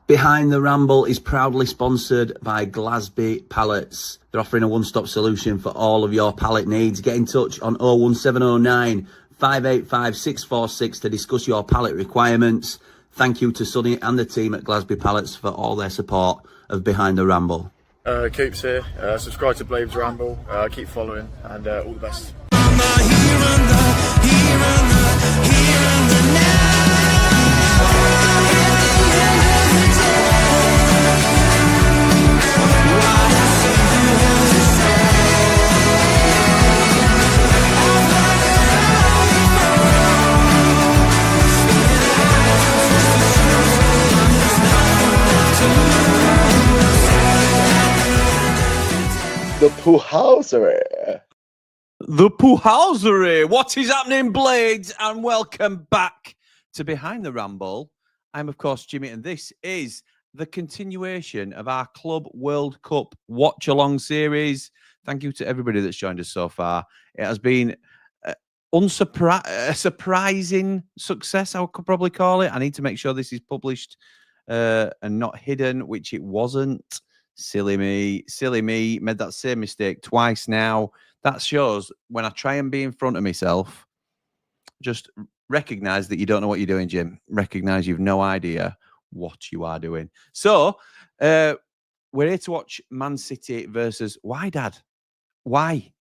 Behind the Ramble is proudly sponsored by GLASBY Pallets. They're offering a one-stop solution for all of your pallet needs. Get in touch on 01709 585 646 to discuss your pallet requirements. Thank you to Sonny and the team at GLASBY Pallets for all their support of Behind the Ramble. Coops here. Subscribe to Blaves Ramble. Keep following, and all the best. The Poohousery. The Poohousery. What is happening, Blades? And welcome back to Behind the Ramble. I'm, of course, Jimmy, and this is the continuation of our Club World Cup watch-along series. Thank you to everybody that's joined us so far. It has been a surprising success, I could probably call it. I need to make sure this is published and not hidden, which it wasn't. Silly me, made that same mistake twice now. That shows when I try and be in front of myself, just recognize that you don't know what you're doing, Jim. Recognize you've no idea what you are doing. So, we're here to watch Man City versus Wydad. Why,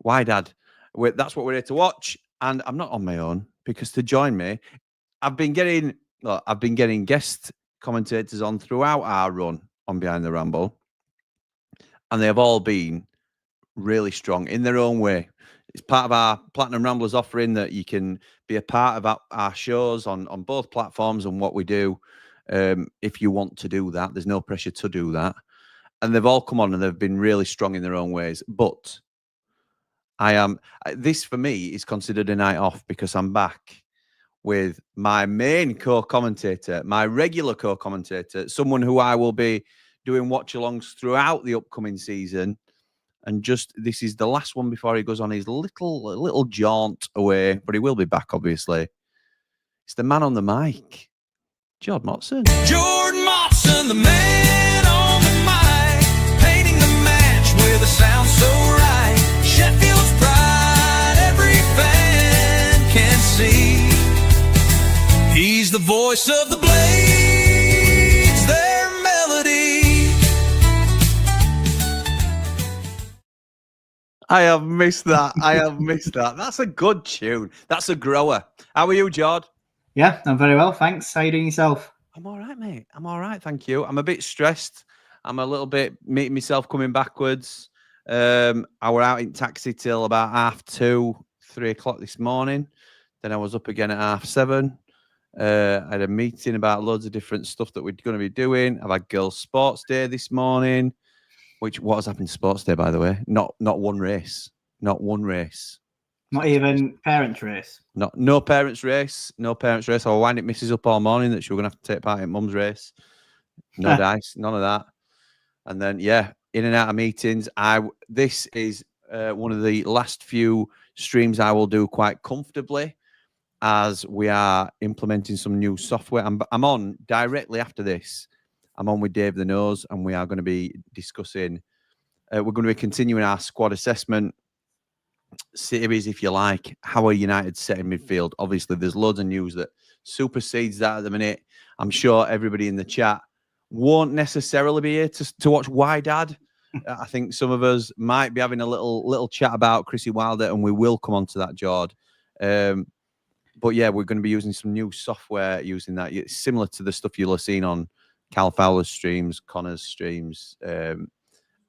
Dad? That's what we're here to watch. And I'm not on my own, because to join me, I've been getting guest commentators on throughout our run on Behind the Ramble, and they have all been really strong in their own way. It's part of our Platinum Ramblers offering that you can be a part of our shows on both platforms and what we do. If you want to do that, there's no pressure to do that. And they've all come on and they've been really strong in their own ways. But this for me is considered a night off, because I'm back with my main co-commentator, my regular co-commentator, someone who I will be doing watch-alongs throughout the upcoming season. And this is the last one before he goes on his little jaunt away, but he will be back, obviously. It's the man on the mic, Jord Motson. Jord Motson, the man on the mic, painting the match with a sound so right. Sheffield's pride, every fan can see. He's the voice of the Blades, their melody. I have missed that. That's a good tune. That's a grower. How are you, Jord? Yeah, I'm very well, thanks. How are you doing yourself? I'm all right, mate. I'm all right, thank you. I'm a bit stressed. I'm a little bit meeting myself coming backwards. I were out in taxi till about 2:30, 3 o'clock this morning. Then I was up again at 7:30. I had a meeting about loads of different stuff that we're going to be doing. I've had girls' sports day this morning. What has happened to sports day, by the way? Not one race. Not one race. Not even parents' race. No parents' race. No parents' race. I will wind it missus up all morning that she was going to have to take part in mum's race. No dice. None of that. And then, yeah, in and out of meetings. This is one of the last few streams I will do quite comfortably, as we are implementing some new software. I'm on directly after this. I'm on with Dave the Nose, and we are going to be discussing. We're going to be continuing our squad assessment series, if you like. How are United set in midfield? Obviously, there's loads of news that supersedes that at the minute. I'm sure everybody in the chat won't necessarily be here to watch Wydad. I think some of us might be having a little chat about Chrissy Wilder, and we will come on to that, Jord. But yeah, we're going to be using some new software using that. It's similar to the stuff you'll have seen on Cal Fowler's streams, Connor's streams,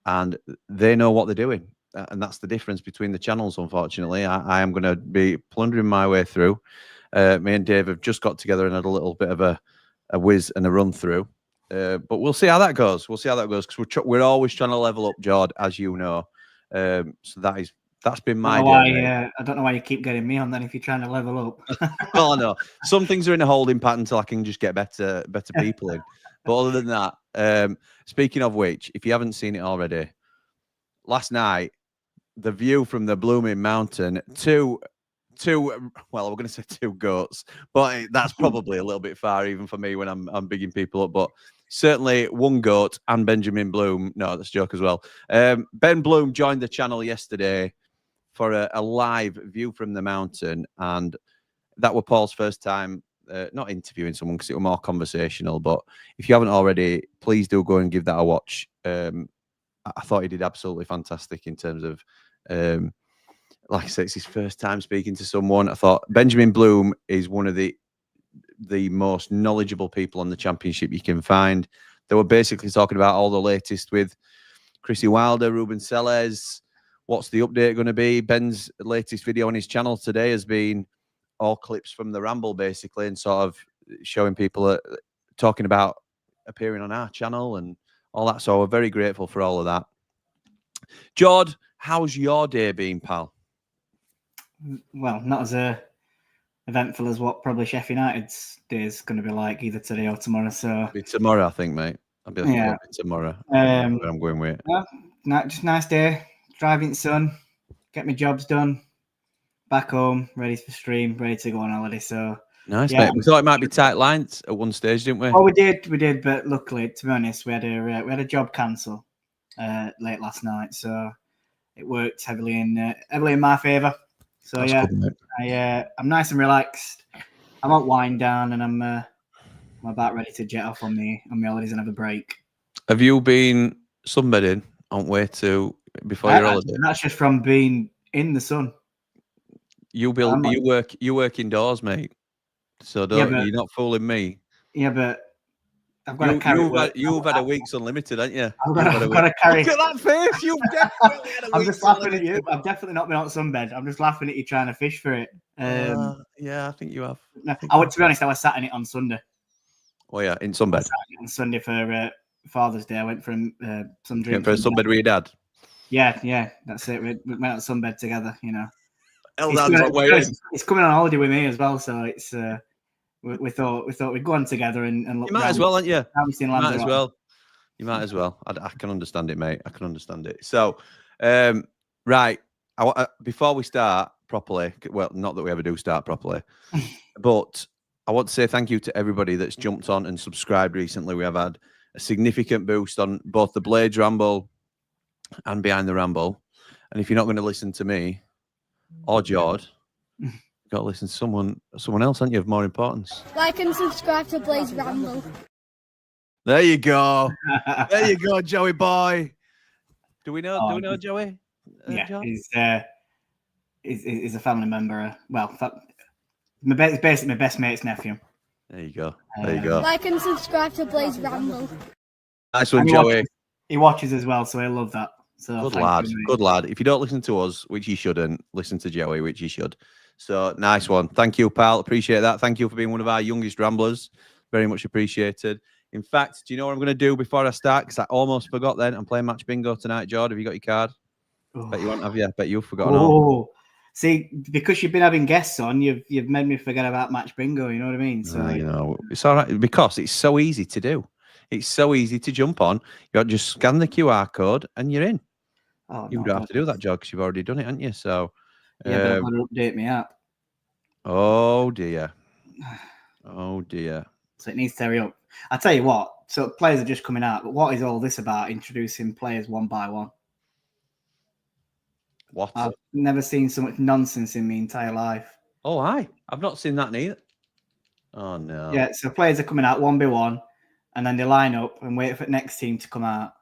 and they know what they're doing. And that's the difference between the channels, unfortunately. I am going to be plundering my way through. Me and Dave have just got together and had a little bit of a whiz and a run through. But we'll see how that goes. Because we're always trying to level up, Jord, as you know. So that's been my I don't know why you keep getting me on then if you're trying to level up. Well, no. Some things are in a holding pattern until I can just get better people in. But other than that, speaking of which, if you haven't seen it already, last night, the view from the blooming mountain, well, we're going to say two goats, but that's probably a little bit far even for me when I'm bigging people up. But certainly one goat and Benjamin Bloom. No, that's a joke as well. Ben Bloom joined the channel yesterday for a live view from the mountain, and that was Paul's first time not interviewing someone because it was more conversational. But if you haven't already, please do go and give that a watch. I thought he did absolutely fantastic in terms of, like I said, it's his first time speaking to someone. I thought Benjamin Bloom is one of the most knowledgeable people on the championship you can find. They were basically talking about all the latest with Chrissy Wilder, Ruben Sellers. What's the update going to be? Ben's latest video on his channel today has been all clips from the Ramble, basically, and sort of showing people talking about appearing on our channel and all that. So we're very grateful for all of that. Jord, how's your day been, pal? Well, not as eventful as what probably Sheffield United's day is going to be like either today or tomorrow. So It'll be tomorrow, I think, mate. It'll be tomorrow. I'm going with. Just nice day. Driving the sun, get my jobs done. Back home, ready for stream, ready to go on holiday. So nice, mate. We thought it might be tight lines at one stage, didn't we? Oh, we did. But luckily, to be honest, we had a job cancel late last night, so it worked heavily in my favour. So that's good, I'm nice and relaxed. I'm at wind down, and I'm about ready to jet off on my holidays and have a break. Have you been sunbedding on way to before your holiday? That's just from being in the sun. You work indoors, mate. So you're not fooling me. Yeah, but I've got to carry. You've had a week's unlimited, haven't you? I've got to carry. Look at that face! You've definitely had a I'm just laughing at you. I've definitely not been on sunbed. I'm just laughing at you trying to fish for it. Yeah, I think you have. To be honest, I was sat in it on Sunday. Oh yeah, in sunbed. On Sunday for Father's Day, I went for some drinks. For a sunbed with your dad. Yeah, that's it. We went out sunbed together, you know. It's coming on holiday with me as well, so it's we thought we'd go on together and look. You might as well, aren't you? You might as well. You might as well. I can understand it, mate. I can understand it. So, right. Before we start properly, well, not that we ever do start properly, but I want to say thank you to everybody that's jumped on and subscribed recently. We have had a significant boost on both the Blades Ramble and Behind the Ramble. And if you're not going to listen to me or Jord, you've got to listen to someone else, haven't you, of more importance? Like and subscribe to Blades Ramble. There you go. There you go, Joey boy. Do we know Joey? Yeah, he's a family member. Basically my best mate's nephew. There you go. There you go. Like and subscribe to Blades Ramble. Nice one, Joey. He watches as well, so he'll love that. So good lad. If you don't listen to us, which you shouldn't, listen to Joey, which you should. So nice one. Thank you, pal. Appreciate that. Thank you for being one of our youngest ramblers. Very much appreciated. In fact, do you know what I'm going to do before I start? Because I almost forgot then. I'm playing Match Bingo tonight, Jord. Have you got your card? Oh. Bet you won't have you. Bet you've forgotten. Oh, see, because you've been having guests on, you've made me forget about Match Bingo. You know what I mean? So it's all right because it's so easy to do. It's so easy to jump on. You just scan the QR code and you're in. Oh, you don't have to do that, Jord, because you've already done it, haven't you? So yeah, but I've got to update me app. Oh dear. Oh dear. So it needs to hurry up. I tell you what. So players are just coming out, but what is all this about? Introducing players one by one. What? I've never seen so much nonsense in my entire life. Oh, I've not seen that neither. Oh no. Yeah, so players are coming out one by one, and then they line up and wait for the next team to come out.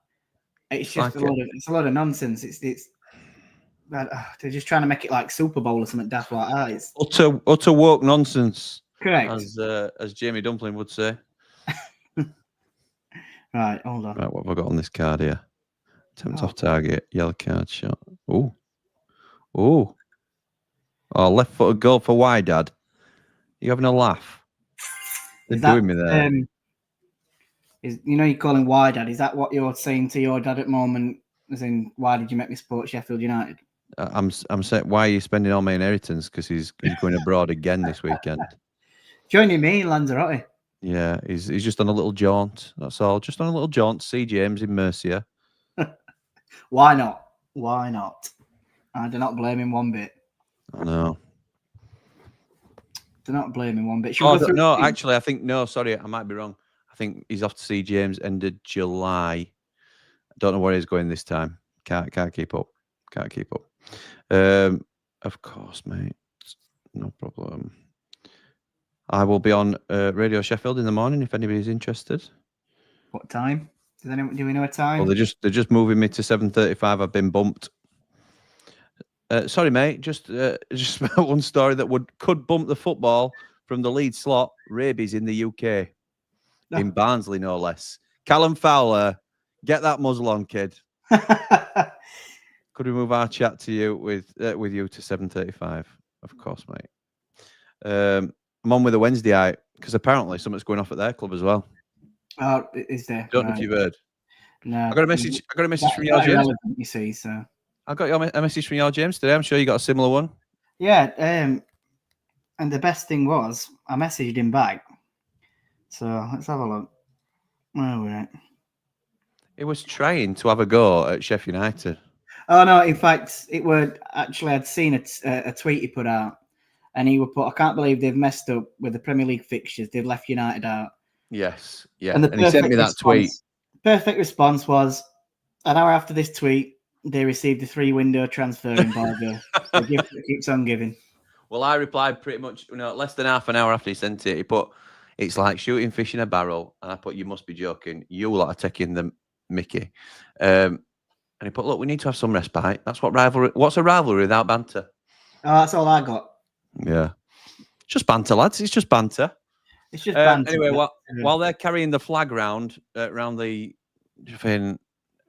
It's just a lot of nonsense. They're just trying to make it like Super Bowl or something daft like that. It's utter woke nonsense. Correct. As Jamie Dumpling would say. Right, hold on. Right, what have I got on this card here? Attempt off target, yellow card shot. Oh, left footed goal for Wydad. You having a laugh? They're doing me there. You're calling Wydad. Is that what you're saying to your dad at the moment? As in, why did you make me support Sheffield United? I'm saying, why are you spending all my inheritance? Because he's going abroad again this weekend. Joining me in Lanzarote. Yeah, he's just on a little jaunt. That's all. Just on a little jaunt to see James in Mercia. Why not? Why not? I do not blame him one bit. I know. Do not blame him one bit. Actually, I think sorry, I might be wrong. I think he's off to see James end of July. I don't know where he's going this time. Can't keep up. Can't keep up. Of course, mate. No problem. I will be on Radio Sheffield in the morning if anybody's interested. What time? Do we know a time? Well, they're just moving me to 7:35. I've been bumped. Sorry, mate. Just one story that could bump the football from the lead slot. Rabies in the UK, in Barnsley, no less. Callum Fowler, get that muzzle on, kid. Could we move our chat to you with you to 7:35? Of course, mate. I'm on with a Wednesday night because apparently something's going off at their club as well. Oh, is there? Don't know if you've heard. No. I got a message from your James. You see, so I got a message from your James today. I'm sure you got a similar one. Yeah. And the best thing was I messaged him back. So let's have a look. Where are we at? He was trying to have a go at Sheffield United. Oh no! In fact, it were actually I'd seen a tweet he put out, and he would put, "I can't believe they've messed up with the Premier League fixtures. They've left United out." Yes, yeah. And he sent me that tweet. Perfect response was, an hour after this tweet, they received a 3-window transfer embargo. The gift that keeps on giving. Well, I replied pretty much, less than half an hour after he sent it. He put, "It's like shooting fish in a barrel," and I put, "You must be joking. You lot are taking the mickey." And he put, "Look, we need to have some respite. That's what rivalry. What's a rivalry without banter?" Oh, that's all I got. Yeah, just banter, lads. It's just banter. It's just banter. Anyway, while they're carrying the flag round the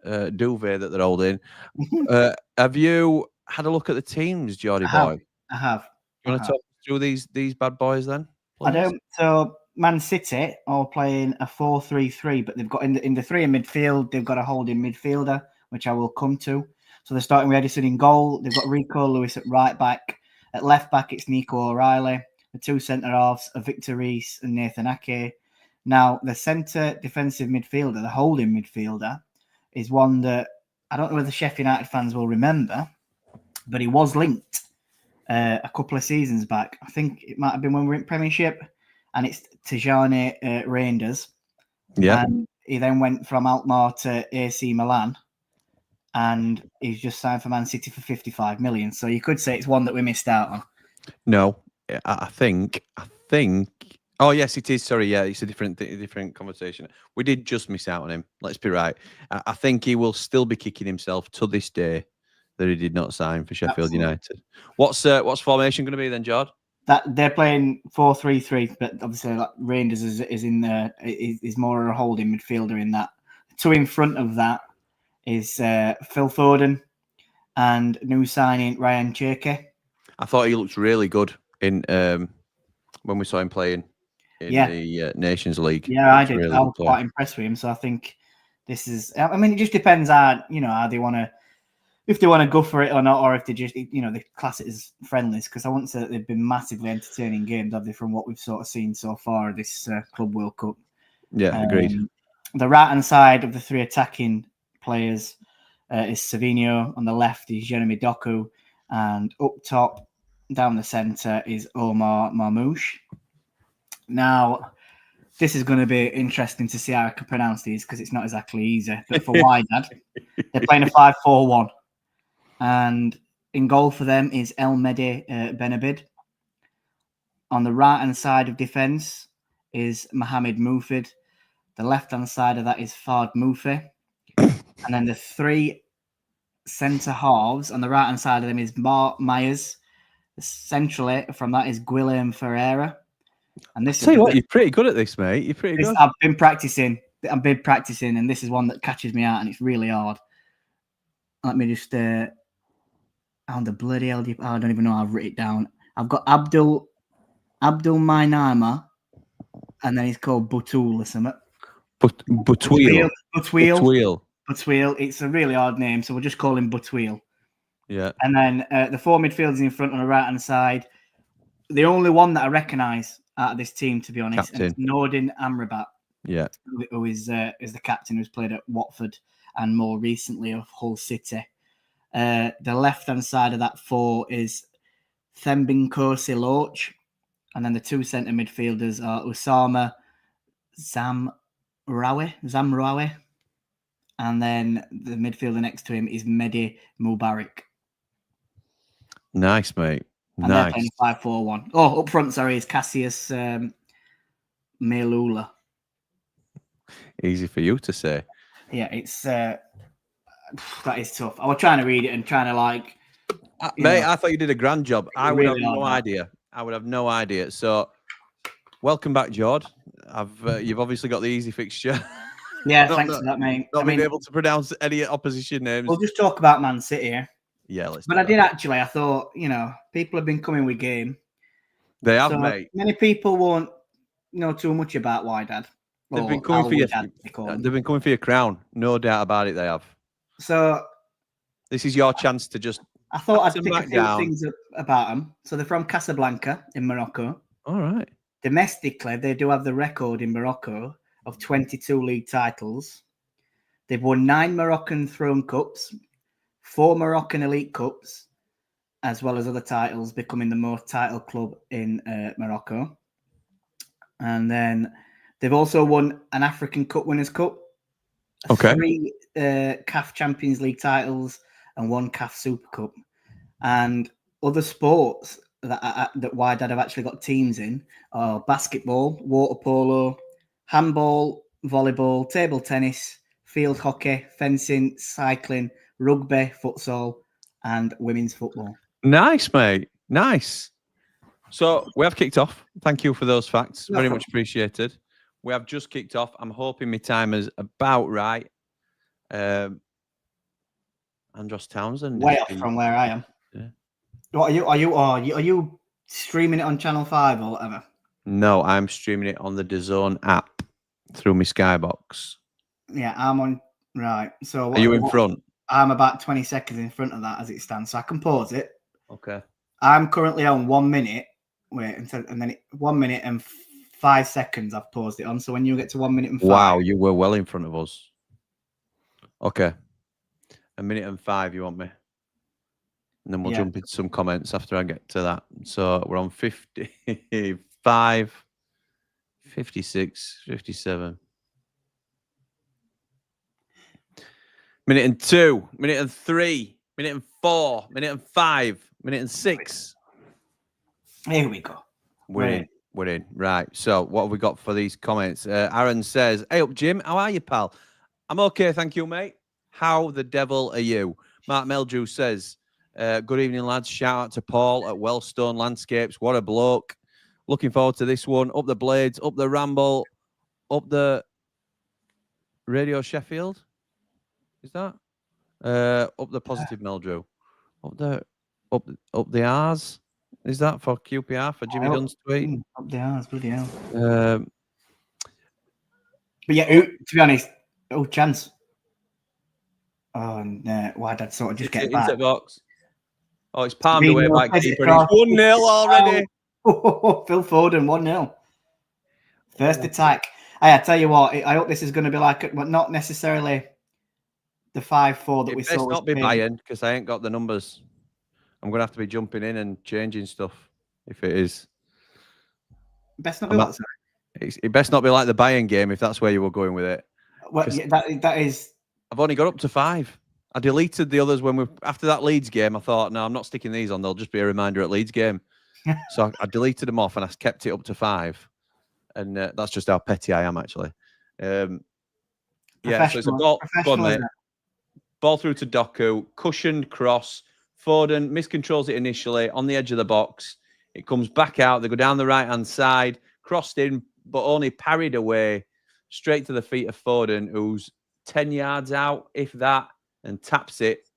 duvet that they're holding, have you had a look at the teams, Geordie boy? I have. You want to talk through these bad boys then? Please? I don't. So Man City are playing a 4-3-3, but they've got in the three in midfield, they've got a holding midfielder, which I will come to. So they're starting with Edison in goal. They've got Rico Lewis at right back. At left back, it's Nico O'Reilly. The two centre halves are Victor Rees and Nathan Ake. Now, the centre defensive midfielder, the holding midfielder, is one that I don't know whether Sheffield United fans will remember, but he was linked a couple of seasons back. I think it might have been when we were in Premiership, and it's Tijani Reinders. Yeah. And he then went from Alkmaar to AC Milan, and he's just signed for Man City for 55 million. So you could say it's one that we missed out on. No, I think. Oh yes, it is. Sorry, yeah, it's a different conversation. We did just miss out on him. Let's be right. I think he will still be kicking himself to this day that he did not sign for Sheffield United. What's formation going to be then, Jord? That they're playing 4-3-3, but obviously like Rangers is in there. Is more a holding midfielder in that. Two in front of that is Phil Foden and new signing Ryan Cherky. I thought he looked really good in when we saw him playing in the Nations League. Yeah, I did. Really I was quite impressed with him. So I think this is. I mean, it just depends on how they want to. If they want to go for it or not, or if they just, they class it as friendlies, because I wouldn't say that they've been massively entertaining games, have they, from what we've sort of seen so far this Club World Cup. Yeah, agreed. The right-hand side of the three attacking players is Savinho. On the left is Jeremy Doku. And up top, down the centre, is Omar Marmouche. Now, this is going to be interesting to see how I can pronounce these, because it's not exactly easy. But for Wydad, they're playing a 5-4-1. And in goal for them is El Mehdi Benabid. On the right-hand side of defence is Mohamed Mufid. The left-hand side of that is Fard Moufi. And then the three centre halves on the right-hand side of them is Mark Myers. Centrally from that is Guillem Ferreira. And this Tell you what, you're pretty good at this, mate. You're pretty good. I've been practicing, and this is one that catches me out, and it's really hard. Let me just how the bloody hell I don't even know how I've written it down. I've got Abdul Mainama, and then he's called Butul or something. Butweel. It's a really hard name, so we'll just call him Butweel. Yeah. And then the four midfielders in front on the right hand side. The only one that I recognise out of this team, to be honest, is Nordin Amrabat. Yeah. Who is the captain, who's played at Watford and more recently of Hull City. The left-hand side of that four is Thembinkosi Loach. And then the two centre midfielders are Usama Zamraoui. And then the midfielder next to him is Mehdi Mubarak. Nice, mate. And they're Nice. playing 5-4-1. Oh, up front, sorry, is Cassius Melula. Easy for you to say. Yeah, it's that is tough. I was trying to read it and trying to like. Mate, I thought you did a grand job. I would really have no idea. So, welcome back, Jord. You've obviously got the easy fixture. Yeah, thanks for that, mate. Not being able to pronounce any opposition names. We'll just talk about Man City here. Yeah, let's. But I thought, people have been coming with game. They have, mate. Many people won't know too much about Wydad. They've been coming for you. They've been coming for your crown. No doubt about it. They have. So this is your chance to just. I thought I'd pick a few things about them. So they're from Casablanca in Morocco. All right. Domestically, they do have the record in Morocco of 22 league titles. They've won 9 Moroccan Throne Cups, 4 Moroccan Elite Cups, as well as other titles, becoming the most title club in Morocco. And then they've also won an African Cup Winners' Cup, 3 CAF Champions League titles, and 1 CAF Super Cup. And other sports that Wydad have actually got teams in are basketball, water polo, handball, volleyball, table tennis, field hockey, fencing, cycling, rugby, futsal, and women's football. Nice, mate. Nice. So we have kicked off. Thank you for those facts. Very much appreciated. We have just kicked off. I'm hoping my timer's about right. Andros Townsend. Way off from where I am. Yeah. What are you streaming it on Channel 5 or whatever? No, I'm streaming it on the DAZN app through my Skybox. Yeah, I'm on. Right. So are you in front? I'm about 20 seconds in front of that as it stands, so I can pause it. Okay. I'm currently on 1 minute. Wait, and then 1 minute and 5 seconds. I've paused it on. So when you get to 1 minute and 5, wow, you were well in front of us. Okay. 1 minute and 5. You want me? And then we'll jump into some comments after I get to that. So we're on 55, 56, 57. Minute and 2, minute and 3, minute and 4, minute and 5, minute and 6. Here we go. We're in. Right. So what have we got for these comments? Aaron says, "Hey up, Jim. How are you, pal?" I'm okay, thank you, mate. How the devil are you? Mark Meldrew says, "Good evening, lads. Shout out to Paul at Wellstone Landscapes. What a bloke. Looking forward to this one. Up the Blades, up the Ramble, up the Radio Sheffield. Is that? Up the Positive Meldrew. Up the R's. Is that for QPR for Jimmy Dunn's tweet? Up the R's, bloody hell. But yeah, to be honest, chance. Oh, and Wydad sort of just get back. Into box. Oh, it's palmed away by keeper. It's 1-0 already. Phil Foden, 1-0. First attack. I tell you what, I hope this is going to be like, but not necessarily the 5-4 that we saw. It's not be Bayern because I ain't got the numbers. I'm going to have to be jumping in and changing stuff if it is. Best not be what, sorry? It best not be like the Bayern game if that's where you were going with it. Well, yeah, that is. I've only got up to 5. I deleted the others after that Leeds game. I thought, no, I'm not sticking these on. They'll just be a reminder at Leeds game. So I deleted them off and I kept it up to 5. And that's just how petty I am, actually. Yeah, so it's a ball. Go on, mate. Ball through to Doku. Cushioned cross. Foden miscontrols it initially on the edge of the box. It comes back out. They go down the right-hand side. Crossed in, but only parried away straight to the feet of Foden, who's 10 yards out, if that, and taps it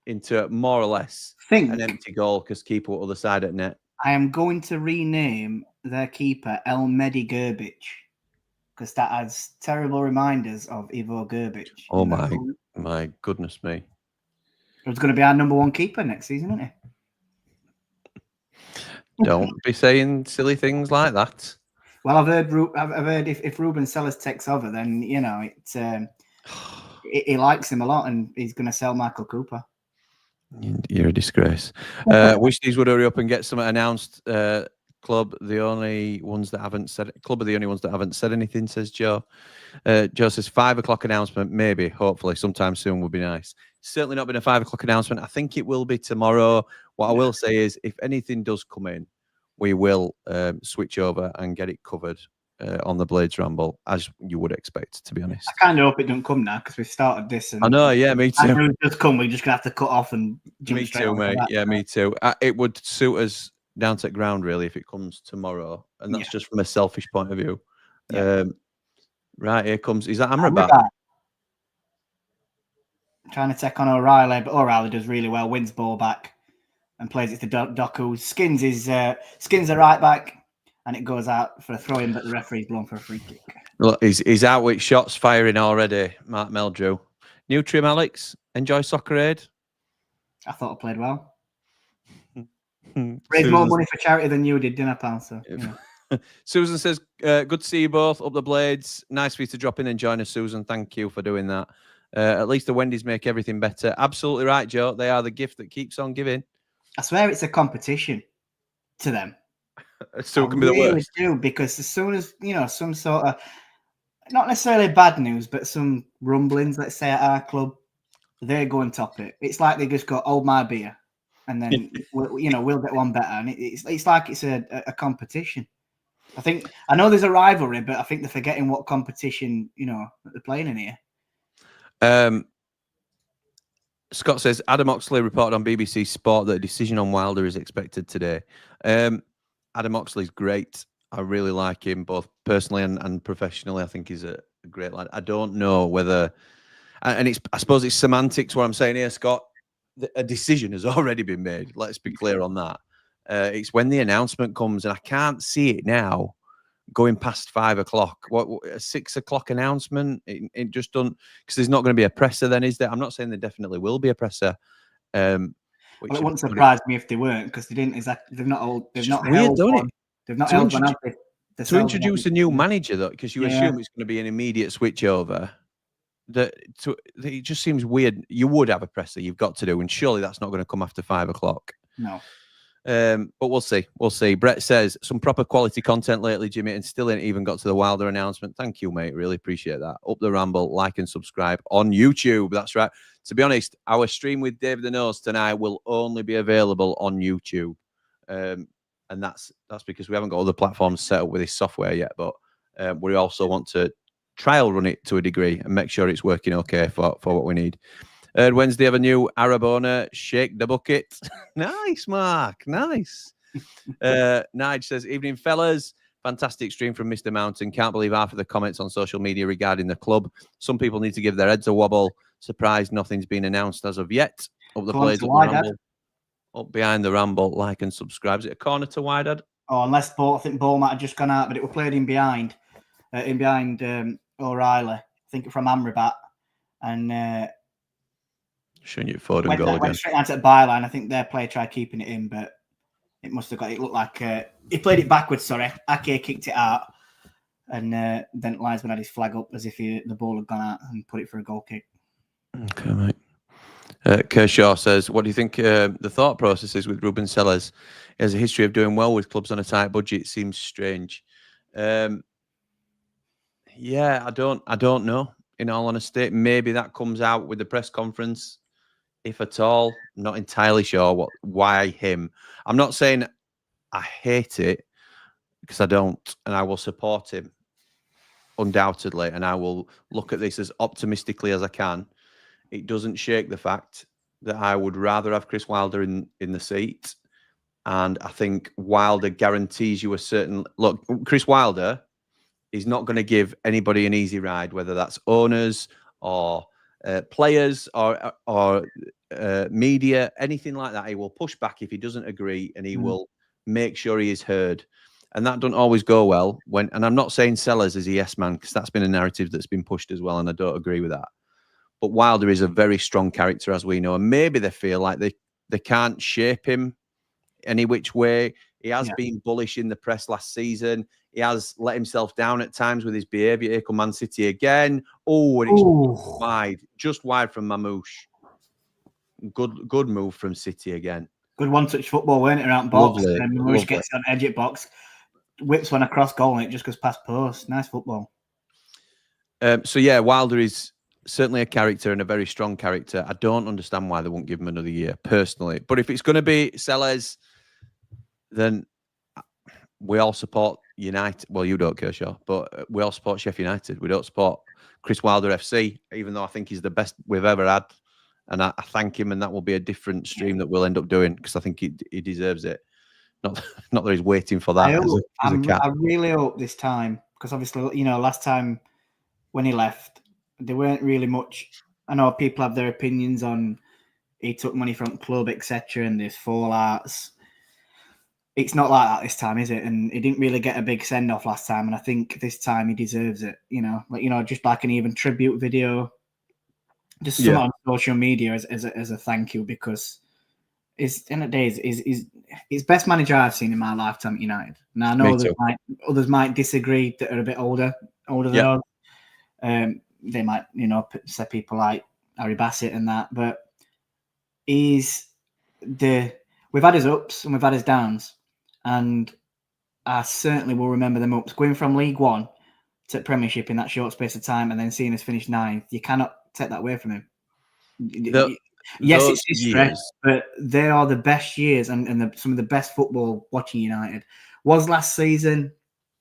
into more or less an empty goal because keeper on the other side at net. I am going to rename their keeper El Mehdi Gerbic because that has terrible reminders of Ivo Gerbic. Oh my goodness me! It's going to be our number 1 keeper next season, isn't it? Don't be saying silly things like that. Well, I've heard if Ruben Sellers takes over, then he likes him a lot, and he's going to sell Michael Cooper. You're a disgrace. Wish these would hurry up and get something announced Club, the only ones that haven't said anything, says Joe. Joe says 5 o'clock announcement, maybe, hopefully, sometime soon would be nice. Certainly not been a 5 o'clock announcement. I think it will be tomorrow. What I will say is, if anything does come in, we will switch over and get it covered on the Blades Ramble, as you would expect, to be honest. I kind of hope it don't come now because we started this. And I know, yeah, me too. If it does come, we're just going to have to cut off and jump Me straight too, on to mate. that. Yeah, me too. It would suit us down to the ground, really, if it comes tomorrow. And that's just from a selfish point of view. Yeah. Right, here comes... Is that Amrabat? Trying to take on O'Reilly, but O'Reilly does really well, wins ball back and plays it to Doku. Skins the right back, and it goes out for a throw-in, but the referee's blown for a free kick. Look, he's out with shots firing already, Mark Meldrew. New trim, Alex. Enjoy Soccer Aid? I thought I played well. Raised more money for charity than you did, didn't I, pal? So, Susan says, good to see you both. Up the Blades. Nice for you to drop in and join us, Susan. Thank you for doing that. At least the Wendy's make everything better. Absolutely right, Joe. They are the gift that keeps on giving. I swear it's a competition to them. So it can be the worst. Do, because as soon as, some sort of, not necessarily bad news, but some rumblings, let's say, at our club, they go and top it. It's like they just go, hold my beer, and then, we'll get one better. And it's like it's a competition. I know there's a rivalry, but I think they're forgetting what competition, that they're playing in here. Scott says, Adam Oxley reported on BBC Sport that a decision on Wilder is expected today. Adam Oxley's great. I really like him, both personally and professionally. I think he's a great lad. I don't know whether... And I suppose it's semantics what I'm saying here, Scott. A decision has already been made. Let's be clear on that. It's when the announcement comes, and I can't see it now going past 5 o'clock. What a 6 o'clock announcement? It just don't, because there's not going to be a presser then, is there? I'm not saying there definitely will be a presser. Well, it wouldn't surprise me if they weren't, because they didn't exactly. They've not all. They've not weird, held don't one. it? They've not held one. To introduce a new manager, though, because you assume it's going to be an immediate switch over. It just seems weird. You would have a presser, you've got to do, and surely that's not going to come after 5 o'clock. No. But we'll see. We'll see. Brett says, some proper quality content lately, Jimmy, and still ain't even got to the Wilder announcement. Thank you, mate. Really appreciate that. Up the Ramble, like and subscribe on YouTube. That's right. To be honest, our stream with David the Nose tonight will only be available on YouTube. And that's because we haven't got other platforms set up with this software yet, but we also want to trial run it to a degree and make sure it's working okay for what we need. Wednesday have a new Arab owner, Shake the Bucket. Nice, Mark. Nice. Nige says, evening, fellas. Fantastic stream from Mr. Mountain. Can't believe half of the comments on social media regarding the club. Some people need to give their heads a wobble. Surprised nothing's been announced as of yet. Up the Blades, up the Ramble. Up behind the Ramble, like and subscribe. Is it a corner to Wydad? Oh, unless I think ball might have just gone out, but it was played in behind O'Reilly. I think from Amrabat. And showing you Foden goal again. Went straight onto the byline. I think their player tried keeping it in, but it must have got. It looked like he played it backwards. Sorry, Ake kicked it out, and then Linesman had his flag up as if the ball had gone out and put it for a goal kick. Okay, mate. Kershaw says, what do you think the thought process is with Ruben Sellers? He has a history of doing well with clubs on a tight budget. It seems strange. Yeah, I don't know. In all honesty, maybe that comes out with the press conference. If at all, not entirely sure why him. I'm not saying I hate it, because I don't, and I will support him undoubtedly, and I will look at this as optimistically as I can. It doesn't shake the fact that I would rather have Chris Wilder in the seat, and I think Wilder guarantees you a certain look. Chris Wilder is not going to give anybody an easy ride, whether that's owners or players or media, anything like that. He will push back if he doesn't agree, and he will make sure he is heard. And that doesn't always go well. And I'm not saying Sellers is a yes man, because that's been a narrative that's been pushed as well, and I don't agree with that. But Wilder is a very strong character, as we know, and maybe they feel like they can't shape him any which way. He has been bullish in the press last season. He has let himself down at times with his behaviour. Here come Man City again. Oh, and it's just wide from Mamouche. Good move from City again. Good one-touch football, weren't it, around box? Lovely, And lovely. Rush gets on edge at box, whips one across goal, and it just goes past post. Nice football. So yeah, Wilder is certainly a character and a very strong character. I don't understand why they won't give him another year, personally. But if it's going to be Sellers, then we all support United. Well, you don't, Kershaw, but we all support Sheffield United. We don't support Chris Wilder FC, even though I think he's the best we've ever had. And I thank him, and that will be a different stream that we'll end up doing because I think he deserves it. Not that he's waiting for that as a cat. I really hope this time, because obviously, you know, last time when he left, there weren't really much. I know people have their opinions on he took money from club, etc., and there's fallouts. It's not like that this time, is it? And he didn't really get a big send off last time, and I think this time he deserves it. You know, like just like an even tribute video, just some on social media as a thank you, because it's in the days is best manager I've seen in my lifetime at United. Now I know others might disagree that are a bit older than us. They might, say people like Harry Bassett and that, but we've had his ups and we've had his downs, and I certainly will remember them ups. Going from League One to Premiership in that short space of time, and then seeing us finish 9th, you cannot take that away from him. Yes, it's history, but they are the best years and some of the best football watching United. Was last season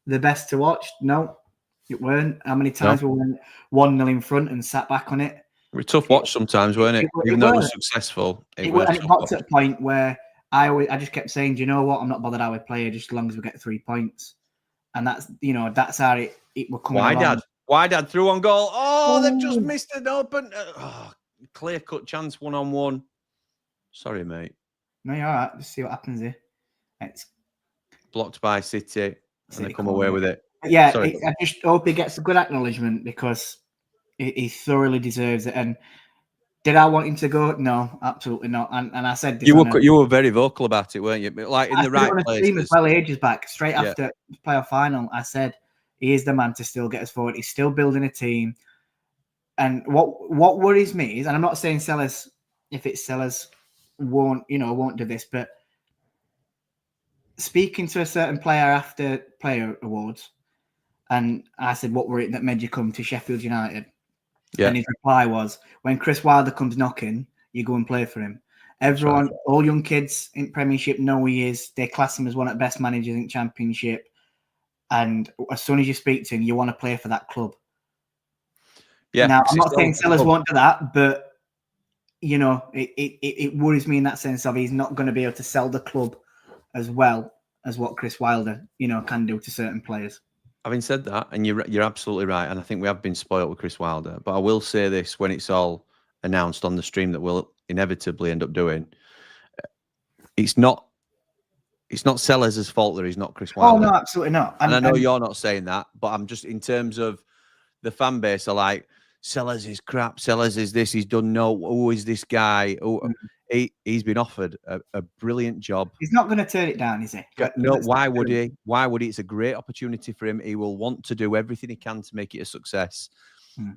the best to watch? No. It weren't. How many times we went 1-0 in front and sat back on it? It was a tough watch sometimes, weren't it? Even though it was successful. It got to a point where I just kept saying, do you know what? I'm not bothered how we play, just as long as we get 3 points. And that's how it will come along. Wydad threw on goal. Oh, they've just missed an open. Clear-cut chance 1-on-1. Sorry, mate. No, you're all right. Let's see what happens here. It's blocked by City, and they come away with it. Yeah, I just hope he gets a good acknowledgement because he thoroughly deserves it. And did I want him to go? No, absolutely not. And I said this you were very vocal about it, weren't you? Like in the right place. As well, ages back, straight after the playoff final, I said he is the man to still get us forward. He's still building a team. And what worries me is, and I'm not saying Sellers, if it's Sellers, won't do this, but speaking to a certain player after player awards, and I said, what were it that made you come to Sheffield United? Yeah. And his reply was, when Chris Wilder comes knocking, you go and play for him. Everyone, all young kids in Premiership know who he is. They class him as one of the best managers in Championship. And as soon as you speak to him, you want to play for that club. Yeah. Now, I'm not saying Sellers won't do that, but, it worries me in that sense of he's not going to be able to sell the club as well as what Chris Wilder, can do to certain players. Having said that, and you're absolutely right, and I think we have been spoiled with Chris Wilder, but I will say this when it's all announced on the stream that we'll inevitably end up doing. It's not Sellers' fault that he's not Chris Wilder. Oh, no, absolutely not. And I know you're not saying that, but I'm just, in terms of the fan base, are like, Sellers is crap, Sellers is this, he's done who is this guy? He's been offered a brilliant job. He's not going to turn it down, is he? No, why would he? Why would he? It's a great opportunity for him. He will want to do everything he can to make it a success.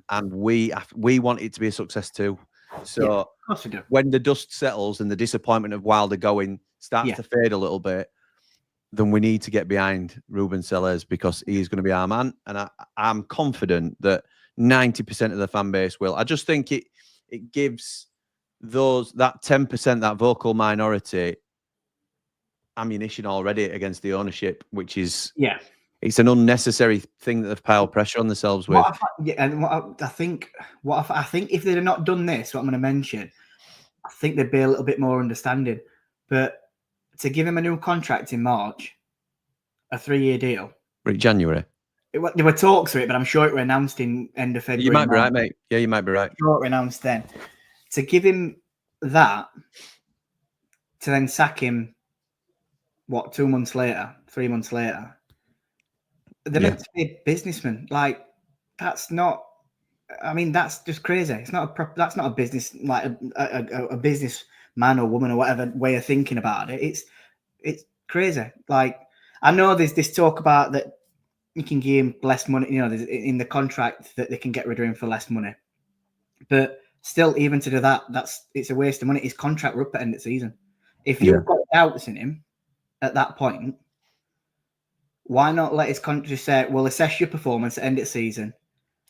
And we want it to be a success too. So of course we do. When the dust settles and the disappointment of Wilder going starts to fade a little bit, then we need to get behind Ruben Sellers because he's going to be our man. And I'm confident that 90% of the fan base will. I just think it gives that 10%, that vocal minority, ammunition already against the ownership, which is it's an unnecessary thing that they've piled pressure on themselves with. I think if they'd have not done this, what I'm going to mention, I think they'd be a little bit more understanding. But to give him a new contract in March, a 3-year deal, January. There were talks of it, but I'm sure it were announced in end of February. You might be right, mate. Yeah, you might be right. I'm sure it were announced then. To give him that, to then sack him, 2 months later, 3 months later, they're meant to be a businessman. Like, that's not. I mean, that's just crazy. It's not that's not a business, like a businessman or woman or whatever way of thinking about it. It's crazy. Like, I know there's this talk about that you can give him less money. There's in the contract that they can get rid of him for less money, but still, even to do that, it's a waste of money. His contract were up at the end of the season. If you've got doubts in him at that point, why not let his country say, "We'll assess your performance at end of season"?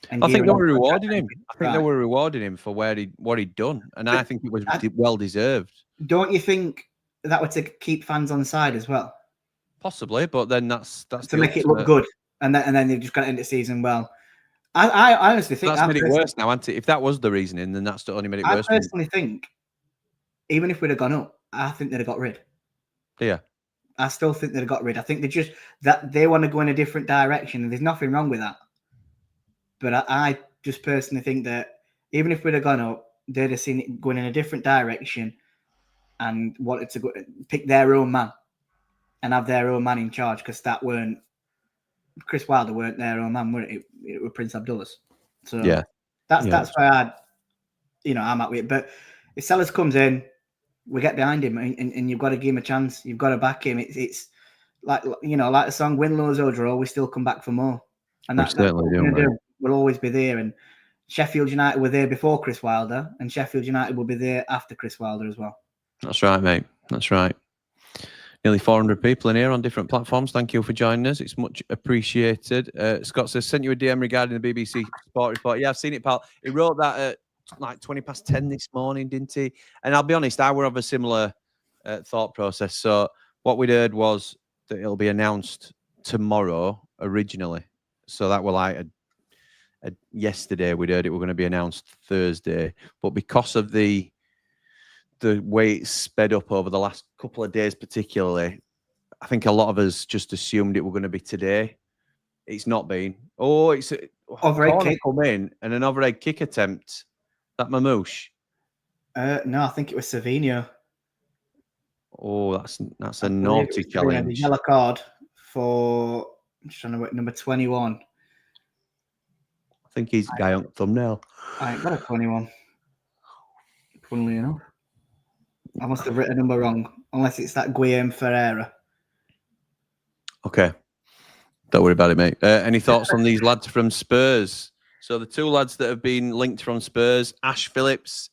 And I think gear they up were for rewarding him. January. I think they Right. were rewarding him for what he'd done, and I think it was well deserved. Don't you think that would keep fans on side as well? Possibly, but then that's to make it look good, and then they've just got to end the season well. I honestly think that's made it worse now, hasn't it? If that was the reasoning, then that's only made it worse. I personally think, even if we'd have gone up, I think they'd have got rid. Yeah. I still think they'd have got rid. I think they want to go in a different direction, and there's nothing wrong with that. But I just personally think that even if we'd have gone up, they'd have seen it going in a different direction and wanted to pick their own man and have their own man in charge, because that weren't Chris Wilder weren't their own man, were it? It was Prince Abdullah's. So that's why I'm at with it. But if Sellers comes in, we get behind him, and you've got to give him a chance. You've got to back him. It's like like the song "Win, Lose or Draw, we still come back for more." And that's what we're going to do. We'll always be there. And Sheffield United were there before Chris Wilder, and Sheffield United will be there after Chris Wilder as well. That's right, mate. That's right. Nearly 400 people in here on different platforms. Thank you for joining us. It's much appreciated. Scott says, sent you a DM regarding the BBC Sport Report. Yeah, I've seen it, pal. He wrote that at like 10:20 this morning, didn't he? And I'll be honest, I were of a similar thought process. So what we'd heard was that it'll be announced tomorrow originally. So that were like yesterday we'd heard it were going to be announced Thursday. But because of the way it's sped up over the last couple of days, particularly, I think a lot of us just assumed it were going to be today. It's not been. Oh, it's overhead kick come in and an overhead kick attempt. That Mamouche? No, I think it was Savinho. Oh, that's a naughty challenge. The yellow card for, I'm just trying to work, number 21. I think he's guy on thumbnail. I ain't got a 21. Funnily enough. I must have written a number wrong, unless it's that Guillaume Ferreira. Okay. Don't worry about it, mate. Any thoughts on these lads from Spurs? So the two lads that have been linked from Spurs, Ash Phillips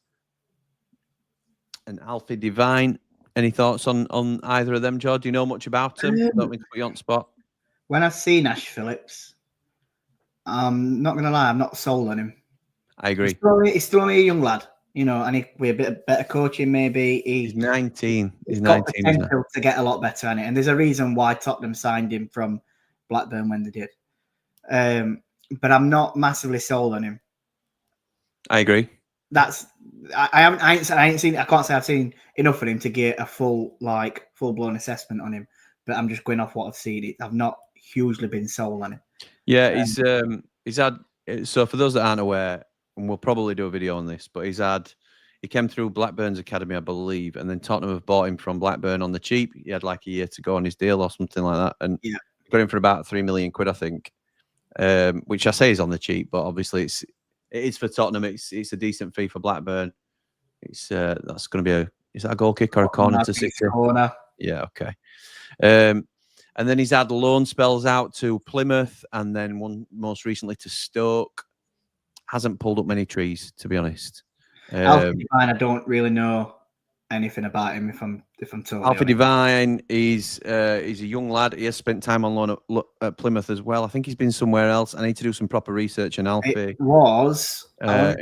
and Alfie Devine. Any thoughts on either of them, George? Do you know much about them? Don't mean to put you on the spot. When I've seen Ash Phillips, I'm not going to lie, I'm not sold on him. I agree. He's still only a young lad. And with a bit of better coaching, maybe he's 19. He's got 19 potential to get a lot better at it. And there's a reason why Tottenham signed him from Blackburn when they did. But I'm not massively sold on him. I agree. I ain't seen. I can't say I've seen enough of him to get a full blown assessment on him. But I'm just going off what I've seen. I've not hugely been sold on him. Yeah, he's had. So for those that aren't aware, and we'll probably do a video on this, but he came through Blackburn's academy, I believe, and then Tottenham have bought him from Blackburn on the cheap. He had like a year to go on his deal or something like that, and got him for about £3 million, I think. Which I say is on the cheap, but obviously it is for Tottenham. It's a decent fee for Blackburn. It's that's going to be is that a goal kick or a corner to City? Corner. Yeah, okay. And then he's had loan spells out to Plymouth, and then one most recently to Stoke. Hasn't pulled up many trees, to be honest. Alfie Devine, I don't really know anything about him. If I'm totally Alfie Devine, he's a young lad. He has spent time on loan at Plymouth as well. I think he's been somewhere else. I need to do some proper research on Alfie. He's at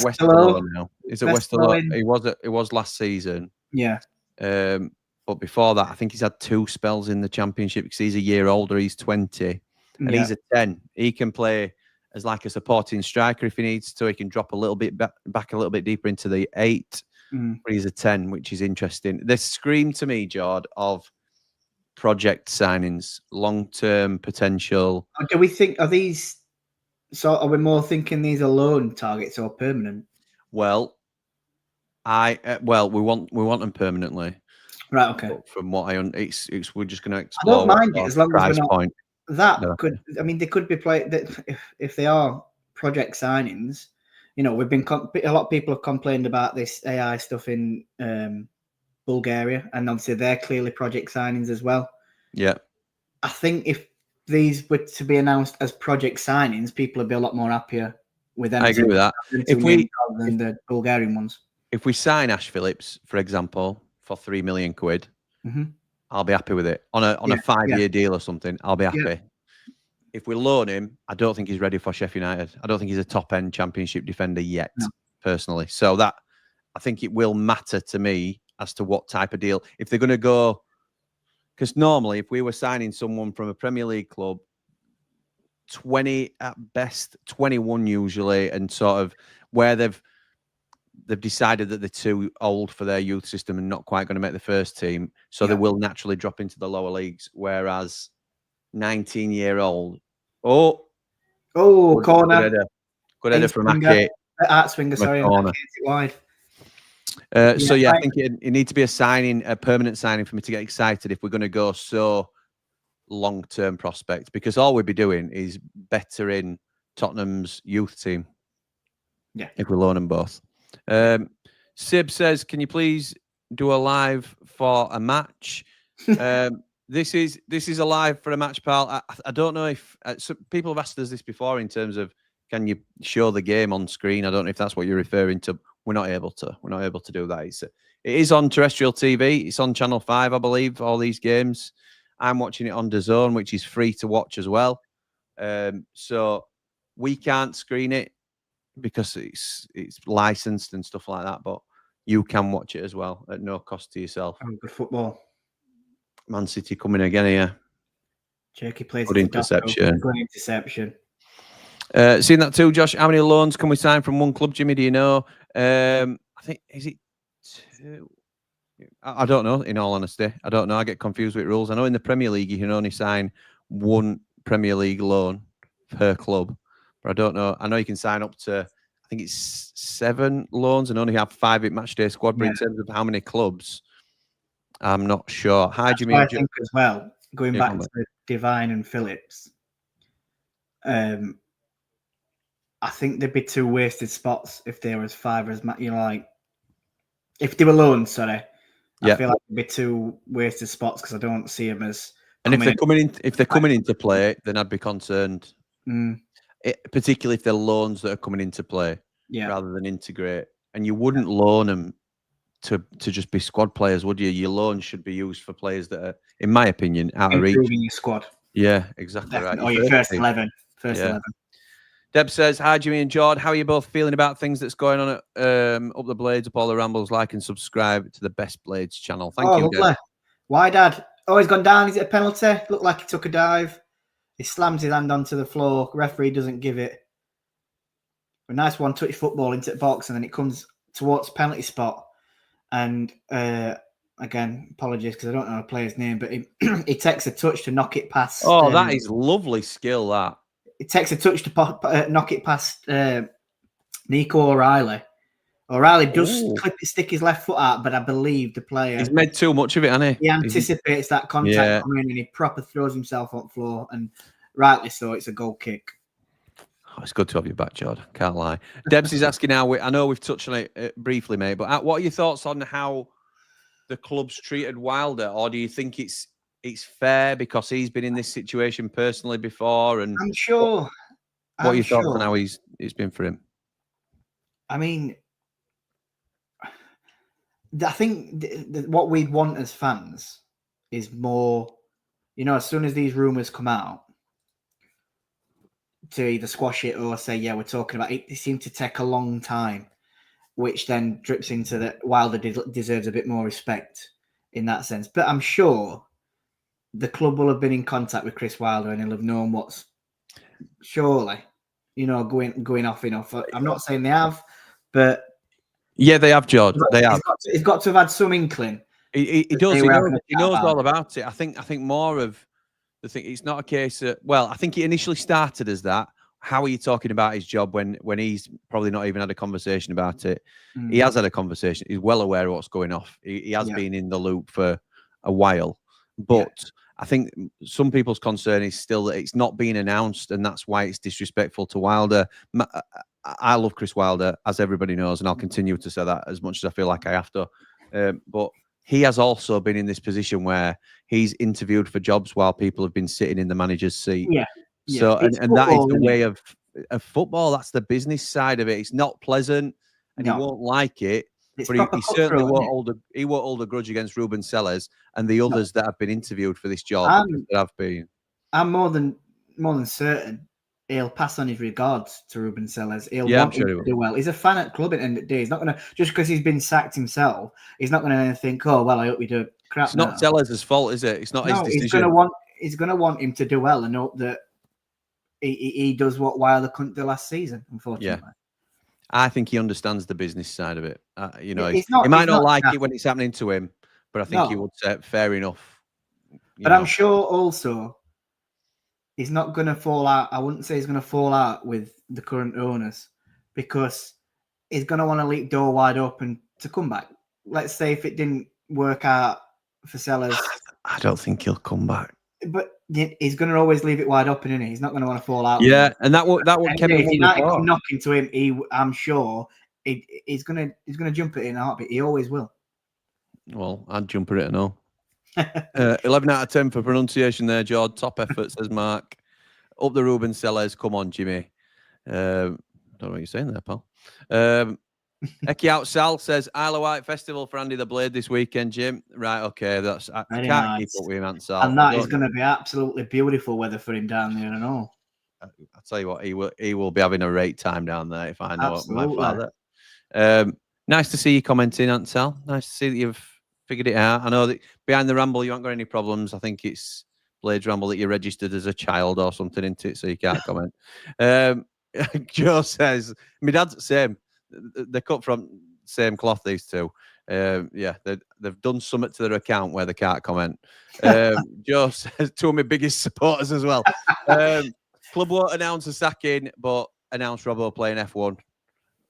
Westerlo now. He's at Westerlo. It was last season. Yeah. But before that, I think he's had 2 spells in the Championship because he's a year older. He's 20, and he's a 10. He can play as like a supporting striker if he needs to. He can drop a little bit back a little bit deeper into the 8. But he's a 10, which is interesting. They scream to me, Jord, of project signings, long-term potential. Do we think, are we more thinking these are loan targets or permanent? Well, we want them permanently. Right, okay. But from what it's we're just going to explore. I don't mind it as long as we're not. Point. They could be played if they are project signings. We've been a lot of people have complained about this AI stuff in Bulgaria, and obviously they're clearly project signings as well. Yeah, I think if these were to be announced as project signings, people would be a lot more happier with them. I agree with that. Than the Bulgarian ones. If we sign Ash Phillips, for example, for £3 million, Mm-hmm. I'll be happy with it. On a 5-year deal or something, I'll be happy. Yeah. If we loan him, I don't think he's ready for Sheffield United. I don't think he's a top-end Championship defender yet, personally. So that, I think it will matter to me as to what type of deal. If they're going to go, because normally if we were signing someone from a Premier League club, 20 at best, 21 usually, and sort of where they've decided that they're too old for their youth system and not quite going to make the first team, so they will naturally drop into the lower leagues. Whereas 19-year-old, corner, good header from Ake. Art Swinger, sorry, corner. It wide. So yeah, I think it needs to be a permanent signing for me to get excited if we're going to go so long-term prospect, because all we'd be doing is bettering Tottenham's youth team. Yeah, if we loan them both. Sib says, "Can you please do a live for a match?" This is a live for a match, pal. I don't know if people have asked us this before in terms of can you show the game on screen. I don't know if that's what you're referring to. We're not able to. We're not able to do that. It is on terrestrial TV. It's on Channel 5, I believe. All these games. I'm watching it on DAZN, which is free to watch as well. So we can't screen it because it's licensed and stuff like that. But you can watch it as well at no cost to yourself. Good football. Man City coming again here. Jerky plays good interception. Good interception. Seeing that too, Josh. How many loans can we sign from one club, Jimmy? Do you know? I think is it 2? I don't know. In all honesty, I don't know. I get confused with rules. I know in the Premier League you can only sign one Premier League loan per club, but I don't know. I know you can sign up to, I think it's 7 loans and only have 5 at matchday squad. But in terms of how many clubs, I'm not sure. Hi, Jimmy. I think as well. Going back to Divine and Phillips, I think there'd be 2 wasted spots if there was 5 as like if they were loans. Sorry, I feel like there'd be 2 wasted spots because I don't see them as. And if they're coming into play, then I'd be concerned. Particularly if they're loans that are coming into play, rather than integrate. And you wouldn't loan them to just be squad players, would you? Your loans should be used for players that are, in my opinion, out of reach. Improving your squad. Yeah, exactly right. Or your first 11. First 11. Deb says, "Hi, Jimmy and Jord. How are you both feeling about things that's going on at Up the Blades, Up All the Rambles? Like and subscribe to the Best Blades channel. Thank you, lovely. Wydad. Oh, he's gone down. Is it a penalty? Looked like he took a dive. He slams his hand onto the floor. Referee doesn't give it. A nice one-touch football into the box, and then it comes towards penalty spot. And again, apologies because I don't know the player's name, but he takes a touch to knock it past. Oh, that is lovely skill, that. It takes a touch to knock it past Nico O'Reilly. O'Reilly does stick his left foot out, but I believe the player... He's made too much of it, hasn't he? He anticipates that contact coming in and he proper throws himself on the floor, and rightly so, it's a goal kick. Oh, it's good to have you back, Jord. Can't lie. Debs is asking now, I know we've touched on it briefly, mate, but what are your thoughts on how the club's treated Wilder? Or do you think it's fair because he's been in this situation personally before? And I'm sure. What are your thoughts on how it's been for him? I mean, I think what we'd want as fans is more, as soon as these rumours come out, to either squash it or say, we're talking about it. It seemed to take a long time, which then drips into that Wilder deserves a bit more respect in that sense. But I'm sure the club will have been in contact with Chris Wilder and he'll have known what's surely, going off enough. I'm not saying they have, but yeah, they have, George. They have. He's got to have had some inkling. He does. He knows all about it. I think more of the thing. It's not a case of, I think it initially started as that. How are you talking about his job when he's probably not even had a conversation about it? He has had a conversation. He's well aware of what's going off. He has been in the loop for a while. But I think some people's concern is still that it's not being announced, and that's why it's disrespectful to Wilder. I love Chris Wilder, as everybody knows, and I'll continue to say that as much as I feel like I have to. But he has also been in this position where he's interviewed for jobs while people have been sitting in the manager's seat. So, and that is the way of football. That's the business side of it. It's not pleasant, and he won't like it. It's but proper he certainly cutthroat, won't hold a grudge against Ruben Sellers and the others that have been interviewed for this job. That have been. I'm more than certain he'll pass on his regards to Ruben Sellers. He'll Yeah, want I'm sure him he to do well. He's a fan at the club at the end of the day. He's not going to, just because he's been sacked himself, he's not going to think, oh, well, I hope we do crap It's not Sellers' fault, is it? It's not his decision. He's going to want him to do well and hope that he does what Wilder couldn't do last season, unfortunately. Yeah. I think he understands the business side of it. You know, He might not like it when it's happening to him, but I think he would say, fair enough. But I'm sure also he's not going to fall out. I wouldn't say he's going to fall out with the current owners because he's going to want to leave the door wide open to come back. Let's say if it didn't work out for Sellers. I don't think he'll come back. But he's going to always leave it wide open, isn't he? He's not going to want to fall out. Yeah, and that would If United come knocking to him, I'm sure he's going to jump at it in a heartbeat. He always will. Well, I'd jump at it and all. 11 out of 10 for pronunciation there, Jord. Top effort, says Mark. Up the Ruben Sellers. Come on, Jimmy. I don't know what you're saying there, pal. Eki Out Sal says Isle of Wight Festival for Andy the Blade this weekend, Jim. Right, okay. I can't keep up with him, Aunt Sal. And that is going to be absolutely beautiful weather for him down there and all. I'll tell you what, he will be having a great time down there if I know my father. Nice to see you commenting, Aunt Sal. Nice to see that you've figured it out. I know that behind the ramble you haven't got any problems. I think it's Blades Ramble that you registered as a child or something into it, so you can't comment. Joe says, my dad's the same. They're cut from same cloth, these two. Yeah, they've done something to their account where they can't comment. Joe says, two of my biggest supporters as well. Club won't announce a sacking, but announce Robbo playing F1.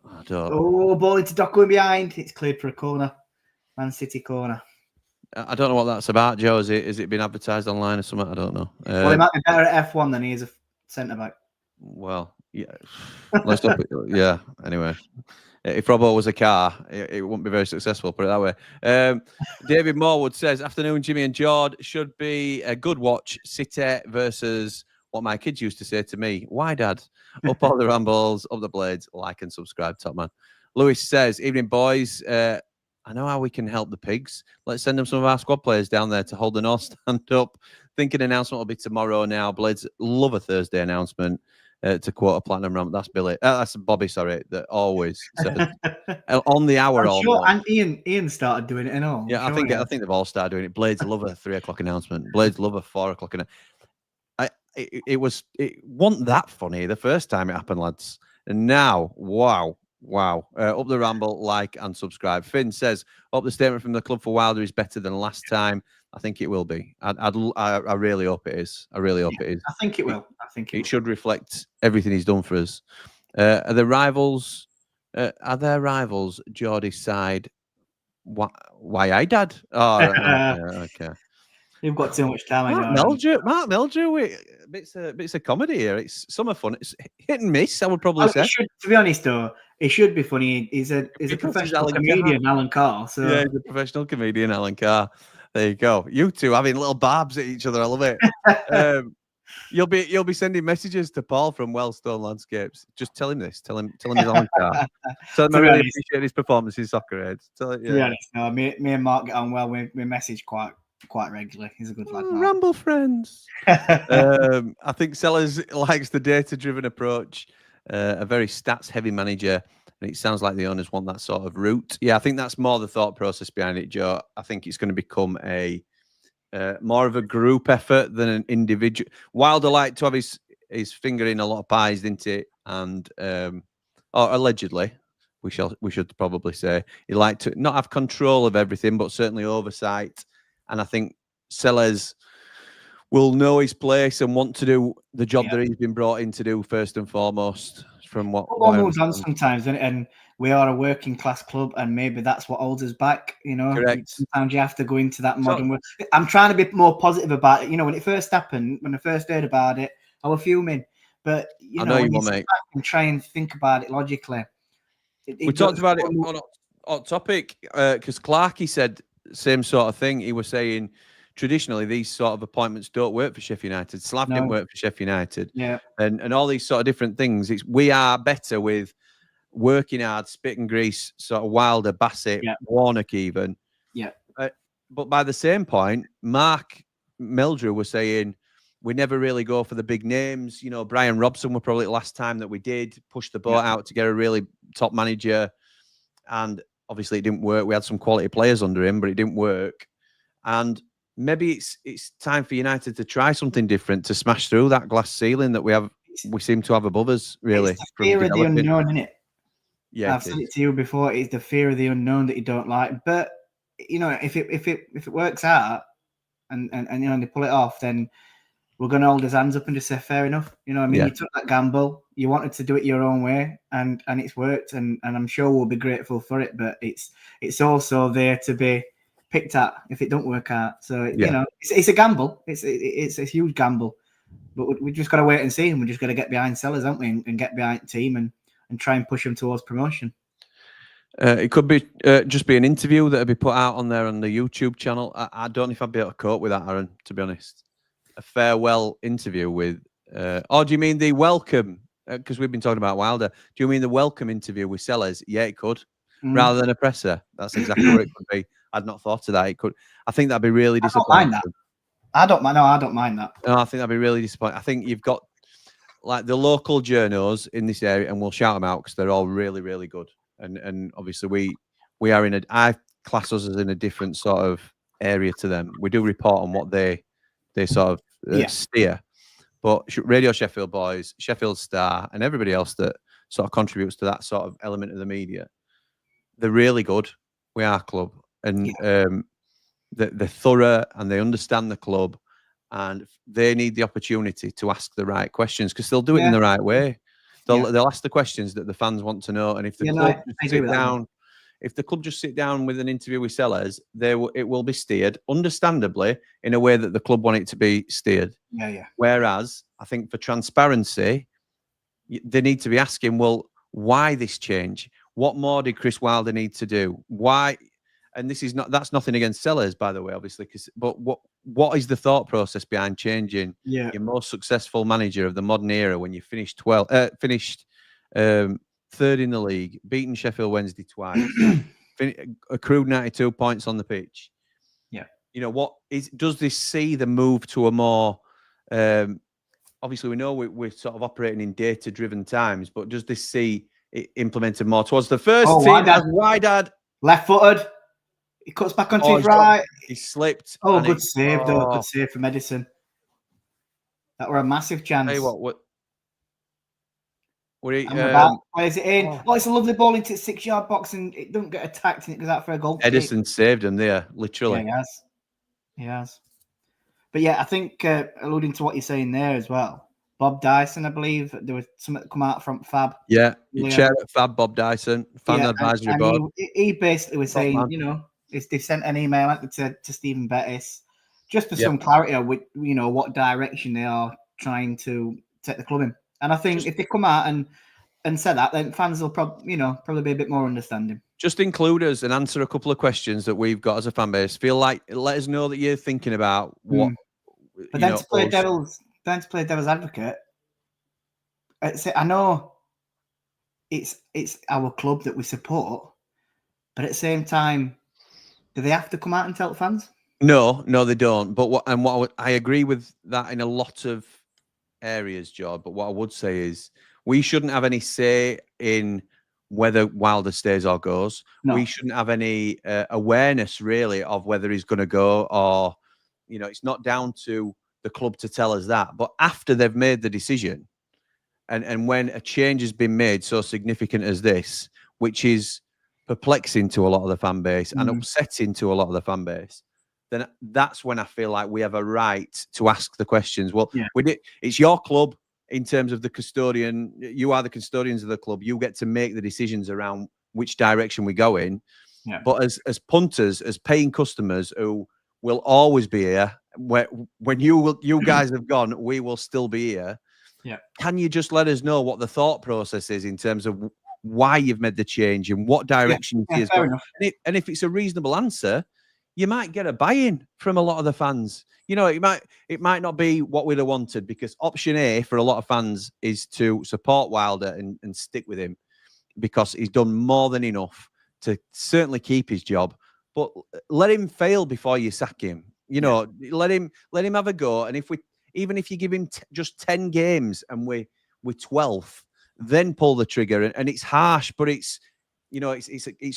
I don't. Oh, ball into Doku behind. It's cleared for a corner. Man City corner. I don't know what that's about, Joe. Is it been advertised online or something? I don't know. Well, he might be better at F1 than he is a centre back. Well, yeah. Let's stop it. Yeah. Anyway, if Robbo was a car, it wouldn't be very successful. Put it that way. David Morwood says, "Afternoon, Jimmy and Jord. Should be a good watch. City versus what my kids used to say to me. Why, Dad? Up all the rambles, up the blades. Like and subscribe, top man." Lewis says, "Evening, boys. I know how we can help the pigs. Let's send them some of our squad players down there to hold the North stand up. Thinking announcement will be tomorrow now. Blades love a Thursday announcement. To quote a platinum ramp, that's Billy. That's Bobby. Sorry, that always says on the hour. I'm sure, and Ian started doing it and all. Yeah, I think they've all started doing it. Blades love a 3 o'clock announcement. Blades love a 4 o'clock announcement. It wasn't that funny the first time it happened, lads. And now, wow. Up the ramble, like and subscribe. Finn says, hope the statement from the club for Wilder is better than last time. I think it will be. I really hope it is. I really hope it is. I think it will. It should reflect everything he's done for us. Are there rivals? Geordie's side? Why I, Dad? Oh, okay. You've got too much time. Mark Meldrew, bits of comedy here. It's some fun. It's hit and miss, I would probably say. To be honest, though, it should be funny. He's a professional comedian, Alan Carr. So yeah, he's a professional comedian, Alan Carr. There you go. You two having little barbs at each other. I love it. You'll be sending messages to Paul from Wellstone Landscapes. Just tell him this. Tell him he's Alan Carr. Tell him I really appreciate his performance in Soccer Aid. Yeah. No, me and Mark get on well. We message quite regularly. He's a good lad. Ramble friends. I think Sellers likes the data-driven approach. A very stats-heavy manager, and it sounds like the owners want that sort of route. Yeah, I think that's more the thought process behind it, Joe. I think it's going to become a more of a group effort than an individual. Wilder liked to have his finger in a lot of pies, didn't it? And or allegedly, we should probably say he liked to not have control of everything, but certainly oversight. And I think Sellers will know his place and want to do the job that he's been brought in to do first and foremost. From what moves on sometimes, and we are a working class club, and maybe that's what holds us back. You know, correct. Sometimes you have to go into that modern world. I'm trying to be more positive about it. You know, when it first happened, when I first heard about it, I was fuming. But you know when you sit back and try and think about it logically. We talked about it on topic because Clarkey said same sort of thing. He was saying traditionally these sort of appointments don't work for Sheffield United. Slav didn't work for Sheffield United. Yeah. And all these sort of different things. We are better with working hard, spit and grease, sort of Wilder, Bassett, Warnock even. Yeah. But by the same point, Mark Meldrew was saying we never really go for the big names. You know, Brian Robson were probably the last time that we did push the boat out to get a really top manager. And obviously it didn't work. We had some quality players under him, but it didn't work. And maybe it's time for United to try something different, to smash through that glass ceiling that we seem to have above us, really. It's the fear of the unknown, isn't it? Yeah, I've said it to you before. It's the fear of the unknown that you don't like. But you know, if it works out and you know, and they pull it off, then we're going to hold his hands up and just say fair enough. You know what I mean? You took that gamble. You wanted to do it your own way, and it's worked. And I'm sure we'll be grateful for it. But it's also there to be picked at if it don't work out. So you know, it's a gamble. It's a huge gamble. But we just got to wait and see, and we just got to get behind Sellers, haven't we? And get behind the team and try and push them towards promotion. It could be just be an interview that'll be put out on there on the YouTube channel. I don't know if I'd be able to cope with that, Aaron, to be honest. A farewell interview with, or do you mean the welcome? Because we've been talking about Wilder. Do you mean the welcome interview with Sellers? Yeah, it could. Rather than a presser. That's exactly what it could be. I'd not thought of that. It could. I think that'd be really disappointing. I don't mind that. I don't mind that. No, I think that'd be really disappointing. I think you've got like the local journos in this area, and we'll shout them out because they're all really, really good. And obviously we are in I class us as in a different sort of area to them. We do report on what they sort of steer. But Radio Sheffield boys, Sheffield Star, and everybody else that sort of contributes to that sort of element of the media, they're really good. We are club. And they're thorough and they understand the club, and they need the opportunity to ask the right questions because they'll do it in the right way. They'll ask the questions that the fans want to know. And if the club sit down, if the club just sit down with an interview with Sellers, it will be steered, understandably, in a way that the club want it to be steered. Whereas I think for transparency, they need to be asking, well, why this change? What more did Chris Wilder need to do? Why? And that's nothing against Sellers, by the way, obviously. But what is the thought process behind changing your most successful manager of the modern era when you finished third in the league, beaten Sheffield Wednesday twice, accrued 92 points on the pitch? You know, does this see the move to a more obviously we know we're sort of operating in data-driven times, but does this see it implemented more towards the first team? Wydad, left-footed. He cuts back onto his right. He slipped. Oh, good save, though. Good save from Edison. That were a massive chance. Tell you what where's it in? Oh, it's a lovely ball into the 6-yard box, and it don't get attacked, and it goes out for a goal. Edison saved him there, literally. Yeah, he has. But yeah, I think alluding to what you're saying there as well, Bob Dyson, I believe there was something that come out from Fab. Yeah, chair at Fab, Bob Dyson, fan advisory board. He basically was saying, you know, they sent an email to Stephen Bettis just for some clarity on what direction they are trying to take the club in. And I think if they come out and say that, then fans will probably be a bit more understanding. Just include us and answer a couple of questions that we've got as a fan base. Let us know that you're thinking about what. But then to play devil's advocate, I know it's our club that we support, but at the same time, do they have to come out and tell the fans? No, they don't. But I agree with that in a lot of areas, Jord. But what I would say is we shouldn't have any say in whether Wilder stays or goes. No. We shouldn't have any awareness really of whether he's going to go or, it's not down to the club to tell us that. But after they've made the decision and when a change has been made so significant as this, which is perplexing to a lot of the fan base and upsetting to a lot of the fan base, then that's when I feel like we have a right to ask the questions. Well, it's your club in terms of the custodian. You are the custodians of the club. You get to make the decisions around which direction we go in. Yeah. But as punters, as paying customers who will always be here, when you guys have gone, we will still be here. Yeah. Can you just let us know what the thought process is in terms of why you've made the change and what direction it is? And if it's a reasonable answer, you might get a buy-in from a lot of the fans. It might not be what we'd have wanted, because option A for a lot of fans is to support Wilder and stick with him. because he's done more than enough to certainly keep his job. But let him fail before you sack him. You know, let him have a go. And even if you give him just 10 games and we're 12th, then pull the trigger. And it's harsh, but it's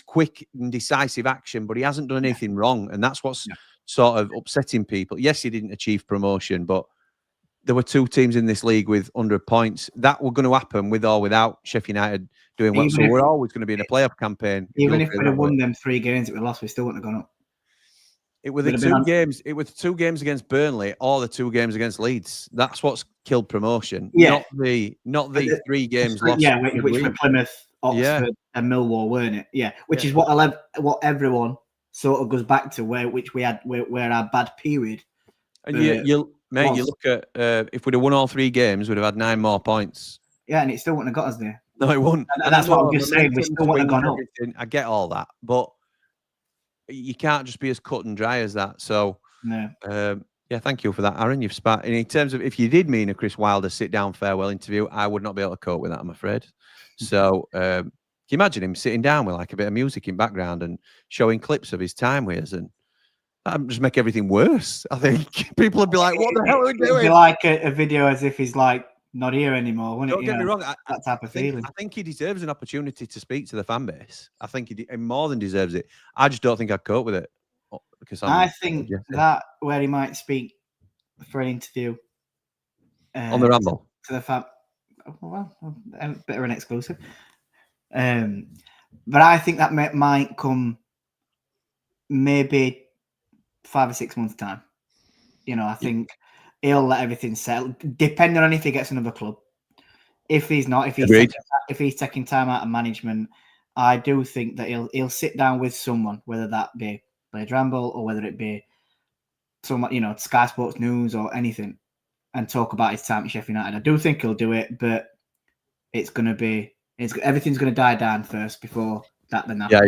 quick and decisive action. But he hasn't done anything wrong, and that's what's sort of upsetting people. Yes, he didn't achieve promotion, but there were 2 teams in this league with 100 points. That were going to happen with or without Sheffield United doing well. So we're always going to be in a playoff campaign. Even if we'd have won them 3 games that we lost, we still wouldn't have gone up. It were the 2 games. It was 2 games against Burnley or the 2 games against Leeds. That's what's killed promotion. Not the 3 games lost. Yeah, which were Plymouth, Oxford, and Millwall, weren't it? Yeah, which is what everyone sort of goes back to, where our bad period. And you look at if we'd have won all 3 games, we'd have had 9 more points. Yeah, and it still wouldn't have got us there. No, it wouldn't. And that's what I'm just saying. We still wouldn't have gone up. I get all that, but you can't just be as cut and dry as that. So, thank you for that, Aaron. You've sparked. In terms of if you did mean a Chris Wilder sit-down farewell interview, I would not be able to cope with that, I'm afraid. So, can you imagine him sitting down with like a bit of music in background and showing clips of his time with us? And that just make everything worse. I think people would be like, "What the hell are we doing?" It'd be like a video as if he's like not here anymore. Wouldn't Don't get me wrong. That type of feeling. I think he deserves an opportunity to speak to the fan base. I think he more than deserves it. I just don't think I'd cope with it. Because I think that where he might speak for an interview on the Ramble to the fan. Well, a bit of an exclusive. But I think that might come maybe 5 or 6 months' time. You know, I think he'll let everything settle, depending on if he gets another club. If he's not, if he's taking time out of management, I do think that he'll sit down with someone, whether that be Blades Ramble or whether it be someone, Sky Sports News or anything, and talk about his time at Sheffield United. I do think he'll do it, but everything's going to die down first before that. Then yeah,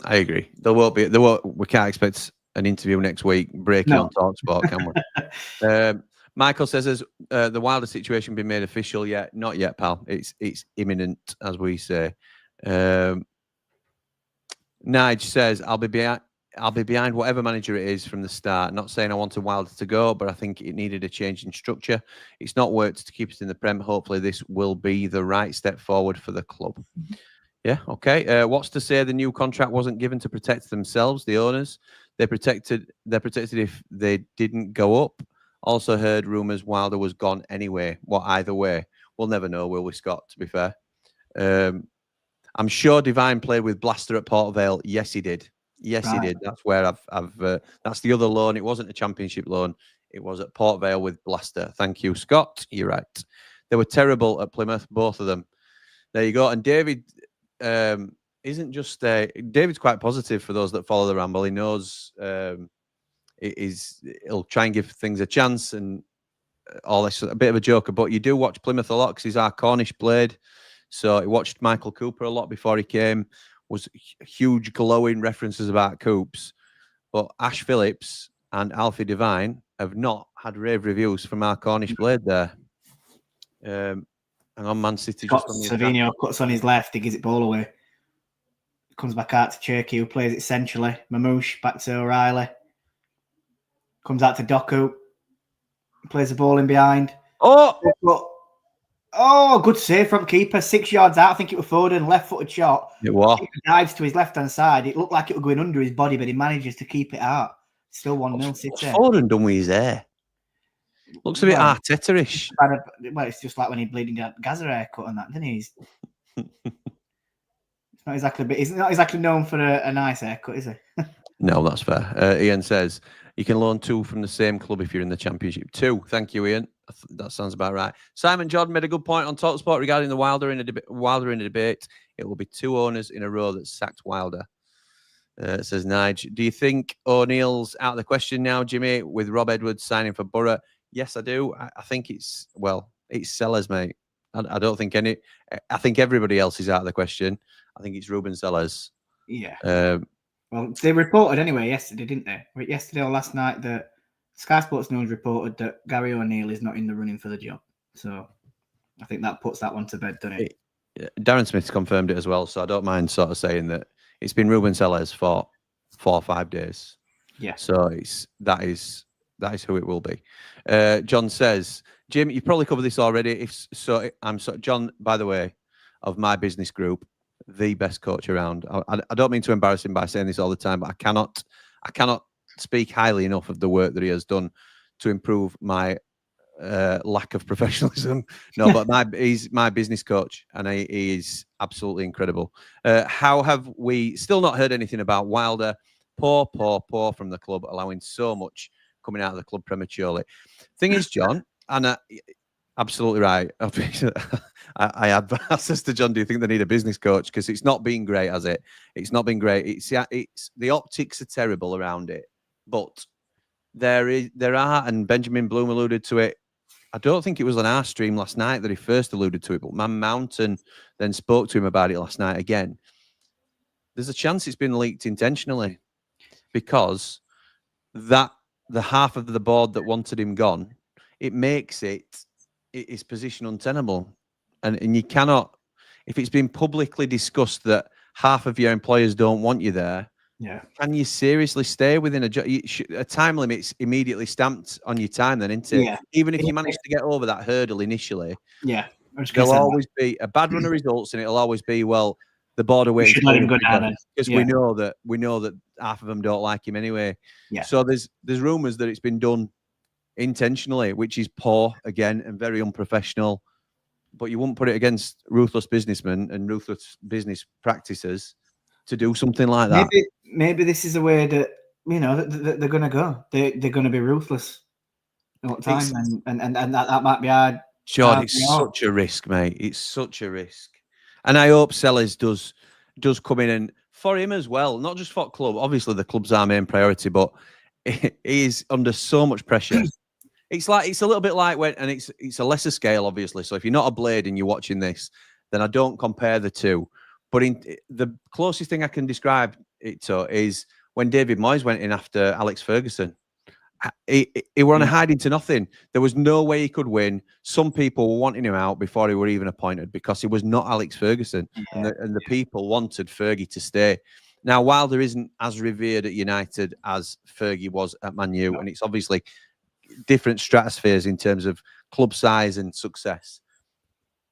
I agree. We can't expect an interview next week, breaking on TalkSport, can we? Michael says, the Wilder situation been made official yet? Not yet, pal. It's imminent, as we say. Nige says, I'll be behind whatever manager it is from the start. Not saying I wanted Wilder to go, but I think it needed a change in structure. It's not worked to keep us in the Prem. Hopefully this will be the right step forward for the club. Yeah, okay. What's to say the new contract wasn't given to protect themselves, the owners? They're protected if they didn't go up. Also heard rumours Wilder was gone anyway. What either way? We'll never know, will we, Scott, to be fair? I'm sure Divine played with Blaster at Port Vale. Yes, he did. Yes, he did. That's where that's the other loan. It wasn't a championship loan. It was at Port Vale with Blaster. Thank you, Scott. You're right. They were terrible at Plymouth, both of them. There you go. And David isn't just David's quite positive for those that follow the Ramble. He knows he'll try and give things a chance and all this. A bit of a joker, but you do watch Plymouth a lot because he's our Cornish blade. So he watched Michael Cooper a lot before he came. Was huge glowing references about Coops, but Ash Phillips and Alfie Devine have not had rave reviews from our Cornish blade there. And on Man City, Savino cuts on his left, he gives it ball away. Comes back out to Cherky, who plays it centrally. Mamouche back to O'Reilly. Comes out to Doku. Plays the ball in behind. Oh, good save from keeper. 6 yards out. I think it was Foden, left-footed shot. It was. He dives to his left-hand side. It looked like it was going under his body, but he manages to keep it out. Still 1-0 City. What's Foden done with his hair? Looks a bit Arteta-ish. Well, it's just like when he bleeding Gaza haircut and that, didn't he? He's not exactly known for a nice haircut, is he? No, that's fair. Ian says, you can loan 2 from the same club if you're in the Championship. 2. Thank you, Ian. That sounds about right. Simon Jordan made a good point on TalkSport regarding the Wilder in a debate. It will be 2 owners in a row that sacked Wilder. Says Nige. Do you think O'Neill's out of the question now, Jimmy, with Rob Edwards signing for Borough? Yes, I do. I think it's Sellers, mate. I don't think I think everybody else is out of the question. I think it's Ruben Sellers. Yeah. Well, they reported anyway yesterday, didn't they? Yesterday or last night that Sky Sports News reported that Gary O'Neill is not in the running for the job. So I think that puts that one to bed, doesn't it? Darren Smith's confirmed it as well, so I don't mind sort of saying that it's been Ruben Sellers for 4 or 5 days. Yeah. So that is who it will be. John says, Jim, you probably covered this already. If so, John, by the way, of my business group, the best coach around. I don't mean to embarrass him by saying this all the time, but I cannot speak highly enough of the work that he has done to improve my lack of professionalism. No, but he's my business coach, and he is absolutely incredible. How have we still not heard anything about Wilder? Poor from the club, allowing so much coming out of the club prematurely. Thing is, John, and absolutely right. I had asked to John, do you think they need a business coach? Because it's not been great, has it? It's not been great. It's the optics are terrible around it, but there are, and Benjamin Bloom alluded to it. I don't think it was on our stream last night that he first alluded to it, but Man Mountain then spoke to him about it last night again. There's a chance it's been leaked intentionally because the half of the board that wanted him gone, it makes his position untenable. And you cannot, if it's been publicly discussed that half of your employers don't want you there, can you seriously stay within a time limit's immediately stamped on your time then, isn't it? Yeah. Even if you manage to get over that hurdle initially, there'll always be a bad run of results, and it'll always be, well, the board are waiting should let him go down because we know that half of them don't like him anyway. Yeah. So there's rumours that it's been done intentionally, which is poor again and very unprofessional. But you wouldn't put it against ruthless businessmen and ruthless business practices to do something like that. Maybe this is a way that that they're going to go. They're going to be ruthless at what time, and that might be hard. John, it's such a risk, mate. It's such a risk, and I hope Sellers does come in, and for him as well, not just for club. Obviously, the club's our main priority, but he is under so much pressure. It's a little bit like when, and it's a lesser scale, obviously. So if you're not a Blade and you're watching this, then I don't compare the two. But the closest thing I can describe it to is when David Moyes went in after Alex Ferguson. He were on a hiding to nothing. There was no way he could win. Some people were wanting him out before he were even appointed because he was not Alex Ferguson, and the people wanted Fergie to stay. Now, Wilder isn't as revered at United as Fergie was at Man U, and it's obviously different stratospheres in terms of club size and success.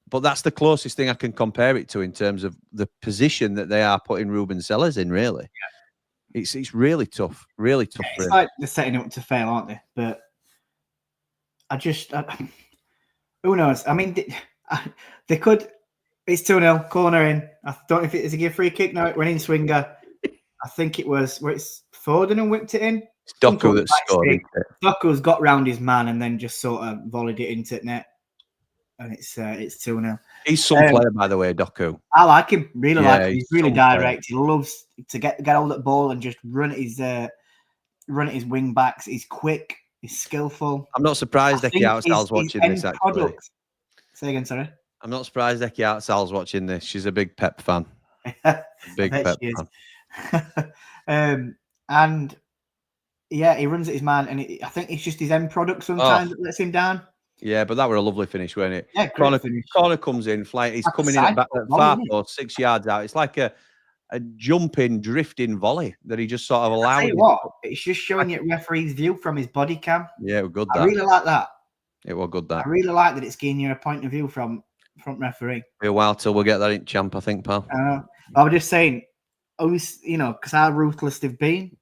But that's the closest thing I can compare it to in terms of the position that they are putting Ruben Sellers in, really. Yeah. It's really tough, really tough. It's like they're setting him up to fail, aren't they? But who knows? I mean, they could. It's 2-0, corner in. I don't know if it is a free kick. No, it went in swinger. I think it was where it's Foden and whipped it in. It's Doku that scored. Doku's got round his man and then just sort of volleyed it into net. And it's 2-0. He's some player, by the way, Doku. I like him. Really like him. He's really direct. Player. He loves to get hold of the ball and just run at his wing backs. He's quick. He's skillful. I'm not surprised Eki Outsal's watching this, actually. Say again, sorry. I'm not surprised Eki Outsal's watching this. She's a big Pep fan. Big Pep fan. And yeah, he runs at his man, and I think it's just his end product sometimes that lets him down. Yeah, but that were a lovely finish, wasn't it? Yeah, corner comes in, he's coming in at far post, 6 yards out. It's like a jumping, drifting volley that he just sort of allowed. Tell you what, it's just showing you referee's view from his body cam. Yeah, it was good. I really like that. It was good. That I really like that it's giving you a point of view from front referee. Be a while till we'll get that in champ, I think, pal. I was just saying, because how ruthless they've been.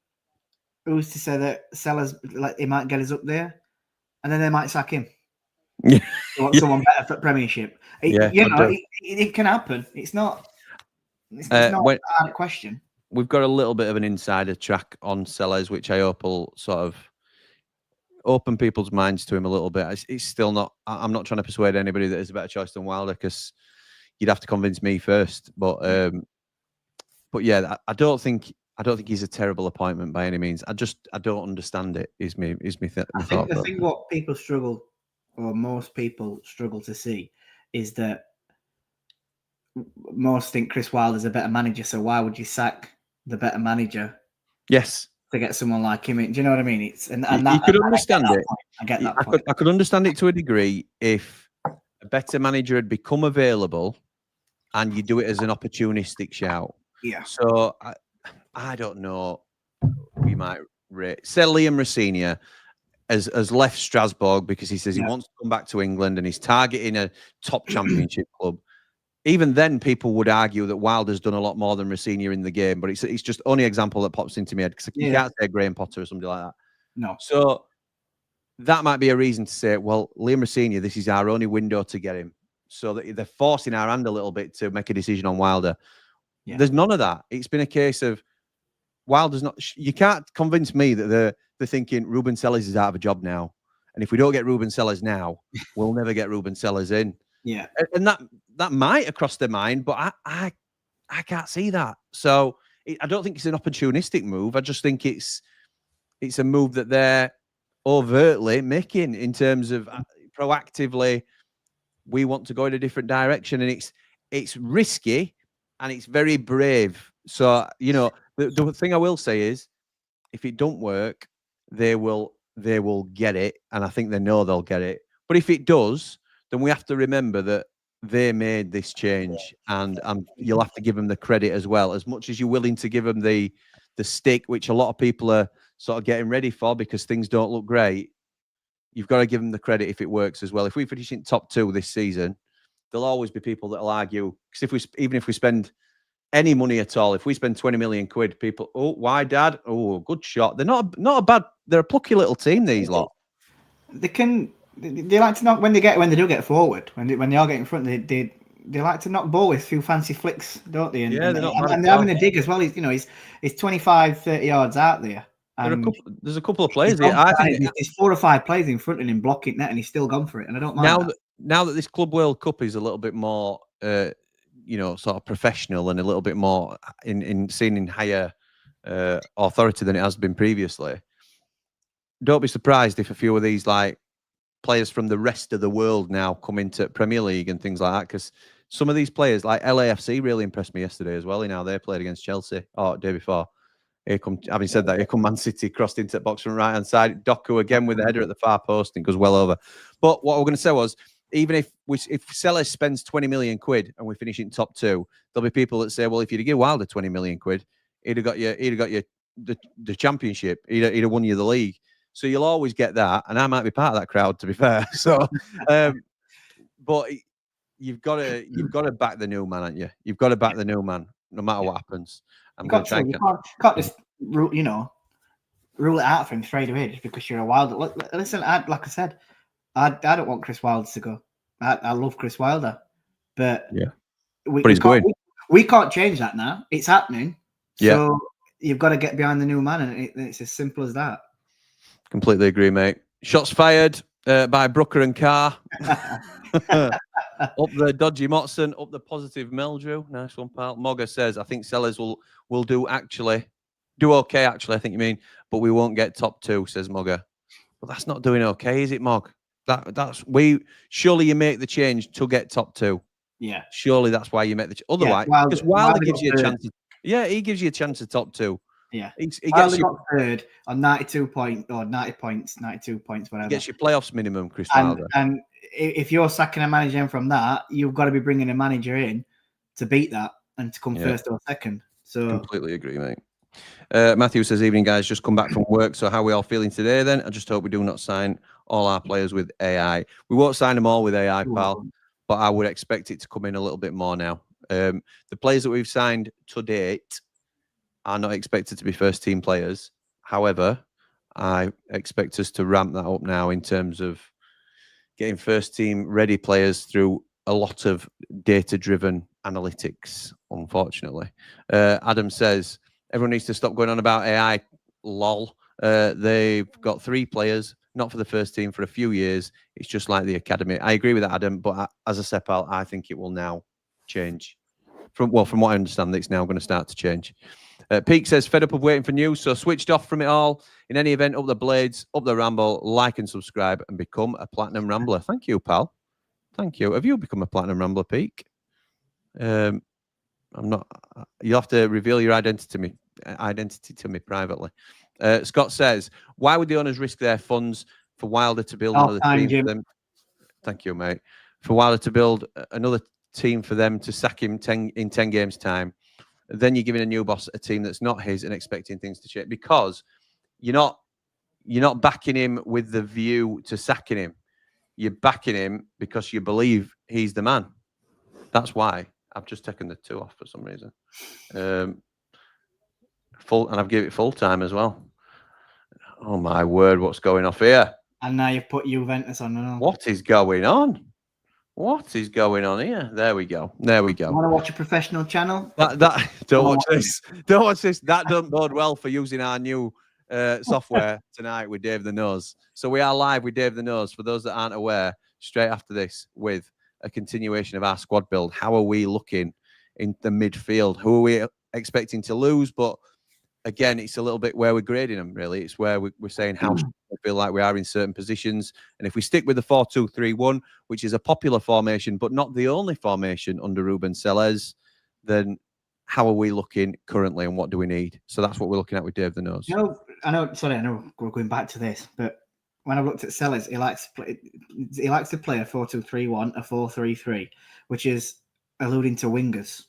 Who's to say that Sellers, like, he might get us up there, and then they might sack him. Yeah, someone better for Premiership. It can happen. It's not. It's not a hard question. We've got a little bit of an insider track on Sellers, which I hope will sort of open people's minds to him a little bit. It's still not. I'm not trying to persuade anybody that is a better choice than Wilder, because you'd have to convince me first. But yeah, I don't think he's a terrible appointment by any means. I don't understand it. I think the thing what people struggle, or most people struggle to see, is that most think Chris Wilder's a better manager. So why would you sack the better manager? Yes. To get someone like him in. Do you know what I mean? It's and you that, could understand it. I get that point. I could understand it to a degree if a better manager had become available and you do it as an opportunistic shout. Yeah. So I don't know. We might rate. Say Liam Rosenior has left Strasbourg because he says he wants to come back to England and he's targeting a top championship club. Even then, people would argue that Wilder's done a lot more than Rosenior in the game, but it's just only example that pops into my head because you can't say Graham Potter or somebody like that. No. So that might be a reason to say, well, Liam Rosenior, this is our only window to get him. So that they're forcing our hand a little bit to make a decision on Wilder. Yeah. There's none of that. It's been a case of Wilder's not. You can't convince me that they're thinking Ruben Sellers is out of a job now, and if we don't get Ruben Sellers now, we'll never get Ruben Sellers in. Yeah, and that might have crossed their mind, but I can't see that. So I don't think it's an opportunistic move. I just think it's a move that they're overtly making in terms of proactively. We want to go in a different direction, and it's risky and it's very brave. So the thing I will say is, if it don't work, they will get it, and I think they know they'll get it. But if it does, then we have to remember that they made this change, and you'll have to give them the credit as well. As much as you're willing to give them the stick, which a lot of people are sort of getting ready for because things don't look great, you've got to give them the credit if it works as well. If we finish in top 2 this season, there'll always be people that'll argue, because even if we spend any money at all, if we spend 20 million quid, people, oh, why, Dad? Oh, good shot. They're not a bad. They're a plucky little team. These lot. They like to knock when they do get forward. When they are getting in front, they like to knock ball with a few fancy flicks, don't they? And, they're having a dig as well. He's 25, 30 yards out there. There's a couple of players here. I think there's 4 or 5 players in front of him blocking net, and he's still gone for it. And I don't mind now that this Club World Cup is a little bit more, sort of professional and a little bit more seen in higher authority than it has been previously. Don't be surprised if a few of these like players from the rest of the world now come into Premier League and things like that, because some of these players like LAFC really impressed me yesterday as well. They played against Chelsea day before. Having said that, here come Man City, crossed into the box from right hand side. Doku again with the header at the far post and goes well over. But what we're going to say was, even if Sellers spends 20 million quid and we finish in top 2, there'll be people that say, well, if you'd give Wilder 20 million quid, he'd have got you the championship. He'd have won you the league. So you'll always get that, and I might be part of that crowd, to be fair. So, but you've got to back the new man, haven't you? You've got to back the new man, no matter what happens. You can't just rule it out for him straight away just because you're a Wilder. Listen, like I said, I don't want Chris Wilder to go. I love Chris Wilder, but he's going. We can't change that now. It's happening. Yeah. So you've got to get behind the new man, and it's as simple as that. Completely agree, mate. Shots fired by Brooker and Carr. Up the dodgy Motson, up the positive Meldrew. Nice one, pal. Mogger says, I think Sellers will do okay, actually, I think you mean, but we won't get top 2, says Mogger. But that's not doing okay, is it, Mog? Surely you make the change to get top 2. Yeah. Surely that's why you make the otherwise, because Wilder gives you a chance. He gives you a chance at top 2. Yeah, he gets you third on 92 points or 90 points, 92 points, whatever. Gets your playoffs minimum, Chris Wilder. And if you're sacking a manager from that, you've got to be bringing a manager in to beat that and to come first or second. So completely agree, mate. Matthew says, evening, guys. Just come back from work. So how are we all feeling today then? I just hope we do not sign all our players with AI. We won't sign them all with AI, pal, but I would expect it to come in a little bit more now. The players that we've signed to date are not expected to be first team players. However, I expect us to ramp that up now in terms of getting first team ready players through a lot of data driven analytics, unfortunately. Adam says, everyone needs to stop going on about AI. Lol. They've got 3 players, not for the first team for a few years. It's just like the academy. I agree with that, Adam, but as I said, pal, I think it will now change. From what I understand, it's now going to start to change. Peake says, fed up of waiting for news, so switched off from it all. In any event, up the blades, up the ramble, like and subscribe, and become a Platinum Rambler. Thank you, pal. Thank you. Have you become a Platinum Rambler, Peake? I'm not. You'll have to reveal your identity to me privately. Scott says, why would the owners risk their funds for Wilder to build another team for them? Thank you, mate. For Wilder to build another team for them to sack him in 10 games' time. Then you're giving a new boss a team that's not his and expecting things to change, because you're not backing him with the view to sacking him. You're backing him because you believe he's the man. That's why I've just taken the 2 off for some reason. Full, and I've given it full time as well. Oh my word, what's going off here? And now you've put Juventus on and on. What is going on? What is going on here? There we go. There we go. You want to watch a professional channel? Don't watch this. Don't watch this. That doesn't bode well for using our new software tonight with Dave the Nose. So we are live with Dave the Nose, for those that aren't aware, straight after this, with a continuation of our squad build. How are we looking in the midfield? Who are we expecting to lose? But again, it's a little bit where we're grading them, really. It's where we're saying how we feel like we are in certain positions. And if we stick with the 4-2-3-1, which is a popular formation, but not the only formation under Ruben Selles, then how are we looking currently and what do we need? So that's what we're looking at with Dave the Nose. I know we're going back to this, but when I looked at Selles, he likes to play a 4-2-3-1, a 4-3-3, which is alluding to wingers.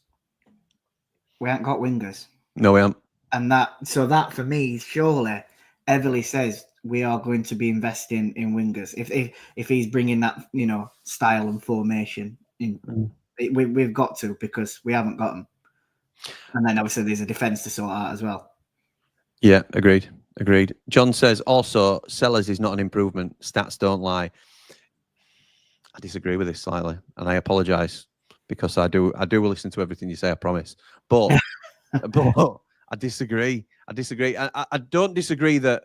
We haven't got wingers. No, we haven't. And that for me, surely heavily says we are going to be investing in wingers. If he's bringing that, style and formation in, we've got to, because we haven't got them. And then obviously there's a defence to sort out as well. Yeah, agreed. John says also Sellers is not an improvement. Stats don't lie. I disagree with this slightly, and I apologise, because I do listen to everything you say, I promise. But but I disagree. I don't disagree that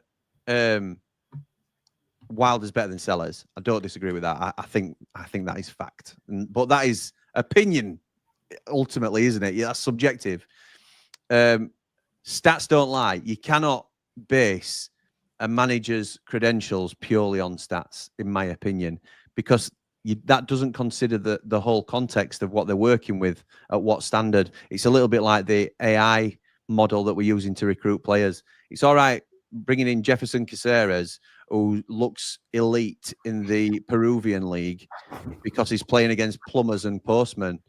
Wilder's better than Sellers. I don't disagree with that. I think that is fact. But that is opinion, ultimately, isn't it? Yeah, that's subjective. Stats don't lie. You cannot base a manager's credentials purely on stats, in my opinion, because that doesn't consider the whole context of what they're working with at what standard. It's a little bit like the AI model that we're using to recruit players. It's all right bringing in Jefferson Caceres, who looks elite in the Peruvian league because he's playing against plumbers and postmen,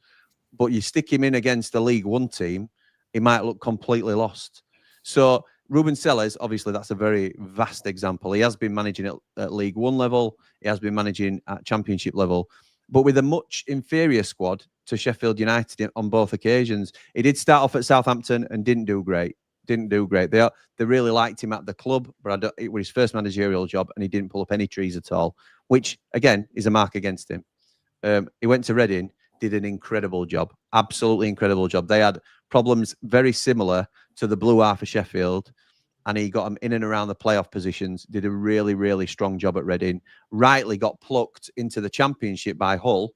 but you stick him in against the League One team, he might look completely lost. So Ruben Selles, obviously, that's a very vast example. He has been managing at League One level. He has been managing at Championship level, but with a much inferior squad to Sheffield United on both occasions. He did start off at Southampton and didn't do great. They really liked him at the club, but it was his first managerial job, and he didn't pull up any trees at all, which, again, is a mark against him. He went to Reading, did an incredible job, absolutely incredible job. They had problems very similar to the Blue Half of Sheffield, and he got them in and around the playoff positions, did a really, really strong job at Reading, rightly got plucked into the Championship by Hull,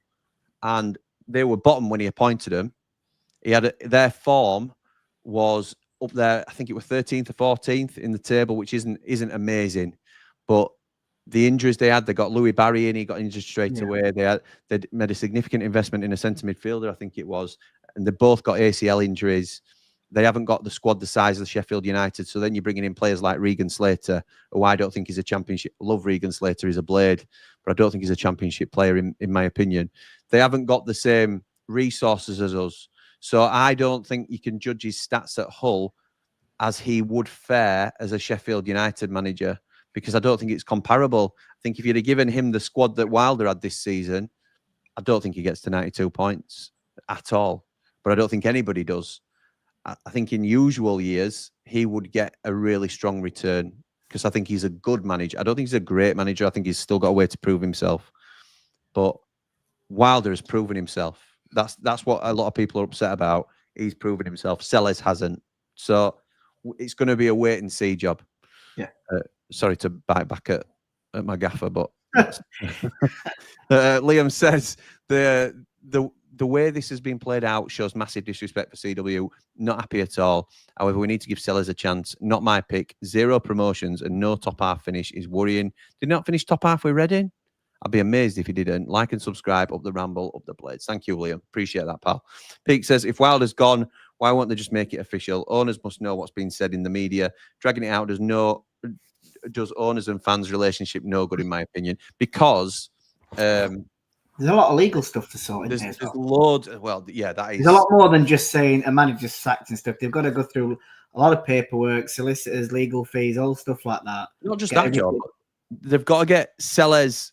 and they were bottom when he appointed them. Their form was up there. I think it was 13th or 14th in the table, which isn't amazing. But the injuries they had, they got Louis Barry in. He got injured straight away. They'd made a significant investment in a centre midfielder, I think it was, and they both got ACL injuries. They haven't got the squad the size of Sheffield United. So then you're bringing in players like Regan Slater, who I don't think is a championship. Love Regan Slater, he's a blade, but I don't think he's a championship player in my opinion. They haven't got the same resources as us. So I don't think you can judge his stats at Hull as he would fare as a Sheffield United manager, because I don't think it's comparable. I think if you'd have given him the squad that Wilder had this season, I don't think he gets to 92 points at all. But I don't think anybody does. I think in usual years, he would get a really strong return, because I think he's a good manager. I don't think he's a great manager. I think he's still got a way to prove himself. But Wilder has proven himself. That's what a lot of people are upset about. He's proven himself. Sellers hasn't. So it's going to be a wait and see job. Yeah. Sorry to bite back at my gaffer, but Liam says the way this has been played out shows massive disrespect for CW. Not happy at all. However, we need to give Sellers a chance. Not my pick. 0 promotions and no top half finish is worrying. Did not finish top half with Reading? I'd be amazed if he didn't. Like and subscribe. Up the ramble, up the blades. Thank you, Liam. Appreciate that, pal. Pete says, if Wilder's gone, why won't they just make it official? Owners must know what's been said in the media. Dragging it out does owners and fans' relationship no good, in my opinion, because There's a lot of legal stuff to sort in There's, there as there's well. loads. Well, yeah, that is. There's a lot more than just saying a manager's sacked and stuff. They've got to go through a lot of paperwork, solicitors, legal fees, all stuff like that. Not just Get that, Joe. everything- They've got to get sellers.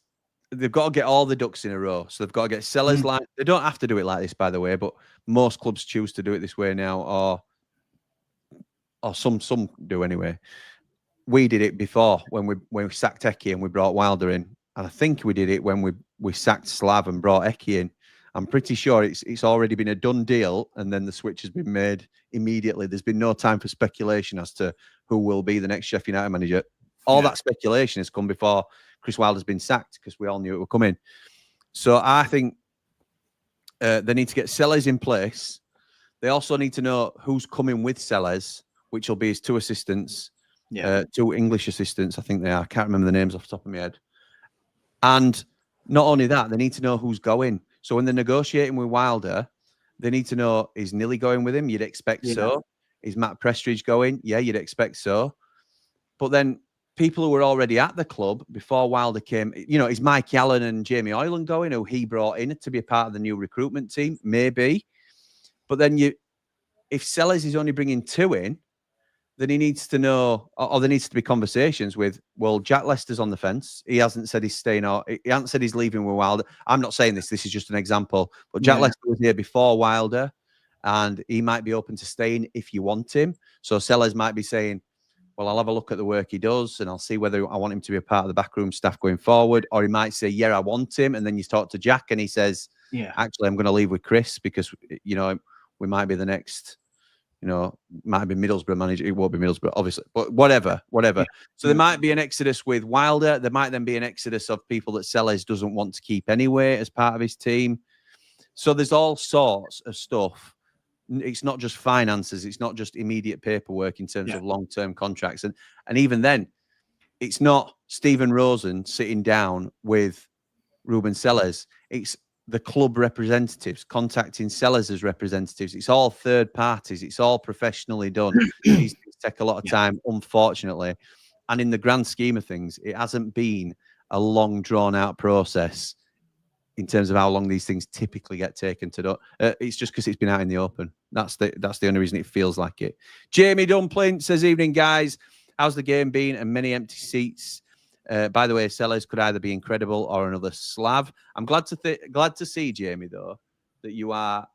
They've got to get all the ducks in a row. So they've got to get sellers like. They don't have to do it like this, by the way, but most clubs choose to do it this way now, or some do anyway. We did it before when we sacked Eki and we brought Wilder in, and I think we did it when we sacked Slav and brought Eki in. I'm pretty sure it's already been a done deal, and then the switch has been made immediately. There's been no time for speculation as to who will be the next Sheffield United manager. All that speculation has come before Chris Wilder's been sacked because we all knew it would come in. So I think they need to get sellers in place. They also need to know who's coming with sellers, which will be his two assistants, two English assistants, I think they are. I can't remember the names off the top of my head. And not only that, they need to know who's going. So when they're negotiating with Wilder, they need to know, is Nilly going with him? You'd expect so. Is Matt Prestridge going? Yeah, you'd expect so. But then people who were already at the club before Wilder came, is Mike Allen and Jamie Oyland going, who he brought in to be a part of the new recruitment team? Maybe. But then if Sellers is only bringing two in, then he needs to know, or there needs to be conversations with, well, Jack Lester's on the fence. He hasn't said he's staying, or he hasn't said he's leaving with Wilder. I'm not saying this is just an example, but Jack Lester was here before Wilder, and he might be open to staying if you want him. So Sellers might be saying, well, I'll have a look at the work he does, and I'll see whether I want him to be a part of the backroom staff going forward. Or he might say, yeah, I want him. And then you talk to Jack, and he says, actually, I'm going to leave with Chris because, we might be the next... might be Middlesbrough manager. It won't be Middlesbrough, obviously, but whatever. So there might be an exodus with Wilder. There might then be an exodus of people that Sellers doesn't want to keep anyway as part of his team. So there's all sorts of stuff. It's not just finances. It's not just immediate paperwork in terms of long-term contracts. And even then, it's not Stephen Rosen sitting down with Ruben Sellers. It's the club representatives contacting Sellers as representatives. It's all third parties. It's all professionally done. These things take a lot of time, unfortunately. And in the grand scheme of things, it hasn't been a long, drawn-out process in terms of how long these things typically get taken to do. It's just because it's been out in the open. That's the only reason it feels like it. Jamie Dumpling says, evening, guys. How's the game been? And many empty seats. By the way, Sellers could either be incredible or another Slav. I'm glad to see, Jamie, though, that you are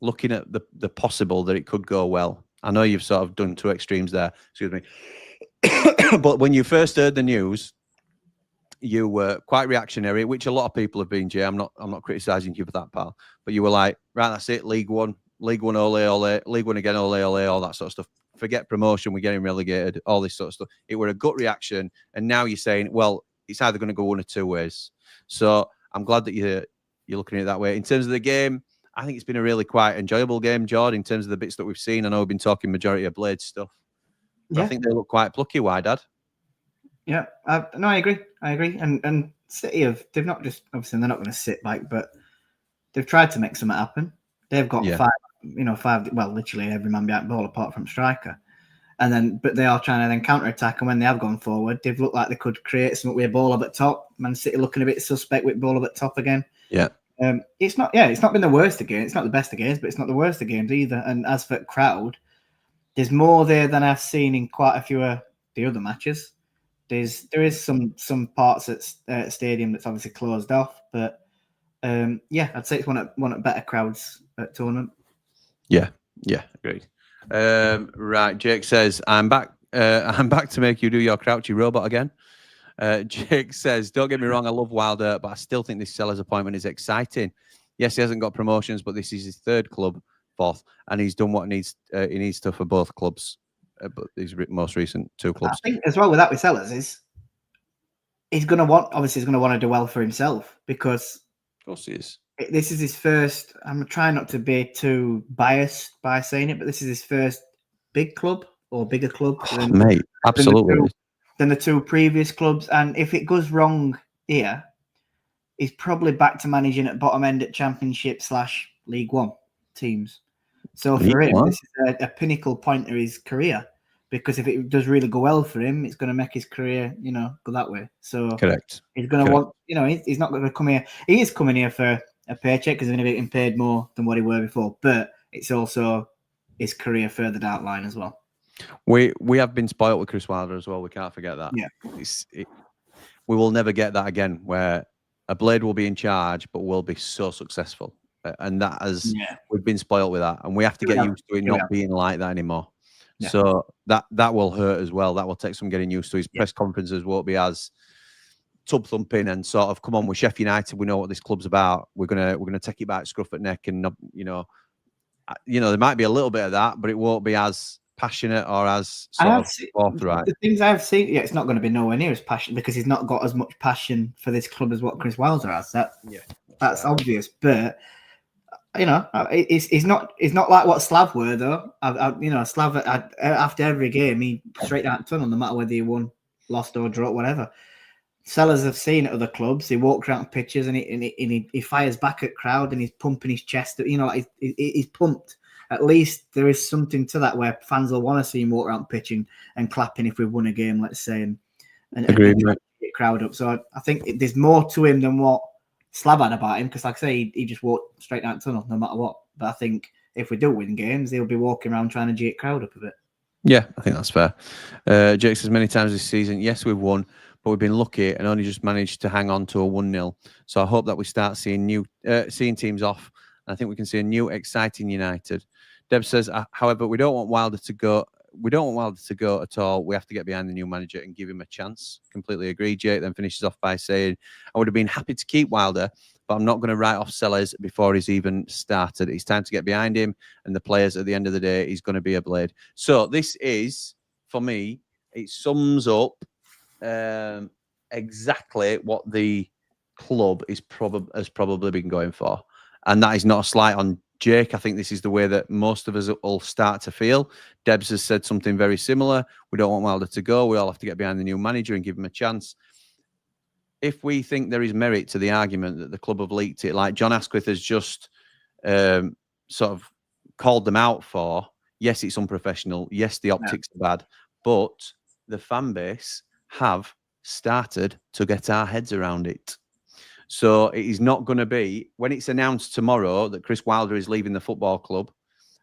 looking at the possible that it could go well. I know you've sort of done two extremes there. Excuse me. But when you first heard the news, you were quite reactionary, which a lot of people have been, Jay. I'm not criticising you for that, pal. But you were like, right, that's it, League One, ole, ole, League One again, ole, ole, all that sort of stuff. Forget promotion, we're getting relegated, all this sort of stuff. It were a gut reaction, and now you're saying, well, it's either going to go one or two ways. So I'm glad that you're looking at it that way. In terms of the game, I think it's been a really quite enjoyable game, Jord, in terms of the bits that we've seen. I know we've been talking majority of Blade stuff. But I think they look quite plucky, Wydad. Yeah, no, I agree. And City they've not just, obviously they're not going to sit back, but they've tried to make something happen. They've got five, well, literally every man behind the ball apart from striker. But they are trying to then counter-attack, and when they have gone forward, they've looked like they could create something with a ball up at top. Man City looking a bit suspect with ball up at top again. Yeah. It's not been the worst of games. It's not the best of games, but it's not the worst of games either. And as for crowd, there's more there than I've seen in quite a few of the other matches. There is some parts at stadium that's obviously closed off, but I'd say it's one of better crowds at tournament. Yeah, agreed. Right, Jake says, I'm back to make you do your crouchy robot again. Jake says, don't get me wrong, I love Wilder, but I still think this Sellers appointment is exciting. Yes, he hasn't got promotions, but this is his third club, fourth, and he's done what he needs to for both clubs. But these most recent two clubs. I think as well with Sellers is he's going to want to do well for himself, because of course he is. This is his first. I'm trying not to be too biased by saying it, but this is his first big club or bigger club, mate. Absolutely. Than the two previous clubs, and if it goes wrong here, he's probably back to managing at bottom end at Championship / League One teams. So for him, this is a pinnacle point of his career. because if it does really go well for him, it's going to make his career, go that way. So Correct. he's going to want, he's not going to come here. He is coming here for a paycheck because he's going to be getting paid more than what he were before. But it's also his career further down the line as well. We have been spoilt with Chris Wilder as well. We can't forget that. Yeah. We will never get that again, where a blade will be in charge, but will be so successful. And that has, we've been spoilt with that. And we have to get used to it not being like that anymore. Yeah. So that will hurt as well. That will take some getting used to. His press conferences won't be as tub thumping and sort of, come on, with Sheffield United, we know what this club's about. We're gonna take it back scruff at neck, and there might be a little bit of that, but it won't be as passionate or as sort of forthright. The things I've seen, it's not going to be nowhere near as passionate because he's not got as much passion for this club as what Chris Wilder has. That's obvious, but. He's not like what Slav were though. Slav after every game he straight down the tunnel, no matter whether he won, lost, or draw, whatever. Sellers have seen at other clubs. He walks around pitches and he fires back at crowd and he's pumping his chest. He's pumped. At least there is something to that where fans will want to see him walk around pitching and clapping if we've won a game, let's say, and get crowd up. So I think there's more to him than what Slav had about him, because like I say, he just walked straight down the tunnel no matter what. But I think if we do win games, he'll be walking around trying to get crowd up a bit. Yeah, I think that's fair. Jake says many times this season, yes, we've won, but we've been lucky and only just managed to hang on to a 1-0. So I hope that we start seeing seeing teams off. And I think we can see a new, exciting United. Deb says, however, we don't want Wilder to go. We don't want Wilder to go at all. We have to get behind the new manager and give him a chance. Completely agree. Jake then finishes off by saying, I would have been happy to keep Wilder, but I'm not going to write off Sellers before he's even started. It's time to get behind him and the players. At the end of the day, he's going to be a blade. So this is, for me, it sums up exactly what the club has probably been going for. And that is not a slight on Jake. I think this is the way that most of us will start to feel. Debs has said something very similar. We don't want Wilder to go. We all have to get behind the new manager and give him a chance. If we think there is merit to the argument that the club have leaked it, like John Asquith has just sort of called them out for, yes, it's unprofessional. Yes, the optics are bad. But the fan base have started to get our heads around it. So it is not going to be, when it's announced tomorrow that Chris Wilder is leaving the football club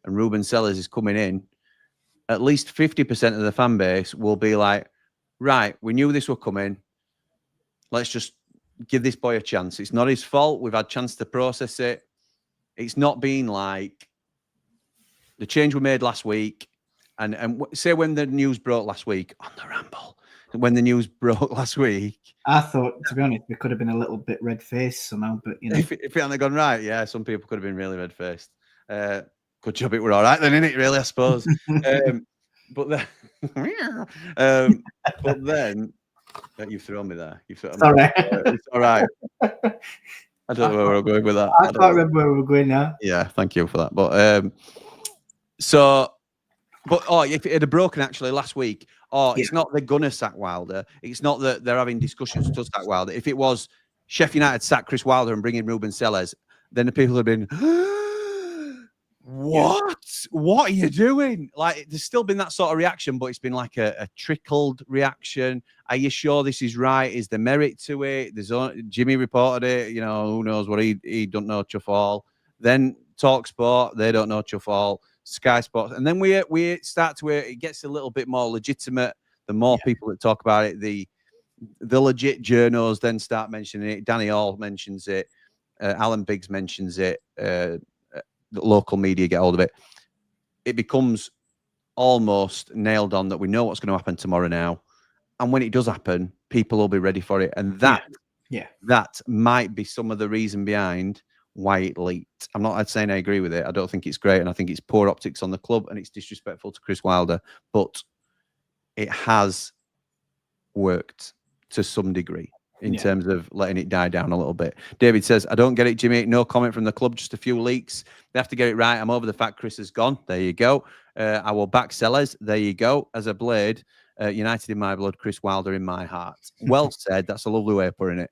and Ruben Sellers is coming in, at least 50% of the fan base will be like, right, we knew this were coming. Let's just give this boy a chance. It's not his fault. We've had a chance to process it. It's not been like the change we made last week. And say when the news broke last week on the Ramble, when the news broke last week, I thought, to be honest, we could have been a little bit red-faced somehow, but if it hadn't gone right, yeah, some people could have been really red-faced. Good job, it were all right then, innit? Really, I suppose. But then, you've thrown me there. Sorry, it's all right. I don't know where we're going with that. I can't remember where we're going now. Yeah, thank you for that. But if it had broken actually last week, it's not they're gonna sack Wilder. It's not that they're having discussions to sack Wilder. If it was Sheffield United sack Chris Wilder and bring in Ruben Sellers, then the people have been, what? What are you doing? Like, there's still been that sort of reaction, but it's been like a trickled reaction. Are you sure this is right? Is there merit to it? Jimmy reported it. Who knows what he don't know chuff all. Then TalkSport, they don't know chuff all. Sky Sports, and then we start to where it gets a little bit more legitimate. The more people that talk about it, the legit journos then start mentioning it. Danny Hall mentions it. Alan Biggs mentions it. The local media get hold of it. It becomes almost nailed on that we know what's going to happen tomorrow now, and when it does happen, people will be ready for it, and that might be some of the reason behind why it leaked. I'm not saying I agree with it. I don't think it's great, and I think it's poor optics on the club, and it's disrespectful to Chris Wilder, but it has worked to some degree in terms of letting it die down a little bit. David says, I don't get it, Jimmy. No comment from the club, just a few leaks. They have to get it right. I'm over the fact Chris has gone. There you go. I will back Sellers. There you go. As a blade, United in my blood, Chris Wilder in my heart. Well said. That's a lovely way of putting it.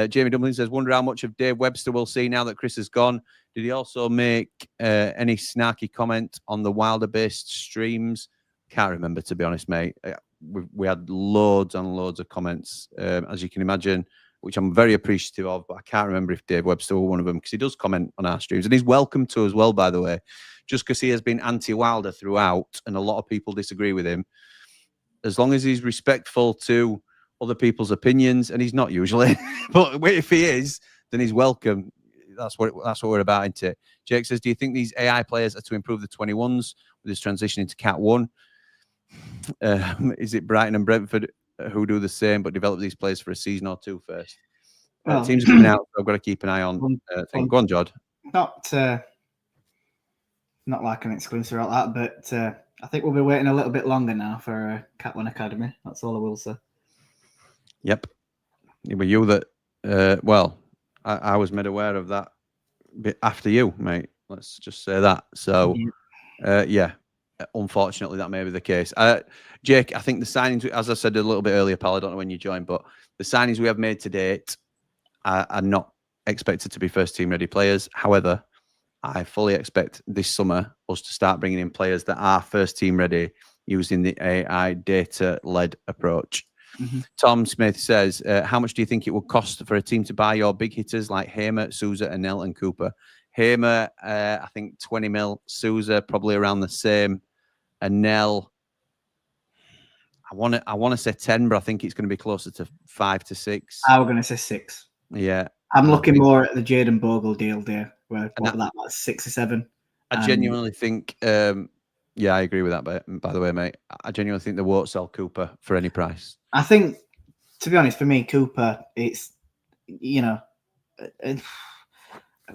Jamie Dublin says, wonder how much of Dave Webster we'll see now that Chris has gone. Did he also make any snarky comment on the Wilder-based streams? Can't remember, to be honest, mate. We had loads and loads of comments, as you can imagine, which I'm very appreciative of, but I can't remember if Dave Webster was one of them, because he does comment on our streams, and he's welcome to as well, by the way. Just because he has been anti-Wilder throughout, and a lot of people disagree with him, as long as he's respectful to other people's opinions, and he's not usually, but if he is, then he's welcome. That's what we're about, isn't it? Jake says, do you think these AI players are to improve the 21s with this transition into Cat 1? Is it Brighton and Brentford who do the same but develop these players for a season or two first? Teams are coming out, so I've got to keep an eye on things. Go on, Jod. Not like an exclusive like that, but I think we'll be waiting a little bit longer now for Cat 1 Academy. That's all I will say. Yep. It were you that, well, I was made aware of that bit after you, mate. Let's just say that. So, yeah, unfortunately, that may be the case. Jake, I think the signings, as I said a little bit earlier, pal, I don't know when you joined, but the signings we have made to date are not expected to be first-team ready players. However, I fully expect this summer us to start bringing in players that are first-team ready using the AI data-led approach. Tom Smith says, how much do you think it would cost for a team to buy your big hitters like Hamer, Souza, Anel, and Cooper? Hamer, I think 20 mil. Souza, probably around the same. Anel, I want to say 10, but I think it's going to be closer to 5 to 6. I was going to say 6. Yeah. I'm looking more at the Jaden Bogle deal there, where that's 6 or 7. I genuinely think, yeah, I agree with that, by the way, mate. I genuinely think they won't sell Cooper for any price. I think, to be honest, for me, Cooper, it's, you know, it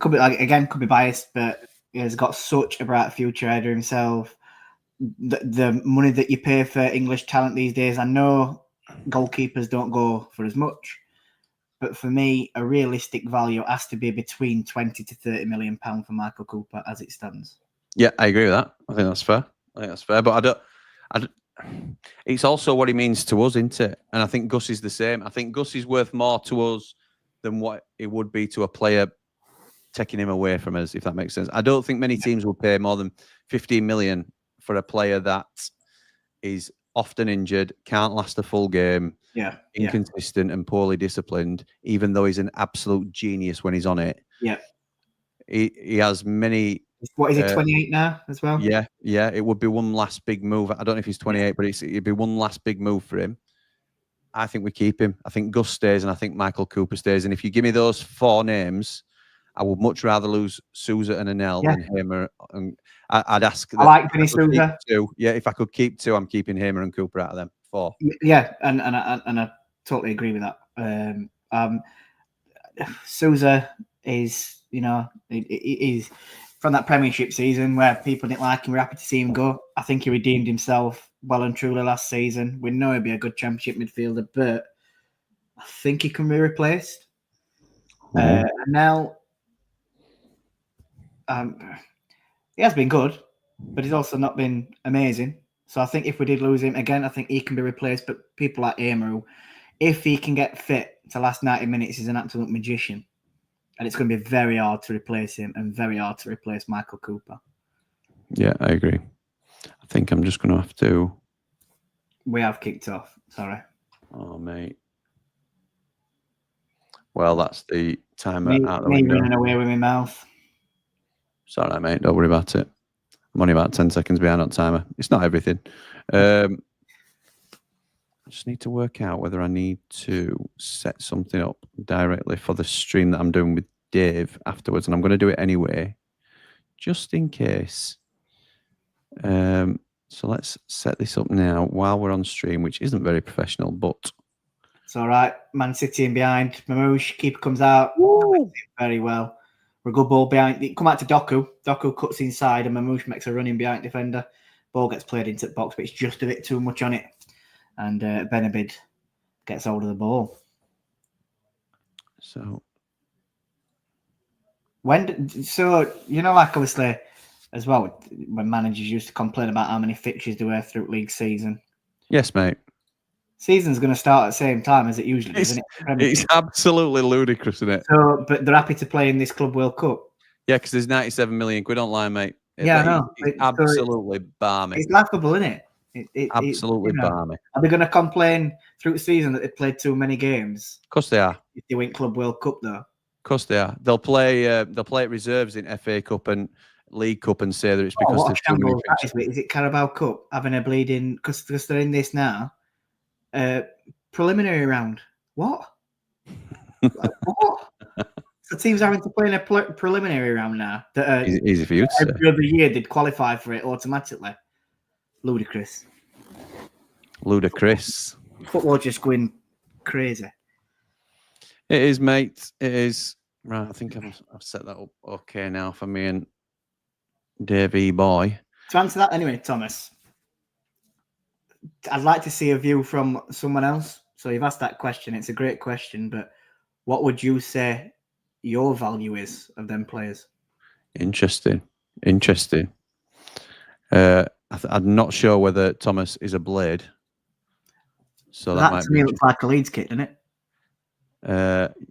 could be, like, again, could be biased, but he's got such a bright future ahead of himself. The money that you pay for English talent these days, I know goalkeepers don't go for as much, but for me, a realistic value has to be between 20 to 30 million pounds for Michael Cooper as it stands. Yeah, I agree with that. I think that's fair. But it's also what he means to us, isn't it? And I think Gus is the same. I think Gus is worth more to us than what it would be to a player taking him away from us, if that makes sense. I don't think many teams will pay more than 15 million for a player that is often injured, can't last a full game, inconsistent and poorly disciplined, even though he's an absolute genius when he's on it. Yeah. He has many... What is he, 28 now as well? Yeah. It would be one last big move. I don't know if he's 28, but it'd be one last big move for him. I think we keep him. I think Gus stays and I think Michael Cooper stays. And if you give me those 4 names, I would much rather lose Souza and Anel than Hamer. And I'd ask. I like Vinny Souza. Yeah, if I could keep 2, I'm keeping Hamer and Cooper out of them 4. Yeah, and I totally agree with that. Souza is, you know, he's from that Premiership season where people didn't like him. We're happy to see him go. I think he redeemed himself well and truly last season. We know he'll be a good Championship midfielder, but I think he can be replaced. Now, he has been good, but he's also not been amazing. So I think if we did lose him again, I think he can be replaced. But people like Amer, if he can get fit to last 90 minutes, he's an absolute magician. And it's going to be very hard to replace him and very hard to replace Michael Cooper. Yeah, I agree. I think I'm just going to have to... We have kicked off. Sorry. Oh, mate. Well, that's the timer out the me window. Running away with my mouth. It's all right, mate. Don't worry about it. I'm only about 10 seconds behind on timer. It's not everything. I just need to work out whether I need to set something up directly for the stream that I'm doing with Dave afterwards. And I'm going to do it anyway, just in case. So let's set this up now while we're on stream, which isn't very professional, but... It's all right. Man City in behind. Mamouche, keeper comes out. Very well. We're a good ball behind. Come out to Doku. Doku cuts inside and Mamouche makes a running behind defender. Ball gets played into the box, but it's just a bit too much on it. And Benabid gets hold of the ball. So, you know, like obviously, as well, when managers used to complain about how many fixtures they were through league season. Yes, mate. Season's going to start at the same time as it usually is, isn't it? It's absolutely ludicrous, isn't it? So, but they're happy to play in this Club World Cup. Yeah, because there's 97 million quid online, mate. Yeah, I know. It's absolutely balmy. It's laughable, isn't it? Absolutely balmy. Are they going to complain through the season that they played too many games? Of course they are. If they win Club World Cup, though. Of course they are. They'll play at reserves in FA Cup and League Cup and say that it's because what there's a too many shambles that fixtures. is it Carabao Cup having a bleeding because they're in this now? Preliminary round. What? What? So teams having to play in a preliminary round now. That Easy for you to say. every other year they'd qualify for it automatically. Ludicrous. Football just going crazy. It is, mate. It is. Right, I think I've set that up okay now for me and Davey boy. To answer that anyway, Thomas, I'd like to see a view from someone else. So you've asked that question. It's a great question, but what would you say your value is of them players? Interesting. I'm not sure whether Thomas is a blade. So that might to be. me looks like a Leeds kit, doesn't it?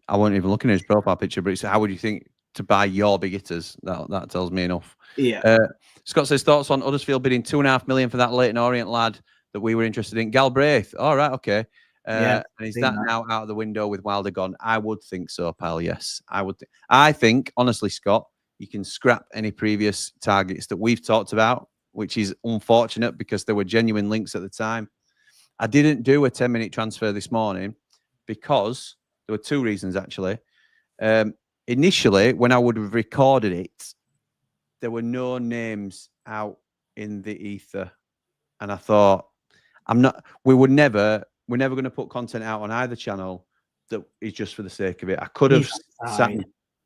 I wasn't even looking at his profile picture, but it's how would you think to buy your big hitters? That tells me enough. Yeah. Scott says thoughts on Huddersfield bidding $2.5 million for that Leighton Orient lad that we were interested in. Galbraith. All right, okay. And is that now out of the window with Wilder gone? I would think so, pal. Yes, I would. I think, honestly, Scott, you can scrap any previous targets that we've talked about, which is unfortunate because there were genuine links at the time. I didn't do a 10-minute transfer this morning because there were two reasons, actually. Initially, when I would have recorded it, there were no names out in the ether. And I thought, we're never going to put content out on either channel that is just for the sake of it. I could have sat.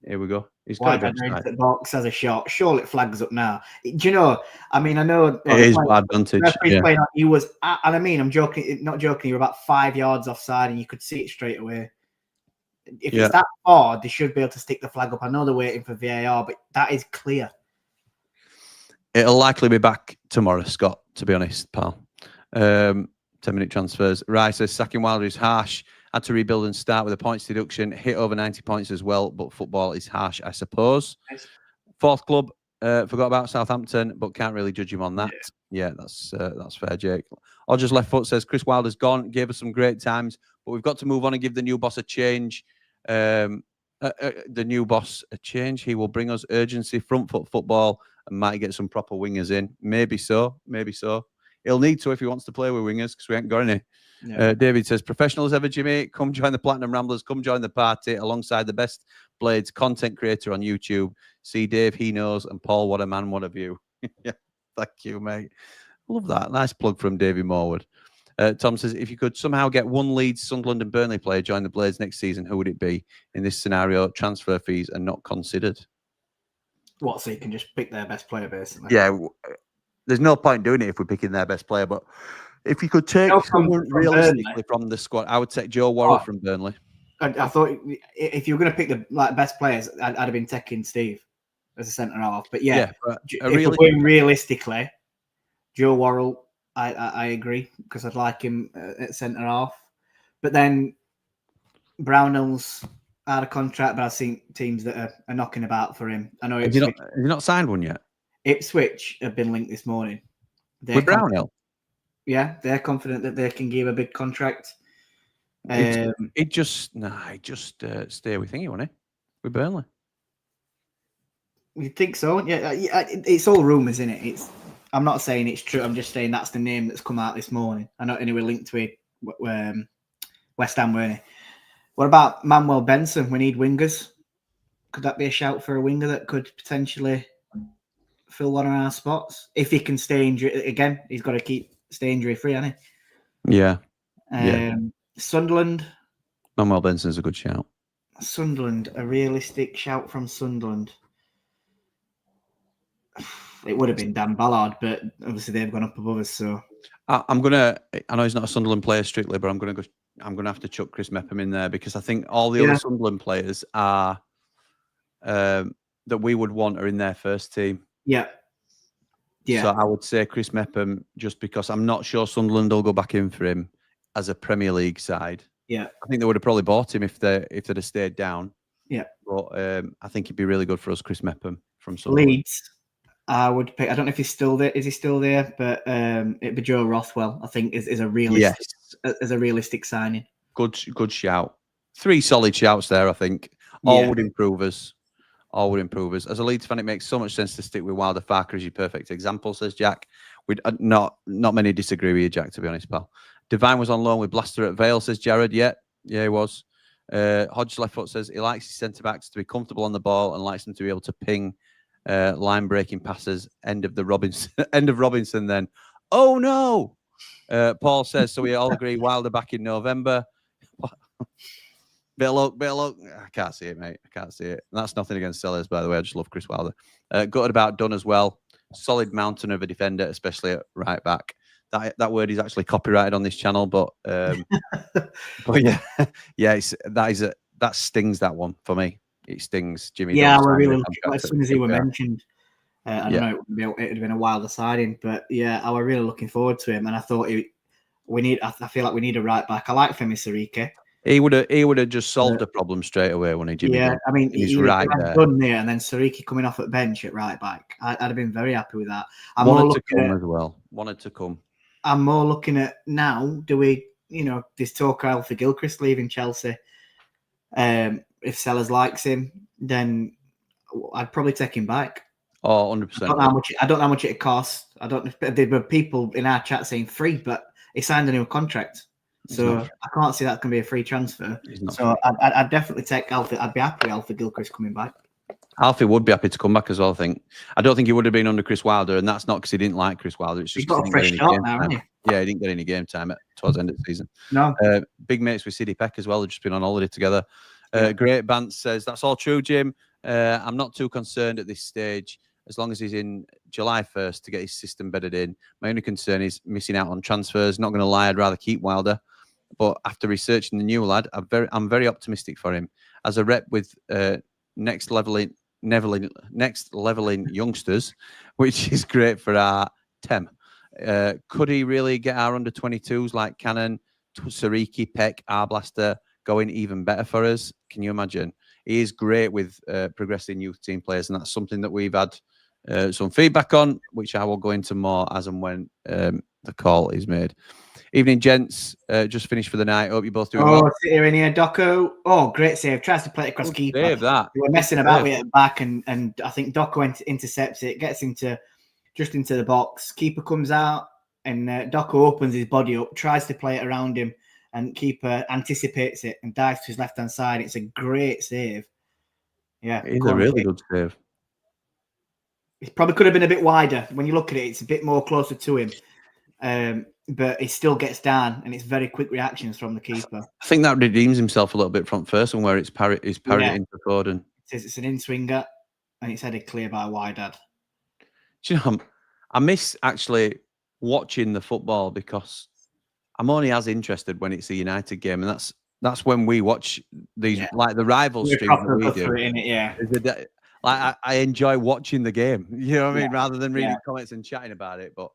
Here we go. He's got the box as a shot. Surely it flags up now. Do you know? I mean, I know it is advantage. Yeah. He was, and I mean, I'm joking, not joking. You're about 5 yards offside, and you could see it straight away. If it's that far, they should be able to stick the flag up. I know they're waiting for VAR, but that is clear. It'll likely be back tomorrow, Scott, to be honest, pal. 10-minute transfers. Rice says sacking Wilder is harsh. Had to rebuild and start with a points deduction. Hit over 90 points as well, but football is harsh, I suppose. Fourth club, forgot about Southampton, but can't really judge him on that. Yeah, that's fair, Jake. Or just left foot says Chris Wilder's gone. Gave us some great times, but we've got to move on and give the new boss a change. The new boss a change. He will bring us urgency, front foot football, and might get some proper wingers in. Maybe so. He'll need to if he wants to play with wingers because we ain't got any. Yeah. David says, professional as ever, Jimmy. Come join the Platinum Ramblers. Come join the party alongside the best Blades content creator on YouTube. See Dave, he knows, and Paul, what a man, what a view. Yeah, thank you, mate. Love that. Nice plug from Davey Morwood. Tom says, if you could somehow get one Leeds, Sunderland and Burnley player join the Blades next season, who would it be? In this scenario, transfer fees are not considered. What, so you can just pick their best player, basically? Yeah, there's no point doing it if we're picking their best player, but if you could take someone realistically from the squad, I would take Joe Worrell from Burnley. I thought if you were going to pick the best players, I'd have been taking Steve as a centre half. But if we're going realistically, Joe Worrell, I agree because I'd like him at centre half. But then Brownell's out of contract, but I've seen teams that are knocking about for him. I know. Have you not signed one yet? Ipswich have been linked this morning. With Brownell? Yeah, they're confident that they can give a big contract. It just stay with thingy, won't it? With Burnley. You think so? Yeah, it's all rumours, isn't it? I'm not saying it's true. I'm just saying that's the name that's come out this morning. I know anyway linked to it, West Ham, weren't it? What about Manuel Benson? We need wingers. Could that be a shout for a winger that could potentially fill one of our spots if he can stay injury again? He's got to stay injury free, hasn't he? Yeah. Sunderland. Manuel Benson's a good shout. Sunderland, a realistic shout from Sunderland. It would have been Dan Ballard, but obviously they've gone up above us. So I know he's not a Sunderland player strictly, but I'm gonna have to chuck Chris Mepham in there because I think all the other Sunderland players are that we would want are in their first team. Yeah. So I would say Chris Mepham, just because I'm not sure Sunderland will go back in for him as a Premier League side. Yeah. I think they would have probably bought him if they'd have stayed down. Yeah. But I think he'd be really good for us, Chris Mepham from Sunderland. Leeds. I would pick. I don't know if he's still there. Is he still there? But it'd be Joe Rothwell. I think is a realistic as a realistic signing. Good shout. 3 solid shouts there. I think all would improve us. All would improve us. As a Leeds fan, it makes so much sense to stick with Wilder. Farker as your perfect example, says Jack. We'd not many disagree with you, Jack. To be honest, pal. Devine was on loan with Blaster at Vale, says Jared. Yeah, he was. Hodge left foot says he likes his centre backs to be comfortable on the ball and likes them to be able to ping line breaking passes. End of Robinson. Then, oh no. Paul says so. We all agree Wilder back in November. Bit of luck. I can't see it, mate. I can't see it. And that's nothing against Sellers, by the way. I just love Chris Wilder. Gutted about Dunn as well. Solid mountain of a defender, especially at right back. That word is actually copyrighted on this channel, but yeah, that stings, that one for me. It stings, Jimmy. Yeah, we're really looking, as soon as he were mentioned. I don't know, it would have been a Wilder siding, but yeah, I was really looking forward to him, and I thought I feel like we need a right back. I like Femi Sirike. He would have just solved the problem straight away when he Jimmy. Yeah, I mean, he's right there. Done there, and then Sirike coming off at bench at right back. I'd have been very happy with that. Wanted to come. I'm more looking at now. Do we, this talk Alfie Gilchrist leaving Chelsea? If Sellers likes him, then I'd probably take him back. Oh, 100%. I don't know how much it costs. I don't know if there were people in our chat saying free, but he signed a new contract. So I can't see that can be a free transfer. So I'd definitely take Alfie. I'd be happy with Alfie Gilchrist coming back. Alfie would be happy to come back as well, I think. I don't think he would have been under Chris Wilder, and that's not because he didn't like Chris Wilder. It's just he's got a fresh start now, hasn't he? Yeah, he didn't get any game time towards the end of the season. No. Big mates with Sidney Peck as well. They've just been on holiday together. Great Bant says, that's all true, Jim. I'm not too concerned at this stage, as long as he's in July 1st to get his system bedded in. My only concern is missing out on transfers. Not going to lie, I'd rather keep Wilder. But after researching the new lad, I'm very optimistic for him. As a rep with next leveling youngsters, which is great for our TEM. Could he really get our under-22s like Cannon, Sirike, Peck, Arblaster going even better for us? Can you imagine? He is great with progressing youth team players, and that's something that we've had some feedback on, which I will go into more as and when the call is made. Evening, gents. Just finished for the night. Hope you both doing well. Sit here in here, Doco. Oh, great save. Tries to play it across keeper. Save that. We were messing about with it at the back, and I think Doco intercepts it, gets into the box. Keeper comes out, and Doco opens his body up, tries to play it around him, and keeper anticipates it and dives to his left-hand side. It's a great save. Yeah. It's a really good save. It probably could have been a bit wider. When you look at it, it's a bit more closer to him. But he still gets down, and it's very quick reactions from the keeper. I think that redeems himself a little bit from first one, where it's parried into Foden. It's an in-swinger, and it's headed clear by Wydad. Do you know, I miss actually watching the football because I'm only as interested when it's a United game, and that's when we watch these like the rival stream that we do. Like I enjoy watching the game, you know what I mean, rather than reading comments and chatting about it. But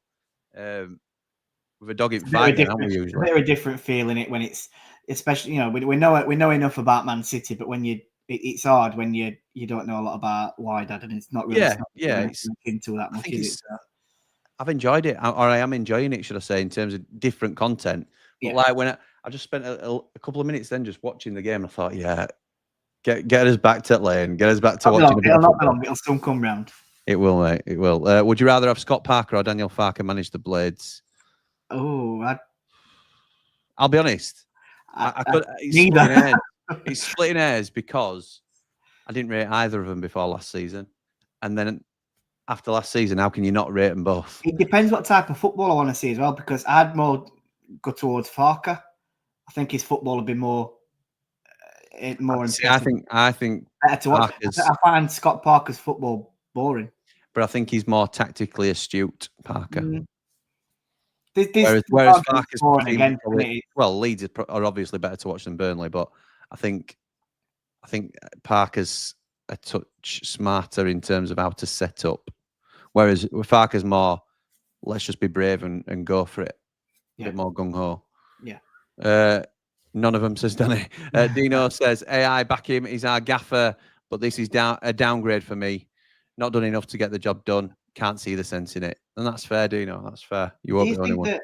with a dog in fight, aren't we usually? It's a very different feeling it when it's, especially we know enough about Man City, but when it's hard when you don't know a lot about Wydad, and it's not really it's into that much. I've enjoyed it, or I am enjoying it, should I say, in terms of different content. But like when I just spent a couple of minutes then just watching the game, I thought, get us back to lane, get us back to watching. It'll soon come round. It will, mate. It will. Would you rather have Scott Parker or Daniel Farker manage the Blades? Oh, I'll be honest. I could. It's splitting hairs because I didn't rate either of them before last season, and then after last season, how can you not rate them both? It depends what type of football I want to see as well, because I'd more go towards Farker. I think his football would be more impressive. I think better to watch. I find Scott Parker's football boring, but I think he's more tactically astute, Parker. Whereas Farker's Leeds are obviously better to watch than Burnley, but I think Parker's a touch smarter in terms of how to set up. Whereas Farker's more, let's just be brave and go for it. A bit more gung-ho. Yeah. None of them, says Danny. Dino says, AI, back him. He's our gaffer, but this is a downgrade for me. Not done enough to get the job done. can't see the sense in it, and that's fair, Dino. That's fair. You won't be the only one.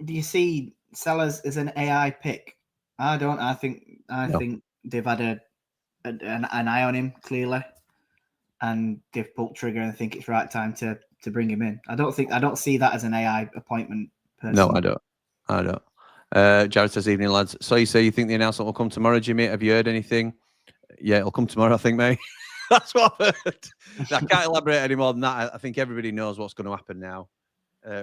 Do you see Sellers as an AI pick? I don't. I think they've had an eye on him clearly, and they've pulled trigger and think it's right time to bring him in. I don't see that as an AI appointment. Personally. No, I don't. Jared says, evening, lads. So you say you think the announcement will come tomorrow, Jimmy? Have you heard anything? Yeah, it'll come tomorrow, I think, mate. That's what I've heard. I can't elaborate any more than that. I think everybody knows what's going to happen now.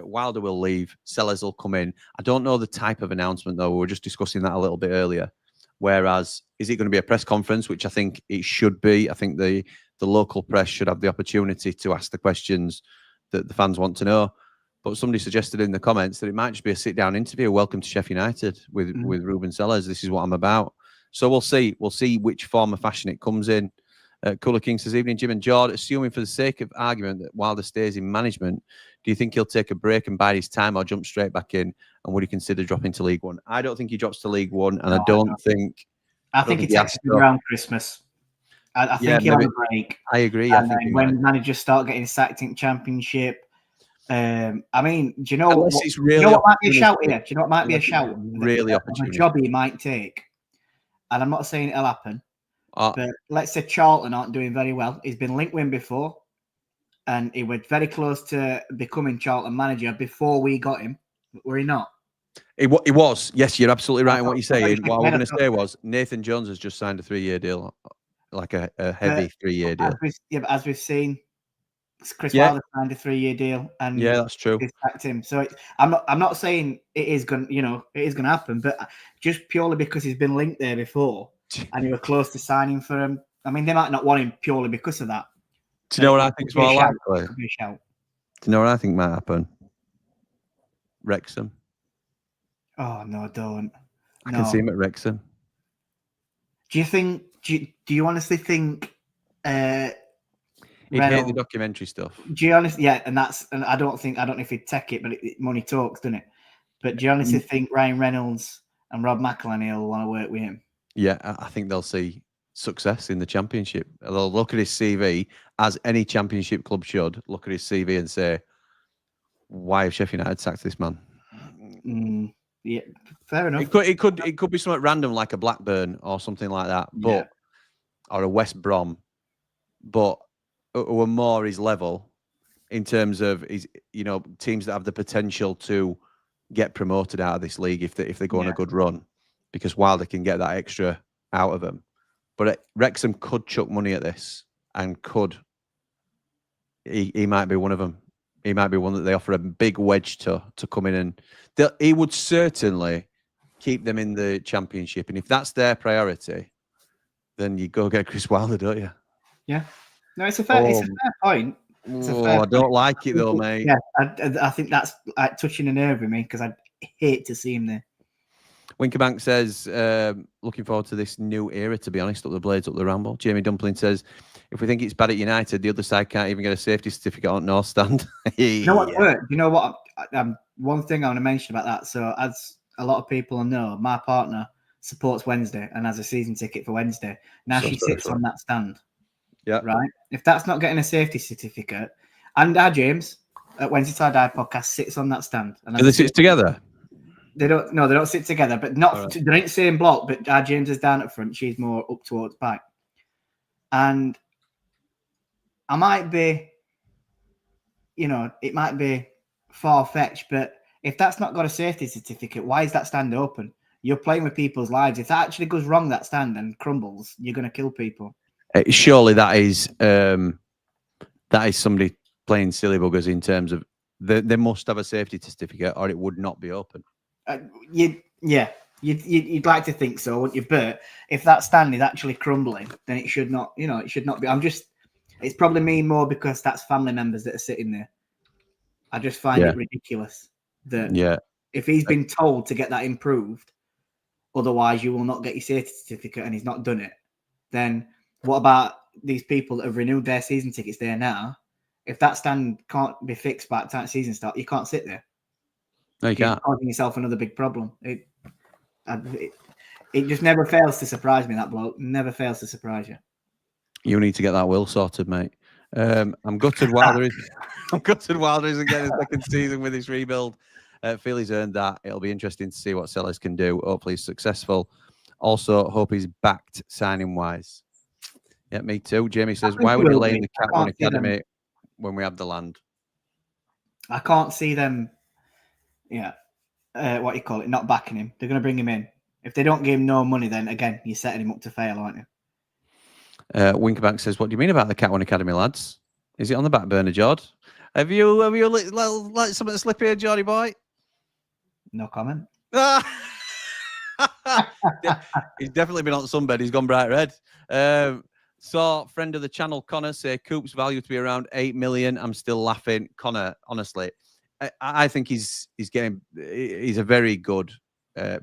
Wilder will leave. Sellers will come in. I don't know the type of announcement, though. We were just discussing that a little bit earlier. Whereas, is it going to be a press conference, which I think it should be? I think the local press should have the opportunity to ask the questions that the fans want to know. But somebody suggested in the comments that it might just be a sit-down interview. Welcome to Sheffield United with Ruben Sellers. This is what I'm about. So we'll see. We'll see which form of fashion it comes in. Cooler King says, evening, Jim and Jord. Assuming for the sake of argument that Wilder stays in management, do you think he'll take a break and bide his time or jump straight back in? And would he consider dropping to League One? I don't think he drops to League One, and I don't think he takes it around Christmas. I think he'll have a break. I agree. And when managers start getting sacked in Championship, I mean, do you know what might be a shout here? Do you know what might be a shout? Really opportunity. A job he might take. And I'm not saying it'll happen. But let's say Charlton aren't doing very well. He's been linked with him before, and he was very close to becoming Charlton manager before we got him. Were he not? He was. Yes, you're absolutely right in what you're saying. What I was going to say was Nathan Jones has just signed a 3-year deal, like a heavy 3-year deal. But as we've seen, Chris Wilder signed a 3-year deal, and that's true. Sacked him. So I'm not saying it is going to happen, but just purely because he's been linked there before. And you were close to signing for him. I mean, they might not want him purely because of that. Do you know what I think is more likely? Do you know what I think might happen? Wrexham. Oh no, don't. I can see him at Wrexham. Do you think? Do you honestly think? He'd hate the documentary stuff. Do you honestly? Yeah, and I don't know if he'd take it, but money talks, doesn't it? But do you honestly think Ryan Reynolds and Rob McElhenney will want to work with him? Yeah, I think they'll see success in the Championship. They'll look at his CV, as any Championship club should, look at his CV and say, why have Sheffield United sacked this man? Yeah, fair enough. It could be something random like a Blackburn or something like that, or a West Brom, but who are more his level in terms of his, teams that have the potential to get promoted out of this league if they go on a good run. Because Wilder can get that extra out of them. But Wrexham could chuck money at this and he might be one of them. He might be one that they offer a big wedge to come in, and he would certainly keep them in the Championship. And if that's their priority, then you go get Chris Wilder, don't you? Yeah. No, it's a fair point. I don't like it though, mate. Yeah, I think that's touching a nerve with me because I'd hate to see him there. Winkerbank says, looking forward to this new era, to be honest, up the blades, up the ramble. Jamie Dumpling says, if we think it's bad at United, the other side can't even get a safety certificate on North Stand. You know what? You know what? One thing I want to mention about that. So, as a lot of people know, my partner supports Wednesday and has a season ticket for Wednesday. Now she sits on that stand. Yeah. Right? If that's not getting a safety certificate, and our James at Wednesday Side Eye podcast sits on that stand. And do they sit together? They don't sit together, but not they're in the same block. But our James is down at front. She's more up towards back. And I might be, it might be far-fetched, but if that's not got a safety certificate, why is that stand open? You're playing with people's lives. If that actually goes wrong, that stand, and crumbles, you're going to kill people. Surely that is somebody playing silly buggers in terms of they must have a safety certificate or it would not be open. You'd like to think so, wouldn't you? But if that stand is actually crumbling, then it should not. It should not be. It's probably me more because that's family members that are sitting there. I just find it ridiculous that if he's been told to get that improved, otherwise you will not get your safety certificate, and he's not done it. Then what about these people that have renewed their season tickets there now? If that stand can't be fixed by the time season start, you can't sit there. No, you can't. You're causing yourself another big problem. It just never fails to surprise me, that bloke. Never fails to surprise you. You need to get that will sorted, mate. I'm gutted Wilder is. I'm gutted Wilder isn't getting a second season with his rebuild. Feel he's earned that. It'll be interesting to see what Sellers can do. Hopefully he's successful. Also, hope he's backed signing wise. Yeah, me too. Jamie says, why would you lay in the Cat One Academy when we have the land? I can't see them. Yeah, what you call it? Not backing him. They're going to bring him in. If they don't give him no money, then again you're setting him up to fail, aren't you? Winkerbank says, what do you mean about the Cat One Academy, lads? Is it on the back burner, Jord? Have you let something slip here, Jordy boy? No comment. He's definitely been on sunbed. He's gone bright red. Saw friend of the channel, Connor, say Coop's value to be around 8 million. I'm still laughing. Connor, honestly, I think he's a very good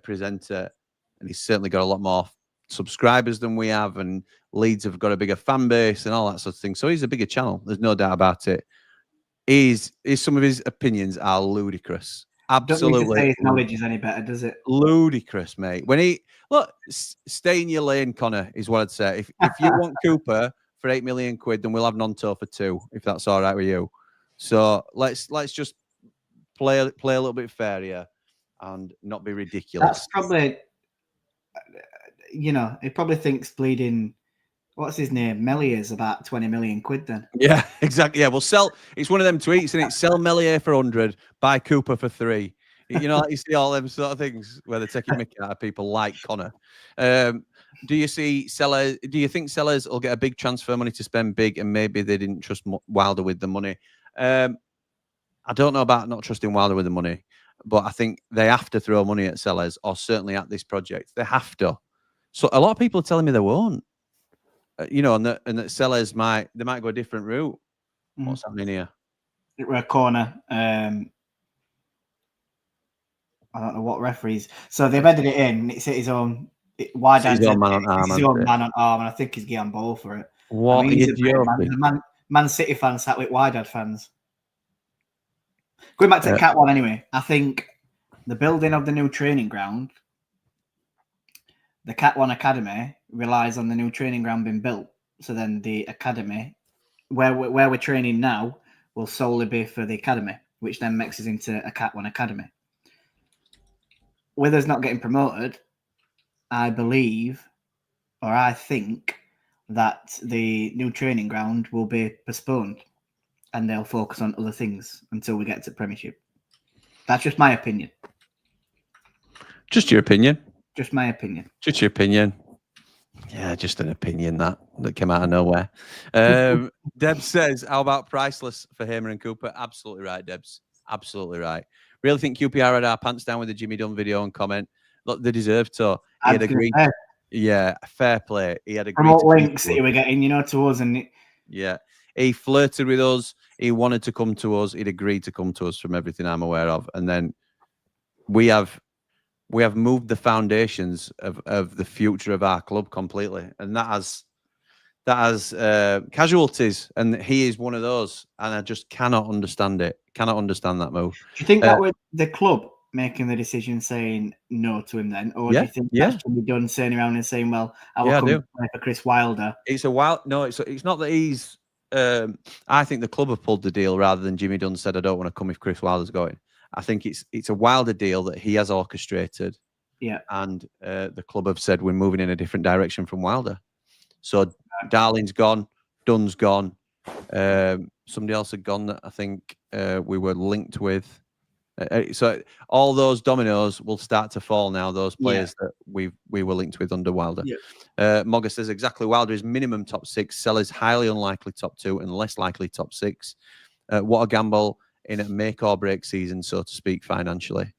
presenter, and he's certainly got a lot more subscribers than we have, and Leeds have got a bigger fan base and all that sort of thing. So he's a bigger channel. There's no doubt about it. Some of his opinions are ludicrous. Absolutely. Don't need to say his knowledge is any better, does it? Ludicrous, mate. When he stay in your lane, Connor, is what I'd say. If you want Cooper for 8 million quid, then we'll have Nonto for 2, if that's all right with you. So let's just play a little bit fair here and not be ridiculous. That's probably, he probably thinks bleeding. What's his name? Melier is about 20 million quid then. Yeah, exactly. Yeah, we'll sell. It's one of them tweets, and it's sell Melier for 100, buy Cooper for 3. Like you see all them sort of things where they're taking mickey out of people like Connor. Do you think Sellers will get a big transfer money to spend big, and maybe they didn't trust Wilder with the money? I don't know about not trusting Wilder with the money, but I think they have to throw money at Sellers, or certainly at this project. They have to. So a lot of people are telling me they won't. And that Sellers might go a different route. What's happening here? We're a corner. I don't know what referees. So they've edited it in. It's his own. Wydad. His own man on arm, and I think he's getting ball for it. What? Man City fans sat with Wydad fans. Going back to the Cat One anyway. I think the building of the new training ground, the Cat One Academy, relies on the new training ground being built. So then the academy, where we're training now, will solely be for the academy, which then mixes into a Cat One Academy. With us not getting promoted, I think that the new training ground will be postponed, and they'll focus on other things until we get to Premiership. That's just my opinion. Just your opinion. Just my opinion. Just your opinion. Yeah, just an opinion that came out of nowhere. Deb says, how about priceless for Hamer and Cooper? Absolutely right, Debs. Absolutely right. Really think QPR had our pants down with the Jimmy Dunn video and comment. Look, they deserve to. He had agreed. Yeah, fair play. He had agreed. Promote links that he were getting, to us. Yeah. He flirted with us. He wanted to come to us. He'd agreed to come to us from everything I'm aware of. And then we have moved the foundations of the future of our club completely, and that has casualties, and he is one of those, and I just cannot understand it. Cannot understand that move. Do you think that was the club making the decision saying no to him then, or do you think that's Jimmy Dunn turning around and saying, "Well, I will come play for Chris Wilder"? It's not that he's. I think the club have pulled the deal rather than Jimmy Dunn said, "I don't want to come if Chris Wilder's going." I think it's a Wilder deal that he has orchestrated. Yeah. And the club have said we're moving in a different direction from Wilder. So Darling's gone, Dunn's gone. Somebody else had gone that I think we were linked with. So all those dominoes will start to fall now, those players that we were linked with under Wilder. Yeah. Mogger says exactly, Wilder is minimum top 6, Sellers highly unlikely top 2 and less likely top 6. What a gamble in a make or break season, so to speak, financially.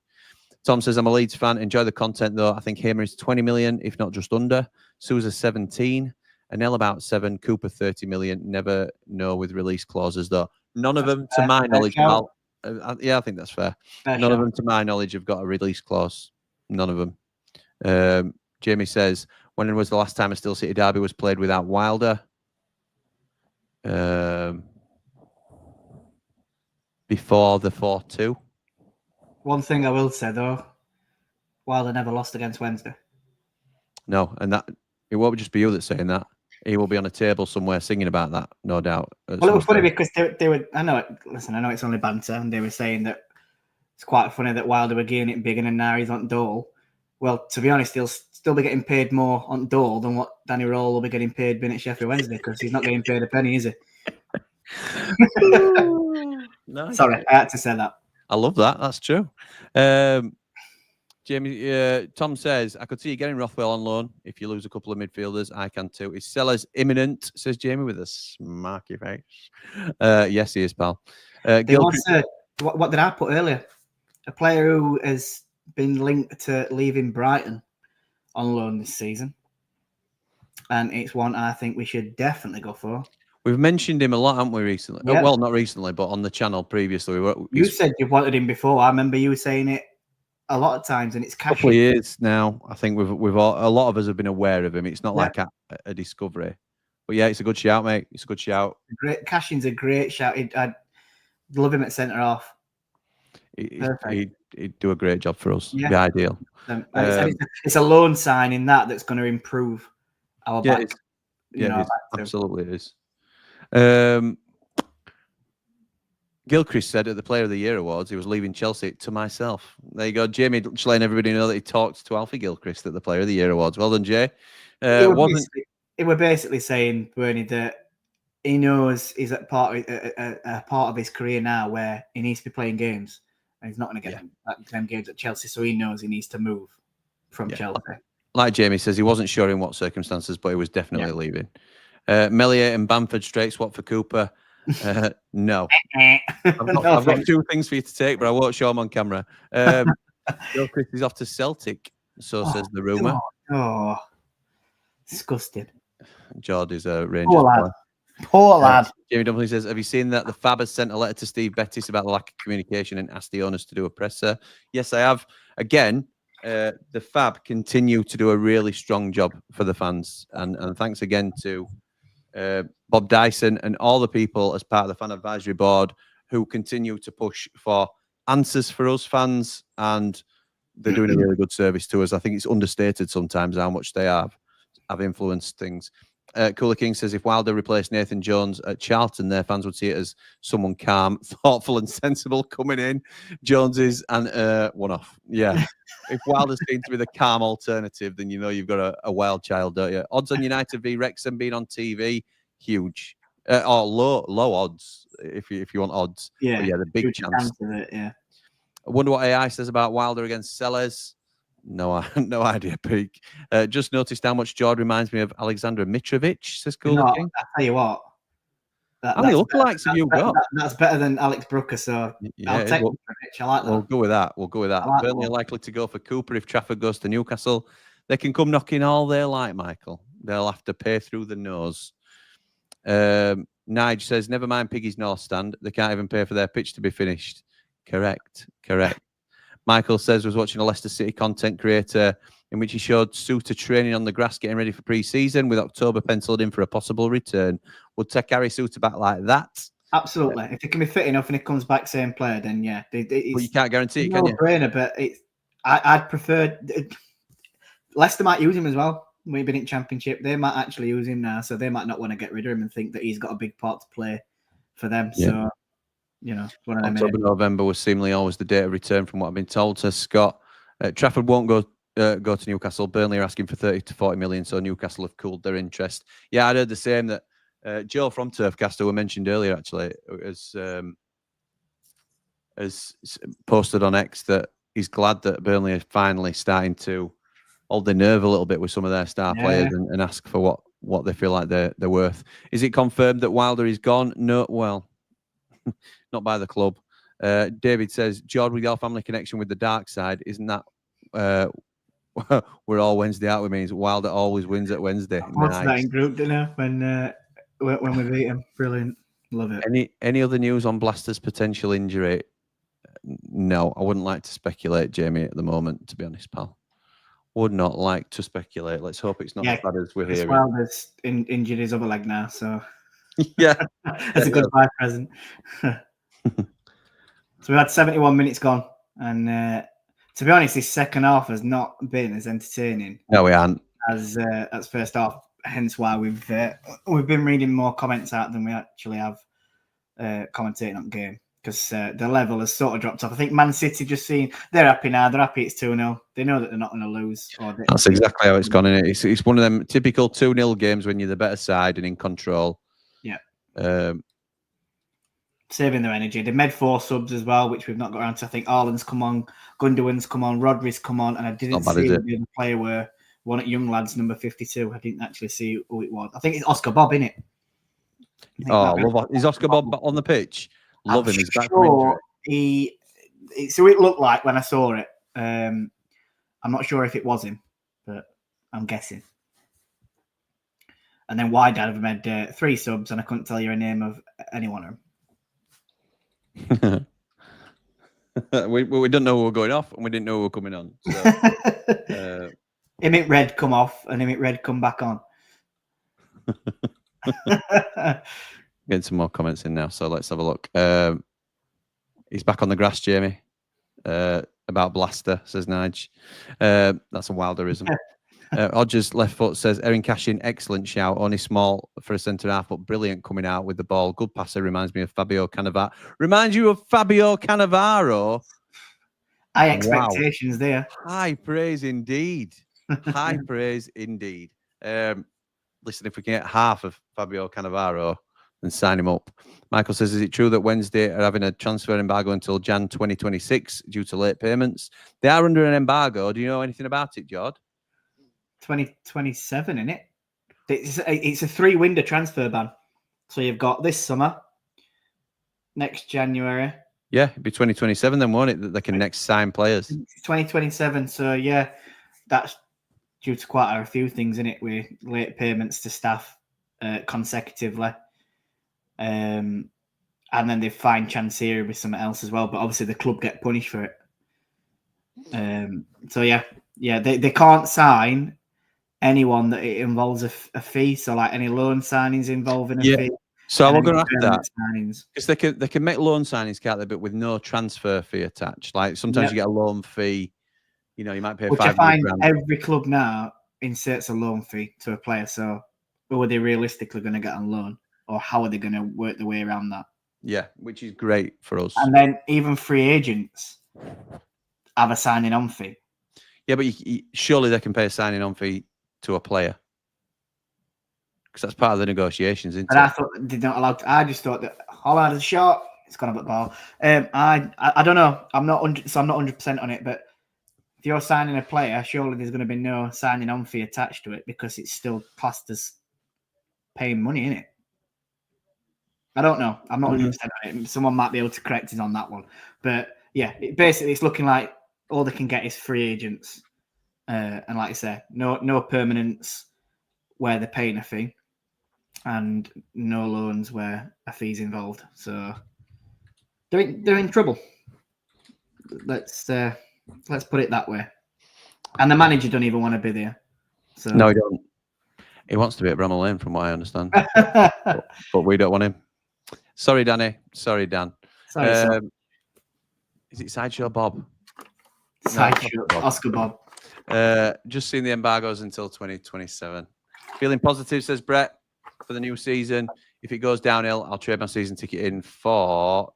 Tom says, I'm a Leeds fan. Enjoy the content, though. I think Hamer is 20 million, if not just under. Sousa 17. Anel about 7. Cooper 30 million. Never know with release clauses, though. None of them, to my knowledge, yeah, I think that's fair. None of them, to my knowledge, have got a release clause. None of them. Jamie says, when was the last time a Still City derby was played without Wilder? Before the 4-2. One thing I will say, though, Wilder never lost against Wednesday. No, and that it won't just be you that's saying that. he will be on a table somewhere singing about that, no doubt. Well, it was funny because they were. I know it's only banter, and they were saying that it's quite funny that Wilder were getting it bigger and now he's on Dole. Well, to be honest, he'll still be getting paid more on Dole than what Danny Roll will be getting paid being at Sheffield Wednesday because he's not getting paid a penny, is he? Nice. Sorry, I had to say that. I love that. That's true. Jamie, Tom says, I could see you getting Rothwell on loan. If you lose a couple of midfielders, I can too. Is Sellers imminent? Says Jamie with a smarky face. Yes, he is, pal. What did I put earlier? A player who has been linked to leaving Brighton on loan this season. And it's one I think we should definitely go for. We've mentioned him a lot, haven't we, recently? Yeah. Well, not recently, but on the channel previously. You said you wanted him before. I remember you saying it a lot of times, and it's Cashin. Couple of years now. I think we've all, a lot of us have been aware of him. It's not like a discovery, but yeah, it's a good shout, mate. It's a good shout. Cashin's a great shout. I'd love him at centre half. He'd do a great job for us. Yeah. Be ideal. It's a loan signing that's going to improve our back. Absolutely it is. Gilchrist said at the Player of the Year Awards he was leaving Chelsea to myself. There you go, Jamie, just letting everybody know that he talked to Alfie Gilchrist at the Player of the Year Awards. Well done, Jay. It were basically saying, Bernie, that he knows he's at a part of his career now where he needs to be playing games, and he's not going to get them games at Chelsea, so he knows he needs to move from Chelsea. Like Jamie says, he wasn't sure in what circumstances, but he was definitely leaving. Mellier and Bamford straight swap for Cooper. No. I've got two things for you to take, but I won't show them on camera. Gilchrist is off to Celtic, so says the rumour. Oh, disgusting. Jord is a Rangers player. Poor lad. Jamie Dumpling says, have you seen that the Fab has sent a letter to Steve Bettis about the lack of communication and asked the owners to do a presser? Yes, I have. Again, the Fab continue to do a really strong job for the fans. And thanks again to Bob Dyson and all the people as part of the fan advisory board who continue to push for answers for us fans, and they're doing a really good service to us. I think it's understated sometimes how much they have influenced things. Cooler King says if Wilder replaced Nathan Jones at Charlton, their fans would see it as someone calm, thoughtful and sensible coming in. Jones is one off. Yeah. If Wilder's seen to be the calm alternative, then you know you've got a wild child, don't you? Odds on United v Wrexham being on TV, huge. Or low odds, if you want odds. Yeah, but yeah, the big chance. Of it, yeah. I wonder what AI says about Wilder against Sellers. No idea, Peak. Just noticed how much Jord reminds me of Alexander Mitrovic, says Cooler King. I'll tell you what. How many lookalikes have you got? That's better than Alex Brooker, so I'll take Mitrovic. I like that. We'll go with that. Like Burnley are likely to go for Cooper if Trafford goes to Newcastle. They can come knocking all they like, Michael. They'll have to pay through the nose. Nige says, never mind Piggy's North Stand. They can't even pay for their pitch to be finished. Correct. Michael says was watching a Leicester City content creator in which he showed Suter training on the grass, getting ready for pre-season with October penciled in for a possible return. Would take Harry Suter back like that? Absolutely. If he can be fit enough and he comes back same player, then yeah. But you can't guarantee it, can you? No-brainer, but I'd prefer... Leicester might use him as well. We've been in Championship. They might actually use him now, so they might not want to get rid of him and think that he's got a big part to play for them. Yeah. So... one of them. October, November was seemingly always the date of return, from what I've been told. Says Scott, Trafford won't go to Newcastle. Burnley are asking for 30 to 40 million, so Newcastle have cooled their interest. Yeah, I'd heard the same. That Joe from Turfcaster, who mentioned earlier, actually, has posted on X that he's glad that Burnley are finally starting to hold their nerve a little bit with some of their star players and ask for what they feel like they're worth. Is it confirmed that Wilder is gone? No, well. Not by the club. David says, Jord, with your family connection with the dark side, isn't that we're all Wednesday out? Which means Wilder always wins at Wednesday. What's that in group dinner when we beat him? Brilliant. Love it. Any other news on Blaster's potential injury? No, I wouldn't like to speculate, Jamie, at the moment, to be honest, pal. Would not like to speculate. Let's hope it's not as bad as we're hearing. Wilder's injured his other leg now, so... Yeah, that's a goodbye present. So we had 71 minutes gone, and to be honest, this second half has not been as entertaining. No, we aren't. As first half. hence why we've been reading more comments out than we actually have commentating on the game, because the level has sort of dropped off. I think Man City they're happy now. They're happy it's 2-0. They know that they're not going to lose. That's exactly how it's gone, isn't it? It's one of them typical 2-0 games when you're the better side and in control. Yeah. Saving their energy. They made 4 subs as well, which we've not got around to. I think Arlen's come on, Gundogan's come on, Rodri's come on, and I didn't see who the player were. One at Young Lads, number 52. I didn't actually see who it was. I think it's Oscar Bob, innit? Is Oscar Bob on the pitch? Love him. He's back from injury. So it looked like when I saw it. I'm not sure if it was him, but I'm guessing. And then Wydad have made 3 subs, and I couldn't tell you a name of any one of them. we didn't know we were going off, and we didn't know we were coming on. So, Emmett Red come off, and Emmett Red come back on. Getting some more comments in now, so let's have a look. He's back on the grass, Jamie. About Blaster, says Nige. That's a Wilderism. Odgers left foot says Erin Cashin, excellent shout. Only small for a centre half, but brilliant coming out with the ball. Good passer, reminds me of Fabio Cannavaro. Reminds you of Fabio Cannavaro? High expectations there. High praise indeed. High praise indeed. Listen, if we can get half of Fabio Cannavaro, then sign him up. Michael says, is it true that Wednesday are having a transfer embargo until Jan 2026 due to late payments? They are under an embargo. Do you know anything about it, Jord? 2027, isn't it? It's a 3-window transfer ban. So you've got this summer, next January. Yeah, it'd be 2027 then, won't it? That they can next sign players. It's 2027. So yeah, that's due to quite a few things, isn't it? With late payments to staff consecutively. And then they find Chansiri with something else as well. But obviously the club get punished for it. So yeah, they can't sign anyone that it involves a fee. So like any loan signings involving a fee. So we're going to have that because they can make loan signings, can't they? But with no transfer fee attached. Like sometimes you get a loan fee. You know, you might pay Which $5 I find grand. every club now inserts a loan fee to a player. So who are they realistically going to get on loan, or how are they going to work their way around that? Yeah, which is great for us. And then even free agents have a signing on fee. Yeah, but surely they can pay a signing on fee to a player because that's part of the negotiations, isn't it? I thought they're not allowed to. I just thought that Holland is short. It's gone up at the ball. I don't know. I'm not 100% on it. But if you're signing a player, surely there's going to be no signing on fee attached to it because it's still classed as paying money, isn't it? I don't know. I'm not 100% on it. Someone might be able to correct us on that one. But yeah, basically it's looking like all they can get is free agents. And like I say, no permanents where they're paying a fee, and no loans where a fee's involved. So they're in trouble. Let's put it that way. And the manager don't even want to be there. So no, he don't. He wants to be at Bramall Lane, from what I understand. but we don't want him. Sorry, Danny. Sorry, Dan. Sorry, is it Sideshow Bob? Sideshow Oscar Bob. Just seen the embargoes until 2027. Feeling positive, says Brett, for the new season. If it goes downhill, I'll trade my season ticket in for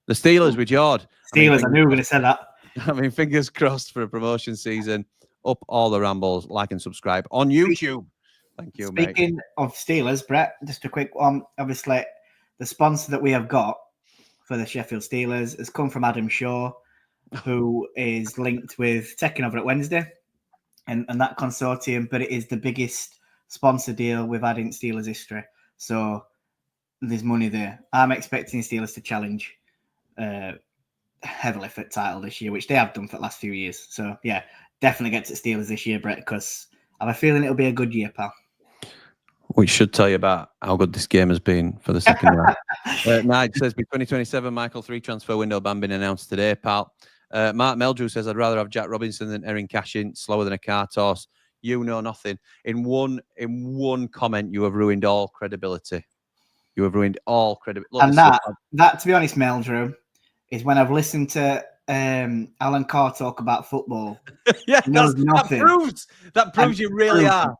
the Steelers with Jord. Steelers, I knew we were going to say that. I mean, fingers crossed for a promotion season. Up all the rambles, like and subscribe on YouTube. Thank you, mate. Speaking of Steelers, Brett, just a quick one. Obviously, the sponsor that we have got for the Sheffield Steelers has come from Adam Shaw, who is linked with Taking Over at Wednesday and that consortium, but it is the biggest sponsor deal we've had in Steelers history. So there's money there. I'm expecting Steelers to challenge heavily for the title this year, which they have done for the last few years. So yeah, definitely get to Steelers this year, Brett, because I have a feeling it'll be a good year, pal. We should tell you about how good this game has been for the second round. Nige says, by 2027, Michael, 3 transfer window ban been announced today, pal. Mark Meldrew says, I'd rather have Jack Robinson than Erin Cashin, slower than a car horse. You know nothing. In one comment, you have ruined all credibility. You have ruined all credibility. And that, to be honest, Meldrew, is when I've listened to Alan Carr talk about football. Yeah, knows nothing. That proves you really are.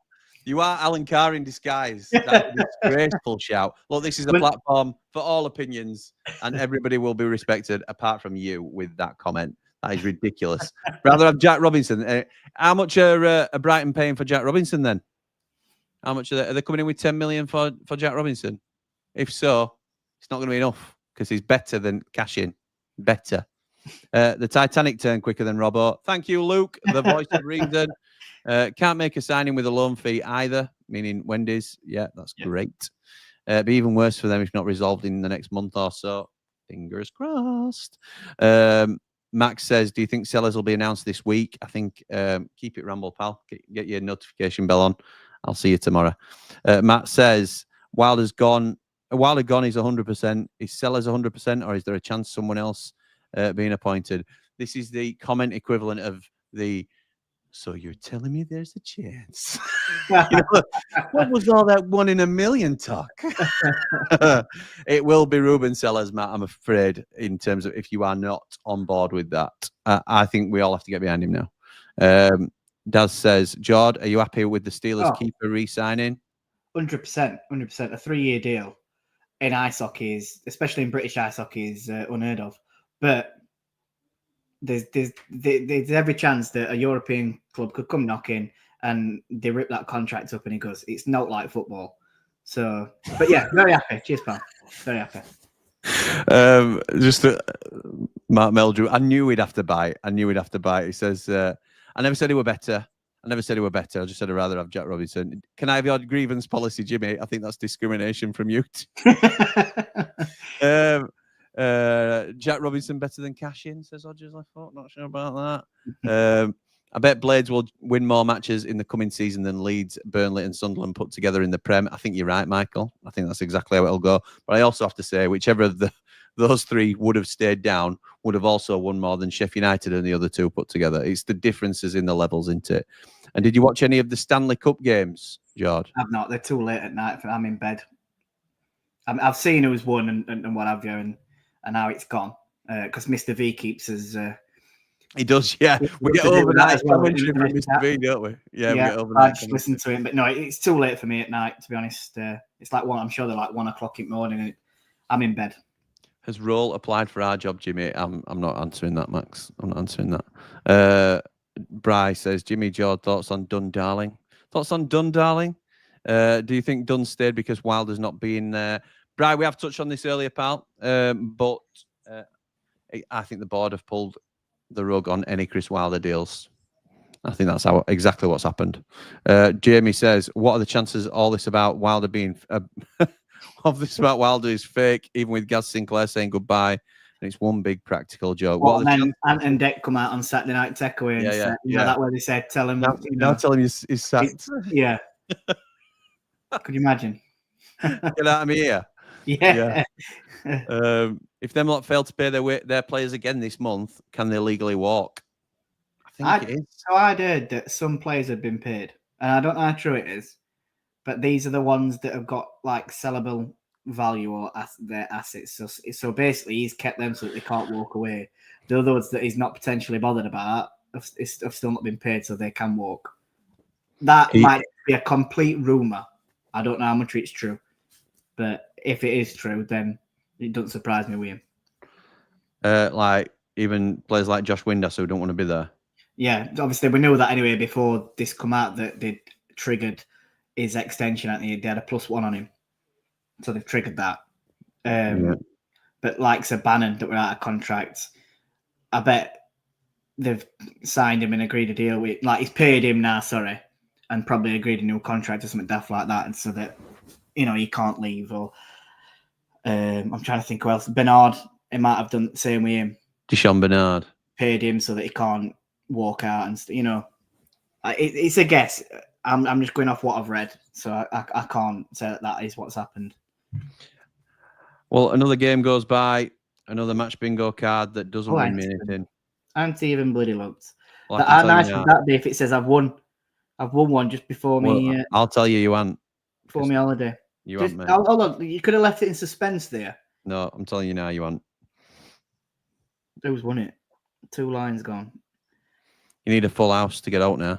You are Alan Carr in disguise. That's a disgraceful shout. Look, this is a platform for all opinions, and everybody will be respected apart from you with that comment. That is ridiculous. Rather have Jack Robinson. How much are Brighton paying for Jack Robinson then? How much are they coming in with 10 million for Jack Robinson? If so, it's not going to be enough because he's better than cash in. Better. The Titanic turned quicker than Robbo. Thank you, Luke, the voice of reason. Can't make a signing with a loan fee either, meaning Wendy's. Yeah, that's great. Be even worse for them if not resolved in the next month or so. Fingers crossed. Max says, do you think sellers will be announced this week? I think keep it ramble, pal. Get your notification bell on. I'll see you tomorrow. Matt says, Wilder gone is 100%. Is sellers 100%, or is there a chance someone else being appointed? This is the comment equivalent of the, so you're telling me there's a chance? What was all that 1 in a million talk? It will be Ruben Sellers, Matt, I'm afraid, in terms of if you are not on board with that. I think we all have to get behind him now. Daz says, Jord, are you happy with the Steelers keeper re-signing? 100%. 100%. A 3-year deal in ice hockey is, especially in British ice hockey, is unheard of. But there's every chance that a European club could come knocking and they rip that contract up, and he goes, it's not like football. So, but yeah, very happy. Cheers, pal. Very happy. Mark Meldrew, I knew we'd have to buy. He says, I never said he were better. I just said I'd rather have Jack Robinson. Can I have your grievance policy, Jimmy? I think that's discrimination from you. Jack Robinson better than cash-in, says Odgers. I thought, not sure about that. I bet Blades will win more matches in the coming season than Leeds, Burnley and Sunderland put together in the Prem. I think you're right, Michael. I think that's exactly how it'll go. But I also have to say, whichever of those three would have stayed down, would have also won more than Sheffield United and the other two put together. It's the differences in the levels, isn't it? And did you watch any of the Stanley Cup games, Jord? I've not. They're too late at night. I'm in bed. I've seen who's won and what have you, and now it's gone because Mr. V keeps us. He does, yeah. We get overnight commentary from Mr. V, don't we? Yeah, we get overnight. I just listen to him, but no, it's too late for me at night. To be honest, it's like I'm sure they're like 1 o'clock in the morning, and I'm in bed. Has Roll applied for our job, Jimmy? I'm not answering that, Max. I'm not answering that. Bryce says, Jimmy Jord, thoughts on Dunn Darling? Do you think Dunn stayed because Wilder's not being there? Bry, we have touched on this earlier, pal. But I think the board have pulled the rug on any Chris Wilder deals. I think that's exactly what's happened. Jamie says, what are the chances all this about Wilder being... of this about Wilder is fake, even with Gaz Sinclair saying goodbye, and it's one big practical joke. Well, then Ant and Deck come out on Saturday Night Takeaway and said, that way they said, tell him. Now tell him he's sacked. Yeah. Could you imagine? Get out of me here. Yeah. If them lot fail to pay their players again this month, can they legally walk? I think it is. So I'd heard that some players had been paid, and I don't know how true it is. But these are the ones that have got like sellable value or their assets. So basically, he's kept them so that they can't walk away. The other ones that he's not potentially bothered about have still not been paid, so they can walk. That might be a complete rumor. I don't know how much it's true, but if it is true, then it doesn't surprise me with him. Like even players like Josh Windass who don't want to be there. Yeah, obviously we knew that anyway before this come out that they triggered his extension. I think they had a +1 on him, so they've triggered that. But like Bannon that were out of contract, I bet they've signed him and agreed a deal with, like he's paid him now, and probably agreed a new contract or something daft like that, and so that he can't leave. Or I'm trying to think who else. Bernard, he might have done the same with him. Deshaun Bernard paid him so that he can't walk out, and it's a guess. I'm just going off what I've read, so I can't say that is what's happened. Well, another game goes by, another match bingo card that doesn't mean anything. I haven't even bloody looked. How nice would that be if it says I've won one just before me? I'll tell you aren't. Before me holiday. You aren't, mate. Oh, look, you could have left it in suspense there. No, I'm telling you now, you aren't. Who's won it? 2 lines gone. You need a full house to get out now.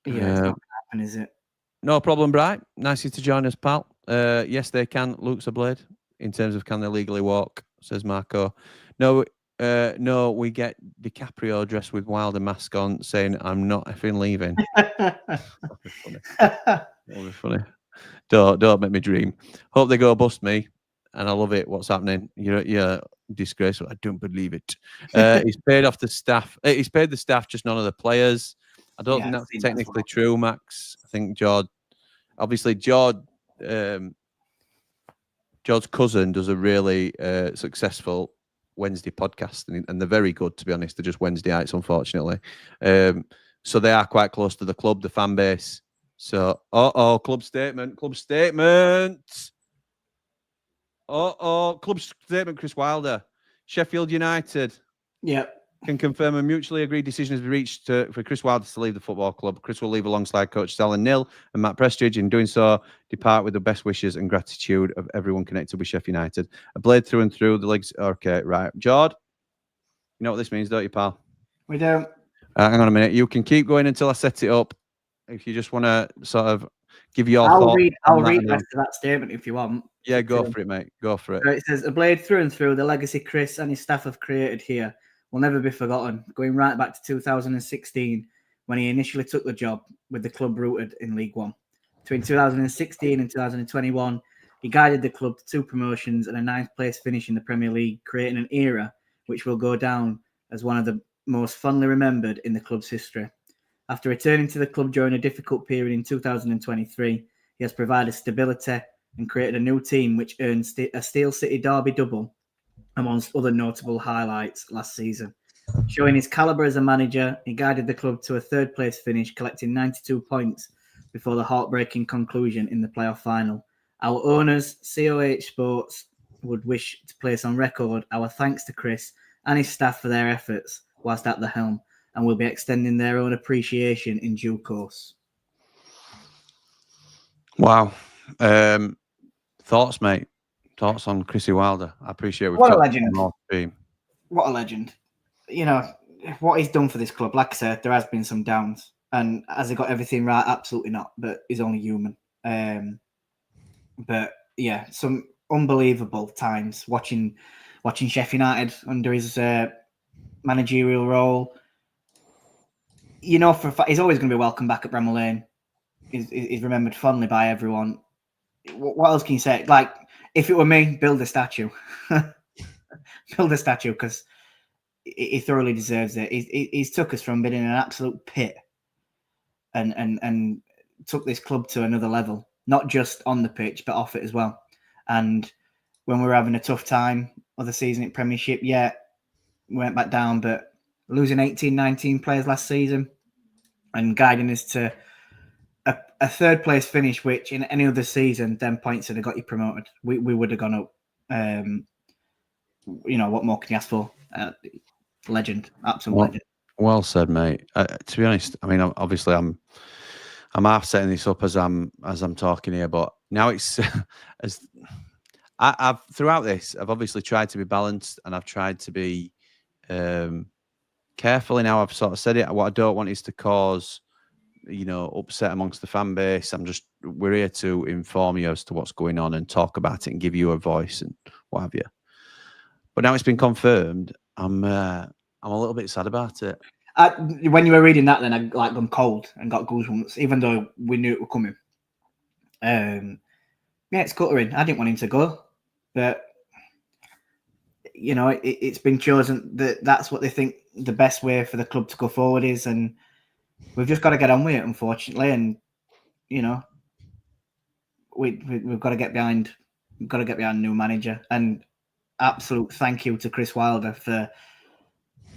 Yeah, happen, is it? No problem, Bright. Nice to join us, pal. Yes, they can. Luke's a blade. In terms of can they legally walk, says Marco. No, no, we get DiCaprio dressed with Wilder mask on saying, I'm not effing leaving. That'll be funny. That'll be funny. Don't make me dream. Hope they go bust me. And I love it. What's happening? You're disgraceful. I don't believe it. He's paid off the staff. He's paid the staff, just none of the players. I don't think that's technically true, Max. I think Jord, obviously Jord's cousin does a really successful Wednesday podcast, and they're very good, to be honest. They're just Wednesday nights, unfortunately. So they are quite close to the club, the fan base. So, club statement. Club statement, Chris Wilder. Sheffield United. Yep. Can confirm a mutually agreed decision has been reached for Chris Wilder to leave the football club. Chris will leave alongside coach Alan Nill and Matt Prestridge. In doing so, depart with the best wishes and gratitude of everyone connected with Sheffield United. A blade through and through. The legs. Okay, right. Jord, you know what this means, don't you, pal? We don't. Hang on a minute. You can keep going until I set it up. If you just want to sort of give your thoughts. I'll read the rest of that statement if you want. Yeah, go for it, mate. Go for it. So it says, a blade through and through. The legacy Chris and his staff have created here will never be forgotten, going right back to 2016 when he initially took the job with the club rooted in League One. Between 2016 and 2021, he guided the club to 2 promotions and a 9th place finish in the Premier League, creating an era which will go down as one of the most fondly remembered in the club's history. After returning to the club during a difficult period in 2023, he has provided stability and created a new team which earned a Steel City Derby double, amongst other notable highlights last season. Showing his calibre as a manager, he guided the club to a 3rd place finish, collecting 92 points before the heartbreaking conclusion in the playoff final. Our owners, COH Sports, would wish to place on record our thanks to Chris and his staff for their efforts whilst at the helm, and will be extending their own appreciation in due course. Wow. Thoughts, mate? Thoughts on Chrissy Wilder? I appreciate it. What a legend. What a legend. You know, what he's done for this club, like I said, there has been some downs. And has he got everything right? Absolutely not. But he's only human. But yeah, some unbelievable times watching Sheffield United under his managerial role. You know, for a fact, he's always going to be welcome back at Bramall Lane. He's remembered fondly by everyone. What else can you say? Like, if it were me, build a statue. Build a statue, because he thoroughly deserves it. He's took us from being in an absolute pit and took this club to another level, not just on the pitch, but off it as well. And when we were having a tough time of the season at Premiership, we went back down, but losing 18, 19 players last season and guiding us to a 3rd place finish, which in any other season, them points would have got you promoted. We would have gone up. You know, what more can you ask for? Legend, absolute legend. Well said, mate. To be honest, I mean, obviously, I'm half setting this up as I'm talking here, but now it's as I've throughout this, I've obviously tried to be balanced and I've tried to be careful in how I've sort of said it. What I don't want is to cause, you know, upset amongst the fan base. We're here to inform you as to what's going on and talk about it and give you a voice and what have you. But now it's been confirmed, I'm a little bit sad about it. When you were reading that, then I gone cold and got goosebumps, even though we knew it was coming. It's guttering. I didn't want him to go, but you know, it's been chosen that that's what they think the best way for the club to go forward is, and we've just got to get on with it, unfortunately. And you know, we've got to get behind. We've got to get behind a new manager. And absolute thank you to Chris Wilder for,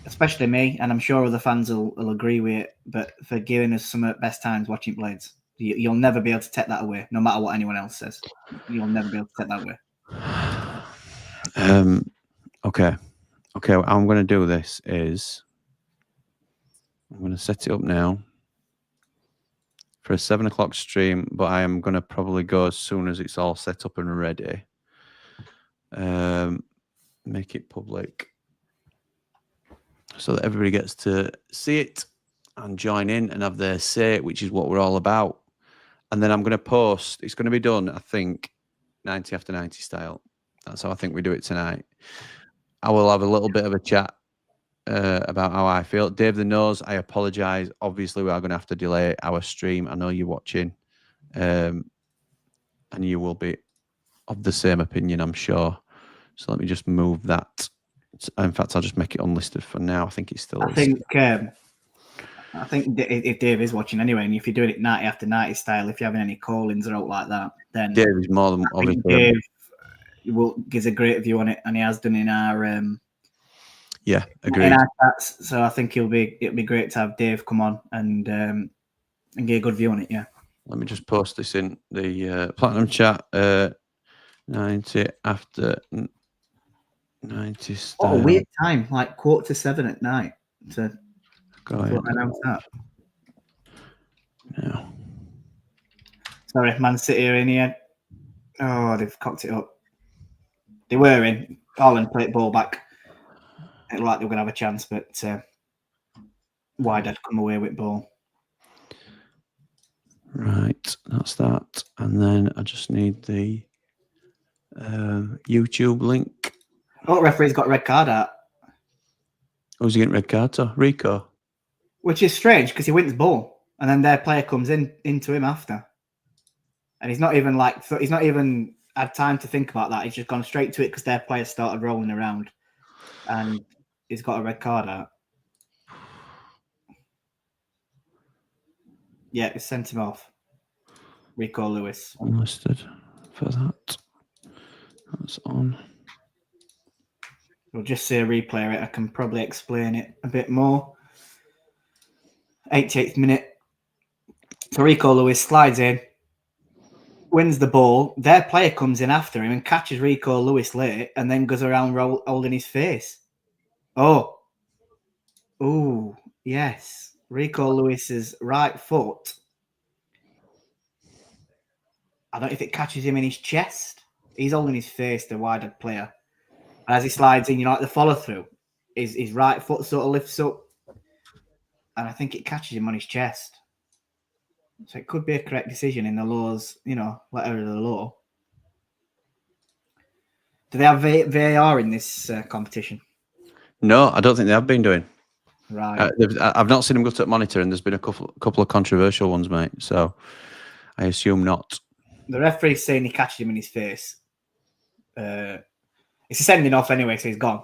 especially me, and I'm sure other fans will agree with it, but for giving us some of the best times watching Blades. You'll never be able to take that away, no matter what anyone else says. You'll never be able to take that away. Okay. What I'm going to do this is I'm going to set it up now for a 7 o'clock stream, but I am going to probably go as soon as it's all set up and ready. Make it public so that everybody gets to see it and join in and have their say, which is what we're all about. And then I'm going to post. It's going to be done, I think, 90 after 90 style. That's how I think we do it tonight. I will have a little bit of a chat about how I feel. Dave the Nose, I apologise. Obviously, we are going to have to delay our stream. I know you're watching, and you will be of the same opinion, I'm sure. So let me just move that. In fact, I'll just make it unlisted for now. I think it's still. I think if Dave is watching anyway, and if you're doing it 90 after 90 style, if you're having any call-ins or out like that, then Dave is more than obviously. Dave gives a great view on it, and he has done in our agreed. in our chats. So I think it'll be great to have Dave come on and get a good view on it. Yeah. Let me just post this in the Platinum chat. 90 after 90 style. What a weird time, like 6:45 at night. To announce that. No. Sorry, Man City are in here. Oh, they've cocked it up. They were in. Haaland played ball back. It looked like they were going to have a chance, but Wydad come away with ball. Right, that's that. And then I just need the YouTube link. Oh, referee's got a red card out. Who's he getting red card to? Rico. Which is strange because he wins ball, and then their player comes into him after, and he's not even had time to think about that. He's just gone straight to it because their player started rolling around, and he's got a red card out. Yeah, it's sent him off. Rico Lewis. Unlisted for that. That's on. We'll just say replay it. I can probably explain it a bit more. 88th minute. So Rico Lewis slides in, wins the ball. Their player comes in after him and catches Rico Lewis late and then goes around holding his face. Oh, yes. Rico Lewis's right foot. I don't know if it catches him in his chest. He's holding his face, the Wydad player. As he slides in, like the follow through, his right foot sort of lifts up, and I think it catches him on his chest. So it could be a correct decision in the law's, letter of the law. Do they have VAR in this competition? No, I don't think they have been doing. Right. I've not seen them go to the monitor, and there's been a couple of controversial ones, mate. So I assume not. The referee's saying he catches him in his face. It's a sending off anyway, so he's gone.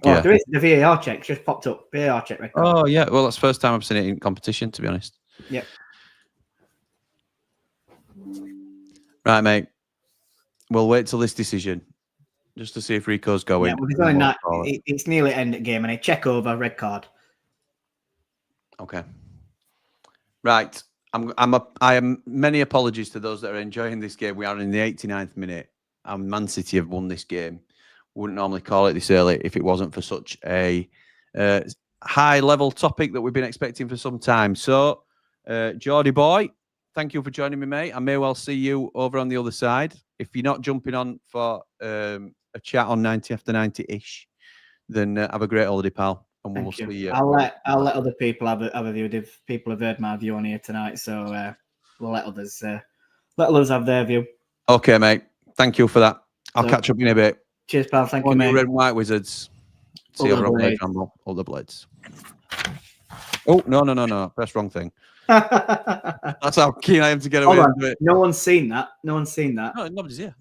There is the VAR check just popped up. VAR check record. Oh yeah, well that's the first time I've seen it in competition, to be honest. Yep. Right, mate. We'll wait till this decision just to see if Rico's going. Yeah, well, he's going that. It's nearly end of game, and a check over, red card. Okay. Right. I am many apologies to those that are enjoying this game. We are in the 89th minute. And Man City have won this game. Wouldn't normally call it this early if it wasn't for such a high-level topic that we've been expecting for some time. So, Geordie boy, thank you for joining me, mate. I may well see you over on the other side. If you're not jumping on for a chat on 90 after 90-ish, then have a great holiday, pal. And we'll see you. I'll let other people have a view. If people have heard my view on here tonight, so we'll let others have their view. Okay, mate. Thank you for that. I'll catch up in a bit. Cheers, pal. Thank you, mate. Red and White Wizards. See you over on Blade Ramble. All the Blades. Oh, no. Press wrong thing. That's how keen I am to get away with it. No one's seen that. No, nobody's here.